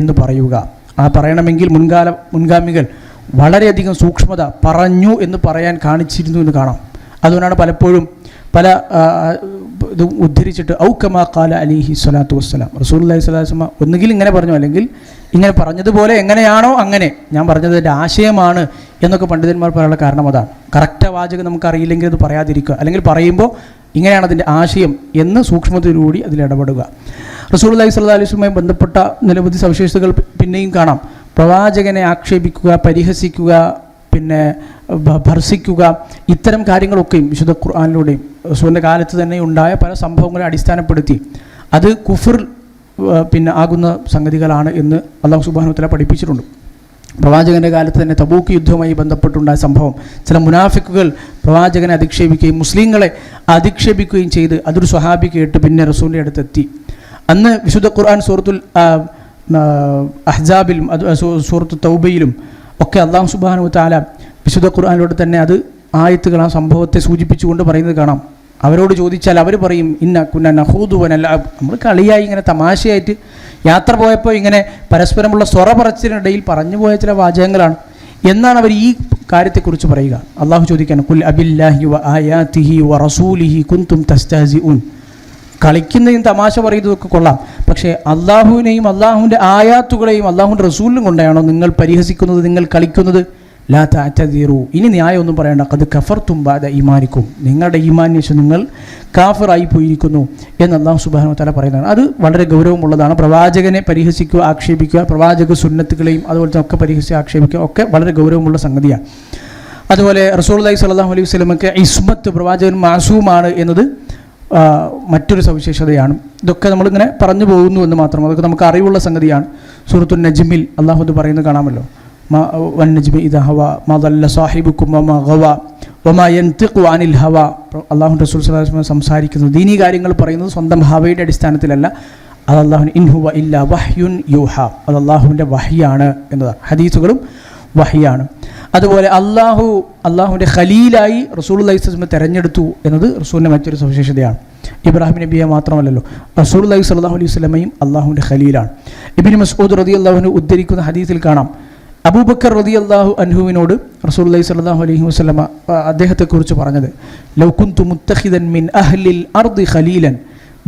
A: എന്ന് പറയുക. ആ പറയണമെങ്കിൽ മുൻഗാമികൾ വളരെയധികം സൂക്ഷ്മത പറഞ്ഞു എന്ന് പറയാൻ കാണിച്ചിരുന്നു എന്ന് കാണാം. അതുകൊണ്ടാണ് പലപ്പോഴും പല ഇത് ഉദ്ധരിച്ചിട്ട് ഔ കമാ ഖാല അലൈഹി സ്വലാത്തു വസ്സലാം, റസൂലുള്ളാഹി സ്വല്ലല്ലാഹു അലൈഹി വസല്ലം ഒന്നുകിൽ ഇങ്ങനെ പറഞ്ഞു അല്ലെങ്കിൽ ഇങ്ങനെ പറഞ്ഞതുപോലെ എങ്ങനെയാണോ അങ്ങനെ, ഞാൻ പറഞ്ഞതിൻ്റെ ആശയമാണ് എന്നൊക്കെ പണ്ഡിതന്മാർ പറയാനുള്ള കാരണം അതാണ്. കറക്റ്റ് വാചകം നമുക്കറിയില്ലെങ്കിൽ അത് പറയാതിരിക്കുക, അല്ലെങ്കിൽ പറയുമ്പോൾ ഇങ്ങനെയാണ് അതിൻ്റെ ആശയം എന്ന് സൂക്ഷ്മതയോടുകൂടി അതിൽ ഇടപെടുക. റസൂലുള്ളാഹി സ്വല്ലല്ലാഹു അലൈഹി വസല്ലമയുമായി ബന്ധപ്പെട്ട നിരവധി സവിശേഷതകൾ പിന്നെയും കാണാം. പ്രവാചകനെ ആക്ഷേപിക്കുക, പരിഹസിക്കുക, ഭർസിക്കുക, ഇത്തരം കാര്യങ്ങളൊക്കെയും വിശുദ്ധ ഖുർആനിലൂടെയും റസൂലിൻ്റെ കാലത്ത് തന്നെ ഉണ്ടായ പല സംഭവങ്ങളെ അടിസ്ഥാനപ്പെടുത്തി അത് കുഫർ ആകുന്ന സംഗതികളാണ് എന്ന് അല്ലാഹു സുബ്ഹാനഹു വ തആല പഠിപ്പിച്ചിട്ടുണ്ട്. പ്രവാചകൻ്റെ കാലത്ത് തന്നെ തബൂക്ക് യുദ്ധവുമായി ബന്ധപ്പെട്ടുണ്ടായ സംഭവം, ചില മുനാഫിക്കുകൾ പ്രവാചകനെ അധിക്ഷേപിക്കുകയും മുസ്ലിങ്ങളെ അധിക്ഷേപിക്കുകയും ചെയ്ത് അതൊരു സ്വഹാബി കേട്ട് പിന്നെ റസൂലിൻ്റെ അടുത്തെത്തി. അന്ന് വിശുദ്ധ ഖുർആൻ സൂറത്തുൽ അഹ്സാബിലും സൂറത്തു തൗബയിലും ഒക്കെ അല്ലാഹു സുബ്ഹാനഹു വ തആല വിശുദ്ധ ഖുർആനിലൂടെ തന്നെ അത് ആയത്തുകൾ ആ സംഭവത്തെ സൂചിപ്പിച്ചുകൊണ്ട് പറയുന്നത് കാണാം. അവരോട് ചോദിച്ചാൽ അവർ പറയും ഇന്ന കുന്ന നഖൂദു വ നൽഅബ്, നമ്മൾ കളിയായി ഇങ്ങനെ തമാശയായിട്ട് യാത്ര പോയപ്പോൾ ഇങ്ങനെ പരസ്പരമുള്ള സ്വറ പറച്ചിലിനിടയിൽ പറഞ്ഞു പോയ ചില വാചകങ്ങളാണ് എന്നാണ് അവർ ഈ കാര്യത്തെക്കുറിച്ച് പറയുക. അള്ളാഹു ചോദിക്കാൻ കുൽ അബില്ലാഹി വ ആയാതിഹി വ റസൂലിഹി കുൻതും തസ്തഹ്സിഊൻ, കളിക്കുന്നതും തമാശ പറയുന്നതൊക്കെ കൊള്ളാം, പക്ഷേ അള്ളാഹുവിനെയും അള്ളാഹുവിൻ്റെ ആയാത്തുകളെയും അള്ളാഹുവിൻ്റെ റസൂലിനും കൊണ്ടാണോ നിങ്ങൾ പരിഹസിക്കുന്നത്, നിങ്ങൾ കളിക്കുന്നത്? ലാ തഅ്തദിറു, ഇനി ന്യായമൊന്നും പറയണ്ട, ഖദ് കഫർതും ബഅദ ഈമാനിക്കും, നിങ്ങളുടെ ഈമാനിന് ശേഷം നിങ്ങൾ കാഫിറായി പോയിരിക്കുന്നു എന്ന് അല്ലാഹു സുബ്ഹാനഹു വ തആല പറയുന്നതാണ്. അത് വളരെ ഗൗരവമുള്ളതാണ്. പ്രവാചകനെ പരിഹസിക്കുക, ആക്ഷേപിക്കുക, പ്രവാചക സുന്നത്തുകളെയും അതുപോലെ ഒക്കെ പരിഹസിക്കുക, ആക്ഷേപിക്കുക ഒക്കെ വളരെ ഗൗരവമുള്ള സംഗതിയാണ്. അതുപോലെ റസൂലുള്ളാഹി സ്വല്ലല്ലാഹു അലൈഹി വസല്ലമക്ക് ഇസ്മത്ത്, പ്രവാചകൻ മാസൂമാണ് എന്നത് മറ്റൊരു സവിശേഷതയാണ്. ഇതൊക്കെ നമ്മളിങ്ങനെ പറഞ്ഞു പോകുന്നു എന്ന് മാത്രം, അതൊക്കെ നമുക്ക് അറിവുള്ള സംഗതിയാണ്. സൂറത്തുൻ നജ്മിൽ അല്ലാഹു ഇത് പറയുന്നത് കാണാമല്ലോ, വന്നജ്മി ഇദാ ഹവാ മാ ദല്ല സാഹിബുക്കും വമാ ഗവാ വമാ യൻതിഖു അനിൽ ഹവാ. അല്ലാഹുവിൻ്റെ റസൂൽ സ്വല്ലല്ലാഹു അലൈഹി വസല്ലം സംസാരിക്കുന്നത്, ദീനീ കാര്യങ്ങൾ പറയുന്നത് സ്വന്തം ഹവയുടെ അടിസ്ഥാനത്തിലല്ല, അത് അല്ലാഹുവിന് ഇൻ ഹുവ ഇല്ലാ വഹ്യുൻ യൂഹാ, അത് അല്ലാഹുവിൻ്റെ വഹ്യാണ് എന്നതാണ്. ഹദീസുകളും വഹ്യാണ്. അതുപോലെ അള്ളാഹുവിൻ്റെ ഖലീലായി റസൂലുള്ളാഹി സ്വല്ലല്ലാഹു അലൈഹി വസല്ലം തിരഞ്ഞെടുത്തു എന്നത് റസൂലിൻ്റെ മറ്റൊരു സവിശേഷതയാണ്. ഇബ്രാഹിം നബിയെ മാത്രമല്ലല്ലോ, റസൂലുള്ളാഹി സ്വല്ലല്ലാഹു അലൈഹി വസല്ലമയും അള്ളാഹുവിൻ്റെ ഖലീലാണ്. ഇബ്നു മസ്ഊദ് റളിയല്ലാഹു അൻഹു ഉദ്ധരിക്കുന്ന ഹദീസിൽ കാണാം, അബൂബക്കർ റളിയല്ലാഹു അൻഹുവിനോട് റസൂലുള്ളാഹി സ്വല്ലല്ലാഹു അലൈഹി വസല്ലമ അദ്ദേഹത്തെക്കുറിച്ച് പറഞ്ഞത്, ലൗ കുന്തു മുത്തഖിദൻ മിൻ അഹ്ലിൽ അർദി ഖലീലൻ,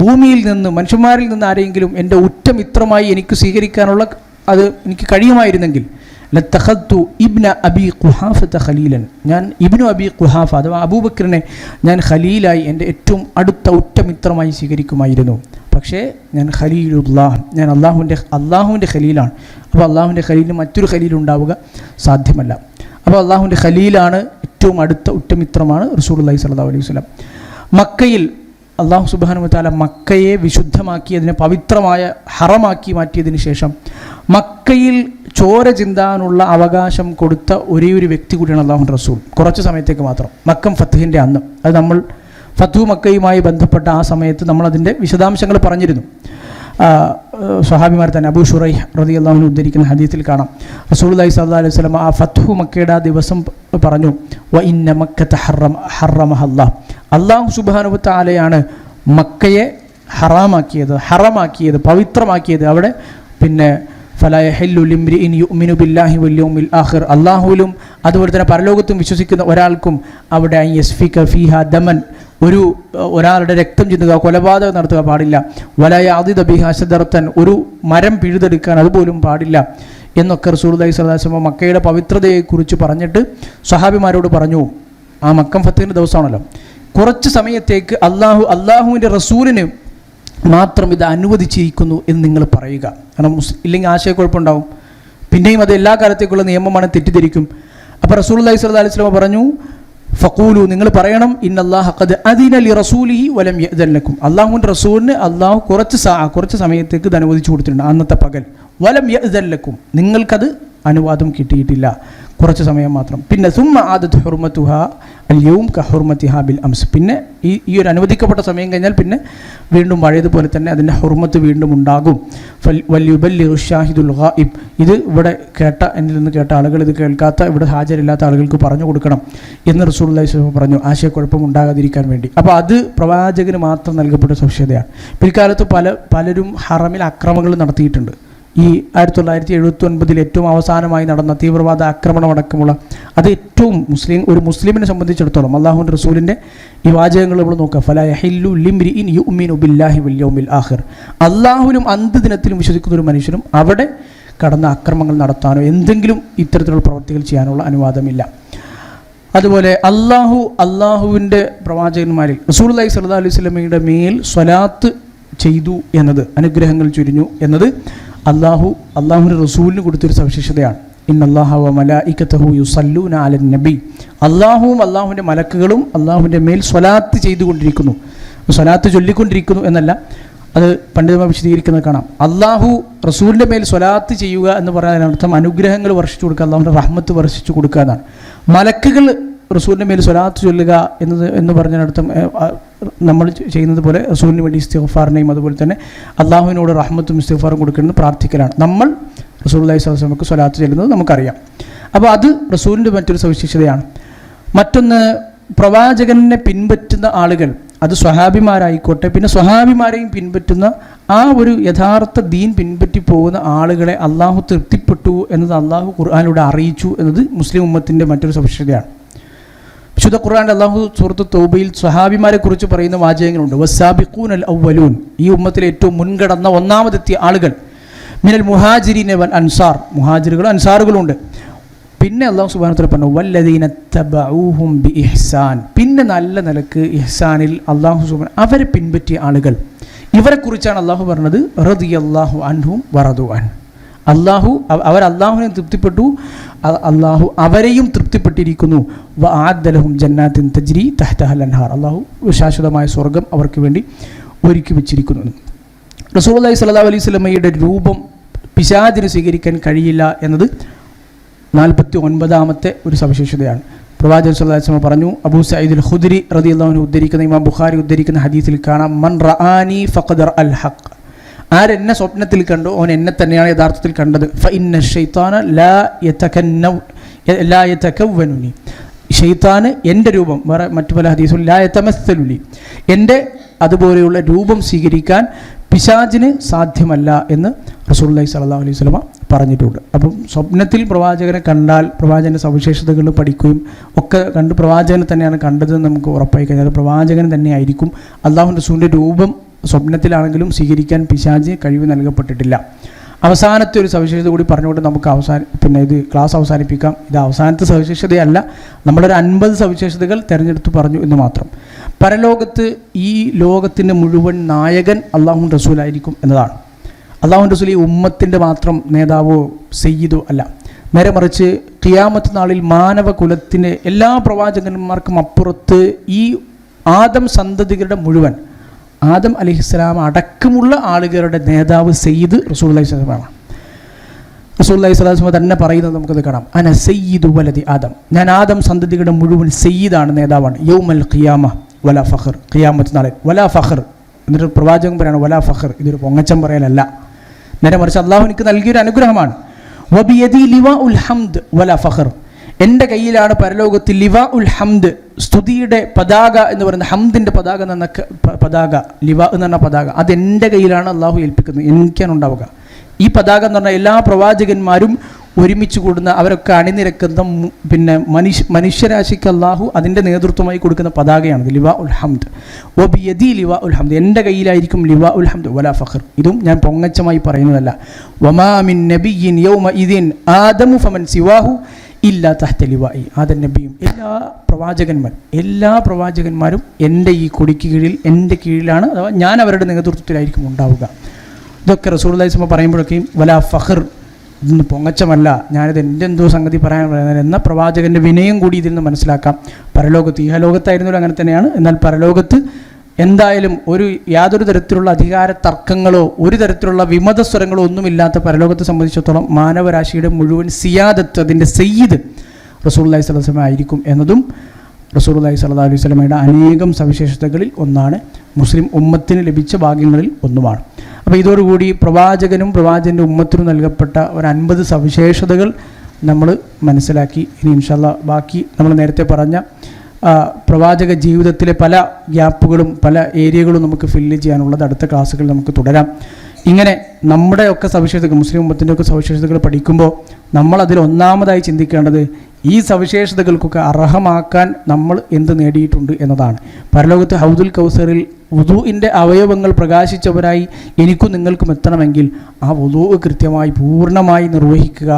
A: ഭൂമിയിൽ നിന്ന് മനുഷ്യന്മാരിൽ നിന്ന് ആരെങ്കിലും എൻ്റെ ഉറ്റമിത്രമായി എനിക്ക് സ്വീകരിക്കാനുള്ള അത് എനിക്ക് കഴിയുമായിരുന്നെങ്കിൽ ലത്തഖദ്തു ഇബ്ന അബി ഖുഹാഫത ഖലീലൻ, ഞാൻ ഇബ്നു അബി ഖുഹാഫ അഥവാ അബൂബക്കറിനെ ഞാൻ ഖലീലായി എൻ്റെ ഏറ്റവും അടുത്ത ഉറ്റമിത്രമായി സ്വീകരിക്കുമായിരുന്നു. പക്ഷേ ഞാൻ ഖലീലുല്ലാഹ്, ഞാൻ അള്ളാഹുവിൻ്റെ ഖലീലാണ്. അപ്പോൾ അള്ളാഹുവിൻ്റെ ഖലീലിന് മറ്റൊരു ഖലീൽ ഉണ്ടാവുക സാധ്യമല്ല. അപ്പോൾ അള്ളാഹുവിൻ്റെ ഖലീലാണ്, ഏറ്റവും അടുത്ത ഉറ്റമിത്രമാണ് റസൂലുള്ളാഹി സ്വല്ലല്ലാഹു അലൈഹി വസല്ലം. മക്കയിൽ അള്ളാഹു സുബ്ഹാനഹു വ തആല മക്കയെ വിശുദ്ധമാക്കി, അതിനെ പവിത്രമായ ഹറമാക്കി മാറ്റിയതിന് ശേഷം മക്കയിൽ ചോര ചിന്താനുള്ള അവകാശം കൊടുത്ത ഒരേ ഒരു വ്യക്തി കൂടിയാണ് അള്ളാഹുവിൻ്റെ റസൂൽ. കുറച്ച് സമയത്തേക്ക് മാത്രം, മക്കം ഫത്ഹിൻ്റെ അന്ന്. അത് നമ്മൾ ഫത്ഹു മക്കയുമായി ബന്ധപ്പെട്ട ആ സമയത്ത് നമ്മളതിൻ്റെ വിശദാംശങ്ങൾ പറഞ്ഞിരുന്നു. സ്വഹാബിമാർ തന്നെ അബൂ ശുറൈഹ് റളിയല്ലാഹു അൻഹു ഉദ്ധരിക്കുന്ന ഹദീസിൽ കാണാം, റസൂലുള്ളാഹി സ്വല്ലല്ലാഹു അലൈഹി വസല്ലം ആ ഫത്ഹു മക്കയുടെ ആ ദിവസം പറഞ്ഞു, വ ഇന്ന മക്കത ഹറമഹല്ലാഹ്, അല്ലാഹു സുബ്ഹാനഹു വ തആലയാണ് മക്കയെ ഹറമാക്കിയത്, പവിത്രമാക്കിയത്. അവിടെ പിന്നെ ഫലാ യഹില്ലു ലിംരിഇൻ യുഅ്മിനു ബില്ലാഹി വൽ യൗമിൽ ആഖിർ, അല്ലാഹുവിലും അതുപോലെ തന്നെ പരലോകത്തും വിശ്വസിക്കുന്ന ഒരാൾക്കും അവിടെ അൻ യസ്ഫിക ഫീഹാ ദമൻ, ഒരാളുടെ രക്തം ചിന്തുക, കൊലപാതകം നടത്തുക പാടില്ല. വലാ യഅദിദ ബിഹാ ശദറത്തൻ, ഒരു മരം പിഴുതെടുക്കാൻ അതുപോലും പാടില്ല എന്നൊക്കെ റസൂലുള്ളാഹി സ്വല്ലല്ലാഹു അലൈഹി വസല്ലം മക്കയുടെ പവിത്രതയെക്കുറിച്ച് പറഞ്ഞിട്ട് സ്വഹാബിമാരോട് പറഞ്ഞു. ആ മക്കം ഫത്തിഹിൻ്റെ ദിവസമാണല്ലോ, കുറച്ച് സമയത്തേക്ക് അള്ളാഹുവിൻ്റെ റസൂലിന് മാത്രം ഇത് അനുവദിച്ചിരിക്കുന്നു എന്ന് നിങ്ങൾ പറയുക. കാരണം ഇല്ലെങ്കിൽ ആശയക്കുഴപ്പമുണ്ടാവും, പിന്നെയും അത് എല്ലാ കാലത്തേക്കുള്ള നിയമമാണ്, തെറ്റിദ്ധരിക്കും. അപ്പോൾ റസൂലുള്ളാഹി സ്വല്ലല്ലാഹു അലൈഹി വസല്ലം പറഞ്ഞു, ഫഖൂലു, നിങ്ങൾ പറയണം, ഇന്നല്ലാഹ ഖദ് അദിന ലി റസൂലിഹി വലം യഅ്ദൻ ലക്കും, അള്ളാഹുവിൻ്റെ റസൂലിന് അള്ളാഹു കുറച്ച് സമയത്തേക്ക് ഇത് അനുവദിച്ചു കൊടുത്തിട്ടുണ്ട്, അന്നത്തെ പകൽ. വലം യഅ്ദൻ ലക്കും, നിങ്ങൾക്കത് അനുവാദം കിട്ടിയിട്ടില്ല, കുറച്ച് സമയം മാത്രം. പിന്നെ സുമ്മ ആദത് ഹുർമത്തുഹാ അൽ യൗം ക ഹുർമത്തിഹാ ബിൽ അംസ്, പിന്നെ ഈ ഒരു അനുവദിക്കപ്പെട്ട സമയം കഴിഞ്ഞാൽ പിന്നെ വീണ്ടും പഴയതുപോലെ തന്നെ അതിൻ്റെ ഹുർമത്ത് വീണ്ടും ഉണ്ടാകും. വൽയുബല്ലിഗു ഷാഹിദുൽ ഗായിബ്, ഇത് ഇവിടെ എന്നിൽ നിന്ന് കേട്ട ആളുകൾ ഇത് കേൾക്കാത്ത, ഇവിടെ ഹാജരില്ലാത്ത ആളുകൾക്ക് പറഞ്ഞു കൊടുക്കണം എന്ന് റസൂലുള്ളാഹി സ്വല്ലല്ലാഹു അലൈഹി വസല്ലം പറഞ്ഞു, ആശയക്കുഴപ്പം ഉണ്ടാകാതിരിക്കാൻ വേണ്ടി. അപ്പോൾ അത് പ്രവാചകന് മാത്രം നൽകപ്പെട്ട സവിശേഷതയാണ്. പിൽക്കാലത്ത് പലരും ഹറമിൽ അക്രമങ്ങൾ നടത്തിയിട്ടുണ്ട്. ഈ 1979 ഏറ്റവും അവസാനമായി നടന്ന തീവ്രവാദ ആക്രമണം അടക്കമുള്ള, അത് ഏറ്റവും ഒരു മുസ്ലിമിനെ സംബന്ധിച്ചിടത്തോളം അല്ലാഹുവിൻ്റെ റസൂലിൻ്റെ ഈ വാചകങ്ങൾ നമ്മൾ നോക്കുക, ഫലാ യഹില്ലു ലിംരിഇൻ യുഅ്മിനു ബില്ലാഹി വൽ യൗമിൽ ആഖിർ, അല്ലാഹുവിലും അന്ത്യദിനത്തിലും വിശ്വസിക്കുന്ന ഒരു മനുഷ്യനും അവിടെ കടന്ന അക്രമങ്ങൾ നടത്താനോ എന്തെങ്കിലും ഇത്തരത്തിലുള്ള പ്രവൃത്തികൾ ചെയ്യാനുള്ള അനുവാദമില്ല. അതുപോലെ അല്ലാഹുവിൻ്റെ പ്രവാചകന്മാരിൽ റസൂലുള്ളാഹി സ്വല്ലല്ലാഹു അലൈഹി വസല്ലമയുടെ മേൽ സ്വലാത്ത് ചെയ്തു എന്നത്, അനുഗ്രഹങ്ങൾ ചൊരിഞ്ഞു എന്നത് അള്ളാഹുവിൻ്റെ റസൂലിന് കൊടുത്തൊരു സവിശേഷതയാണ്. ഇന്നല്ലാഹ വ മലായികതഹു യുസല്ലൂന അലൻ നബി, അള്ളാഹുവും അള്ളാഹുവിൻ്റെ മലക്കുകളും അള്ളാഹുവിൻ്റെ മേൽ സ്വലാത്ത് ചെയ്തുകൊണ്ടിരിക്കുന്നു, സ്വലാത്ത് ചൊല്ലിക്കൊണ്ടിരിക്കുന്നു എന്നല്ല, അത് പണ്ഡിതന്മാർ വിശദീകരിക്കുന്നത് കാണാം. അള്ളാഹു റസൂലിൻ്റെ മേൽ സ്വലാത്ത് ചെയ്യുക എന്ന് പറയാനർത്ഥം അനുഗ്രഹങ്ങൾ വർഷിച്ചു കൊടുക്കുക, അള്ളാഹുവിൻ്റെ റഹ്മത്ത് വർഷിച്ചു കൊടുക്കുക എന്നാണ്. മലക്കുകൾ റസൂലിൻ്റെ മേൽ സ്വലാത്ത് ചൊല്ലുക എന്ന് പറഞ്ഞതിനർത്ഥം നമ്മൾ ചെയ്യുന്നത് പോലെ റസൂലിന് വേണ്ടി ഇസ്തിഗ്ഫാറിനെയും അതുപോലെ തന്നെ അള്ളാഹുവിനോട് റഹ്മത്തും ഇസ്തിഗ്ഫാറും കൊടുക്കുന്നത് പ്രാർത്ഥിക്കലാണ്. നമ്മൾ റസൂലുള്ളാഹി സ്വല്ലല്ലാഹു അലൈഹി വസല്ലമക്ക് സ്വലാത്ത് ചെല്ലുന്നത് നമുക്കറിയാം. അപ്പോൾ അത് റസൂലിൻ്റെ മറ്റൊരു സവിശേഷതയാണ്. മറ്റൊന്ന്, പ്രവാചകനെ പിൻപറ്റുന്ന ആളുകൾ, അത് സ്വഹാബിമാരായിക്കോട്ടെ, പിന്നെ സ്വഹാബിമാരെയും പിൻപറ്റുന്ന ആ ഒരു യഥാർത്ഥ ദീൻ പിൻപറ്റി പോകുന്ന ആളുകളെ അള്ളാഹു തൃപ്തിപ്പെട്ടു എന്നത് അള്ളാഹു ഖുർആനിലൂടെ അറിയിച്ചു എന്നത് മുസ്ലിം ഉമ്മത്തിൻ്റെ മറ്റൊരു സവിശേഷതയാണ്. വിശുദ്ധ ഖുർആനിൽ അള്ളാഹു സൂറത്ത് തൗബയിൽ സ്വഹാബിമാരെ കുറിച്ച് പറയുന്ന വാചകങ്ങളുണ്ട്. വസ്സാബിഖൂനൽ അവ്വലൂൻ, ഈ ഉമ്മത്തിലെ ഏറ്റവും മുൻകടന്ന ഒന്നാമതെത്തിയ ആളുകൾ, മിനൽ മുഹാജിരീന വൽ അൻസാർ, മുഹാജിറുകളും അൻസാറുകളുണ്ട്. പിന്നെ അള്ളാഹു സുബ്ഹാനഹു വ തആല പറഞ്ഞു വല്ലദീന തബഊഹും ബി ഇഹ്സാൻ, പിന്നെ നല്ല നിലക്ക് ഇഹ്സാനിൽ അള്ളാഹു സുബ്ഹാനഹു അവരെ പിൻപറ്റിയ ആളുകൾ, ഇവരെക്കുറിച്ചാണ് അള്ളാഹു പറഞ്ഞത് റളിയല്ലാഹു അൻഹും വറദു അൻ, അവർ അള്ളാഹുവിനെ തൃപ്തിപ്പെട്ടു, അള്ളാഹു അവരെയും തൃപ്തിപ്പെട്ടിരിക്കുന്നു. വ അഅദ്ദ ലഹും ജന്നാത്തിൻ തജ്രി തഹ്തഹൽ അൻഹാർ, അള്ളാഹു ശാശ്വതമായ സ്വർഗം അവർക്ക് വേണ്ടി ഒരുക്കി വെച്ചിരിക്കുന്നു. റസൂലുള്ളാഹി സ്വല്ലല്ലാഹു അലൈഹി വസല്ലമയുടെ രൂപം പിശാചിന് സ്വീകരിക്കാൻ കഴിയില്ല എന്നത് 49ാമത്തെ ഒരു സവിശേഷതയാണ്. പ്രവാചകൻ സ്വല്ലല്ലാഹു അലൈഹി വസല്ലം പറഞ്ഞു, അബൂ സഈദ് അൽ ഖുദ്രി റളിയല്ലാഹു അൻഹു ഉദ്ധരിക്കുന്ന, ഇമാം ബുഖാരി ഉദ്ധരിക്കുന്ന ഹദീസിൽ കാണാം, മൻ റആനി ഫഖദ് റഅൽ ഹഖ്, ആരെന്നെ സ്വപ്നത്തിൽ കണ്ടു അവൻ എന്നെ തന്നെയാണ് യഥാർത്ഥത്തിൽ കണ്ടത്. ഫഇന്ന ശൈത്താന ലാ യതകവ്വനുനി, ഷെയ്ത്താന് എൻ്റെ രൂപം, വേറെ മറ്റു പല ഹദീസും ലാ യതമസ്സലുലി, എൻ്റെ അതുപോലെയുള്ള രൂപം സ്വീകരിക്കാൻ പിശാചിന് സാധ്യമല്ല എന്ന് റസൂലുള്ളാഹി സ്വല്ലല്ലാഹു അലൈഹി വസല്ലം പറഞ്ഞിട്ടുണ്ട്. അപ്പം സ്വപ്നത്തിൽ പ്രവാചകനെ കണ്ടാൽ പ്രവാചകൻ്റെ സവിശേഷതകൾ പഠിക്കുകയും ഒക്കെ കണ്ട് പ്രവാചകനെ തന്നെയാണ് കണ്ടതെന്ന് നമുക്ക് ഉറപ്പായി കഴിഞ്ഞാൽ പ്രവാചകൻ തന്നെയായിരിക്കും. അള്ളാഹുവിൻ്റെ റസൂലിൻ്റെ രൂപം സ്വപ്നത്തിലാണെങ്കിലും സ്വീകരിക്കാൻ പിശാചിന് കഴിവ് നൽകപ്പെട്ടിട്ടില്ല. അവസാനത്തെ ഒരു സവിശേഷത കൂടി പറഞ്ഞുകൊണ്ട് നമുക്ക് ഇത് ക്ലാസ് അവസാനിപ്പിക്കാം. ഇത് അവസാനത്തെ സവിശേഷതയല്ല, നമ്മളൊരു 50 സവിശേഷതകൾ തിരഞ്ഞെടുത്ത് പറഞ്ഞു എന്ന് മാത്രം. പരലോകത്ത് ഈ ലോകത്തിൻ്റെ മുഴുവൻ നായകൻ അള്ളാഹുവിൻ്റെ റസൂലായിരിക്കും എന്നതാണ്. അള്ളാഹുവിൻ്റെ റസൂൽ ഈ ഉമ്മത്തിൻ്റെ മാത്രം നേതാവോ സയ്യിദോ അല്ല, നേരെ മറിച്ച് ഖിയാമത്ത് നാളിൽ മാനവകുലത്തിൻ്റെ എല്ലാ പ്രവാചകന്മാർക്കും അപ്പുറത്ത് ഈ ആദം സന്തതികളുടെ മുഴുവൻ, ആദം അലൈഹിസ്സലാം അടക്കമുള്ള ആളുകളുടെ നേതാവ് സയ്യിദ് റസൂലുള്ളാഹി സ്വല്ലല്ലാഹു അലൈഹി വസല്ലം. റസൂലുള്ളാഹി സ്വല്ലല്ലാഹു അലൈഹി വസല്ലം തന്നെ പറയുന്നത് നമുക്കത് കാണാം, അന സയ്യിദു വലദി ആദം, ഞാൻ ആദം സന്തതികളുടെ മുഴുവൻ സയ്യിദാണ്, നേതാവാണ്. യൗമൽ ഖിയാമ വലാ ഫഖർ, ഖിയാമത്ത് നാളിൽ വലാ ഫഖർ. എന്നിട്ട് പ്രവാചകൻ പറയാണ് വലാ ഫഖർ, ഇതൊരു പൊങ്ങച്ചം പറയലല്ല, നേരെ മറിച്ച് അള്ളാഹു എനിക്ക് നൽകിയൊരു അനുഗ്രഹമാണ്. വബിയദി ലിവാ ഉൽ ഹംദ് വല ഫഖർ, എൻ്റെ കയ്യിലാണ് പരലോകത്തിൽ ലിവാ ഉൽ ഹംദ്, സ്തുതിയുടെ പതാക എന്ന് പറയുന്ന ഹംദിൻ്റെ പതാക എന്ന പതാക, ലിവാ എന്ന് പറഞ്ഞ പതാക, അത് എൻ്റെ കയ്യിലാണ് അള്ളാഹു ഏൽപ്പിക്കുന്നത്, എനിക്കാണ് ഉണ്ടാവുക. ഈ പതാക എന്ന് പറഞ്ഞാൽ എല്ലാ പ്രവാചകന്മാരും ഒരുമിച്ച് കൂടുന്ന, അവരൊക്കെ അണിനിരക്കുന്ന, പിന്നെ മനുഷ്യരാശിക്ക് അള്ളാഹു അതിൻ്റെ നേതൃത്വമായി കൊടുക്കുന്ന പതാകയാണ് ലിവാ ഉൽ ഹംദ്. വബിയദി ലിവാ ഉൽ ഹംദ്, എൻ്റെ കയ്യിലായിരിക്കും ലിവാ ഉൽ ഹംദ് വലാ ഫഖർ. ഇതും ഞാൻ പൊങ്ങച്ചമായി പറയുന്നതല്ല. വമാ മിൻ നബിയ്യിൻ യൗമ ഇദിൻ ആദമു ഫമൻ സിവാഹു ഇല്ലാ തഹ്ത ലിവാഇ. ആദം നബിയും എല്ലാ പ്രവാചകന്മാരും എൻ്റെ ഈ കൊടിക്ക് കീഴിൽ, എൻ്റെ കീഴിലാണ്, അഥവാ ഞാൻ അവരുടെ നേതൃത്വത്തിലായിരിക്കും ഉണ്ടാവുക. ഇതൊക്കെ റസൂലുള്ളാഹി സ്വല്ലല്ലാഹു അലൈഹി വസല്ലം പറയുമ്പോഴൊക്കെയും വലാ ഫഖർ, ഇതൊന്നും പൊങ്ങച്ചമല്ല, ഞാനിത് എൻ്റെ എന്തോ സംഗതി പറയാൻ പറയുന്നത് എന്ന പ്രവാചകൻ്റെ വിനയം കൂടി ഇതിൽ നിന്ന് മനസ്സിലാക്കാം. പരലോകത്ത്, ഇഹലോകത്തായിരുന്നല്ലോ അങ്ങനെ തന്നെയാണ്. എന്നാൽ പരലോകത്ത് എന്തായാലും യാതൊരു തരത്തിലുള്ള അധികാര തർക്കങ്ങളോ ഒരു തരത്തിലുള്ള വിമതസ്വരങ്ങളോ ഒന്നുമില്ലാത്ത പരലോകത്തെ സംബന്ധിച്ചിടത്തോളം മാനവരാശിയുടെ മുഴുവൻ സിയാദത്ത്, അതിൻ്റെ സയ്യിദ് റസൂലുള്ളാഹി സ്വല്ലല്ലാഹു അലൈഹി വസല്ലം ആയിരിക്കും എന്നതും റസൂലുള്ളാഹി സ്വല്ലല്ലാഹു അലൈഹി വസല്ലമയുടെ അനേകം സവിശേഷതകളിൽ ഒന്നാണ്, മുസ്ലിം ഉമ്മത്തിന് ലഭിച്ച ഭാഗ്യങ്ങളിൽ ഒന്നുമാണ്. അപ്പോൾ ഇതോടുകൂടി പ്രവാചകനും പ്രവാചകൻ്റെ ഉമ്മത്തിനും നൽകപ്പെട്ട ഒരു 50 സവിശേഷതകൾ നമ്മൾ മനസ്സിലാക്കി. ഇനി ഇൻഷാ അല്ലാഹ് ബാക്കി നമ്മൾ നേരത്തെ പറഞ്ഞ പ്രവാചക ജീവിതത്തിലെ പല ഗ്യാപ്പുകളും പല ഏരിയകളും നമുക്ക് ഫില്ല് ചെയ്യാനുള്ളത് അടുത്ത ക്ലാസ്സുകളിൽ നമുക്ക് തുടരാം. ഇങ്ങനെ നമ്മുടെയൊക്കെ സവിശേഷതകൾ, മുസ്ലിം ഉമ്മത്തിൻ്റെയൊക്കെ സവിശേഷതകൾ പഠിക്കുമ്പോൾ നമ്മളതിൽ ഒന്നാമതായി ചിന്തിക്കേണ്ടത് ഈ സവിശേഷതകൾക്കൊക്കെ അർഹമാക്കാൻ നമ്മൾ എന്ത് നേടിയിട്ടുണ്ട് എന്നതാണ്. പരലോകത്ത് ഹൗദുൽ കൗസറിൽ വുദൂഇൻ്റെ അവയവങ്ങൾ പ്രകാശിച്ചവരായി എനിക്കും നിങ്ങൾക്കും എത്തണമെങ്കിൽ ആ വുദൂ കൃത്യമായി പൂർണ്ണമായി നിർവഹിക്കുക,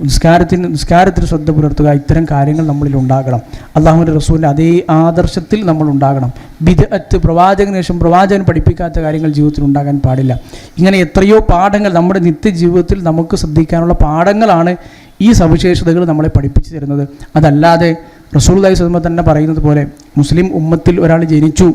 A: നിസ്കാരത്തിന് ശ്രദ്ധ പുലർത്തുക, ഇത്തരം കാര്യങ്ങൾ നമ്മളിൽ ഉണ്ടാകണം. അല്ലാഹുവിൻ്റെ റസൂലിൻ്റെ അതേ ആദർശത്തിൽ നമ്മൾ ഉണ്ടാകണം. ബിദ്അത്ത്, പ്രവാചകന് ശേഷം പ്രവാചകൻ പഠിപ്പിക്കാത്ത കാര്യങ്ങൾ ജീവിതത്തിൽ ഉണ്ടാകാൻ പാടില്ല. ഇങ്ങനെ എത്രയോ പാഠങ്ങൾ നമ്മുടെ നിത്യജീവിതത്തിൽ നമുക്ക് ശ്രദ്ധിക്കാനുള്ള പാഠങ്ങളാണ് ഈ സവിശേഷതകൾ നമ്മളെ പഠിപ്പിച്ചു തരുന്നത്. അതല്ലാതെ റസൂലുള്ളാഹി സ്വല്ലല്ലാഹു അലൈഹി വസല്ലം തന്നെ പറയുന്നത് പോലെ മുസ്ലിം ഉമ്മത്തിൽ ഒരാൾ ജനിച്ചു,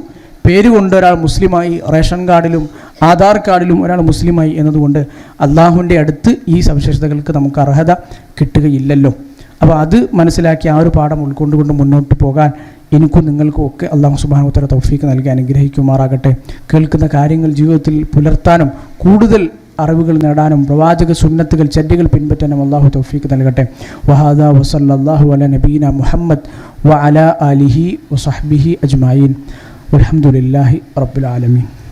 A: പേരുകൊണ്ട് ഒരാൾ മുസ്ലിമായി, റേഷൻ കാർഡിലും ആധാർ കാർഡിലും ഒരാൾ മുസ്ലിമായി എന്നതുകൊണ്ട് അള്ളാഹുവിൻ്റെ അടുത്ത് ഈ സവിശേഷതകൾക്ക് നമുക്ക് അർഹത കിട്ടുകയില്ലല്ലോ. അപ്പോൾ അത് മനസ്സിലാക്കി ആ ഒരു പാഠം ഉൾക്കൊണ്ടുകൊണ്ട് മുന്നോട്ട് പോകാൻ എനിക്കും നിങ്ങൾക്കും ഒക്കെ അള്ളാഹു സുബ്ഹാനഹു വ തആല തൗഫീഖ് നൽകി അനുഗ്രഹിക്കുമാറാകട്ടെ. കേൾക്കുന്ന കാര്യങ്ങൾ ജീവിതത്തിൽ പുലർത്താനും കൂടുതൽ അറിവുകൾ നേടാനും പ്രവാചക സുന്നത്തുകൾ ചര്യകൾ പിൻപറ്റാനും അള്ളാഹു തൗഫീഖ് നൽകട്ടെ. വഹാദാ വസല്ലല്ലാഹു അലാ നബീന മുഹമ്മദ് വഅലാ ആലിഹി വസഹ്ബിഹി അജ്മഈൻ. വൽഹംദുലില്ലാഹി റബ്ബിൽ ആലമീൻ.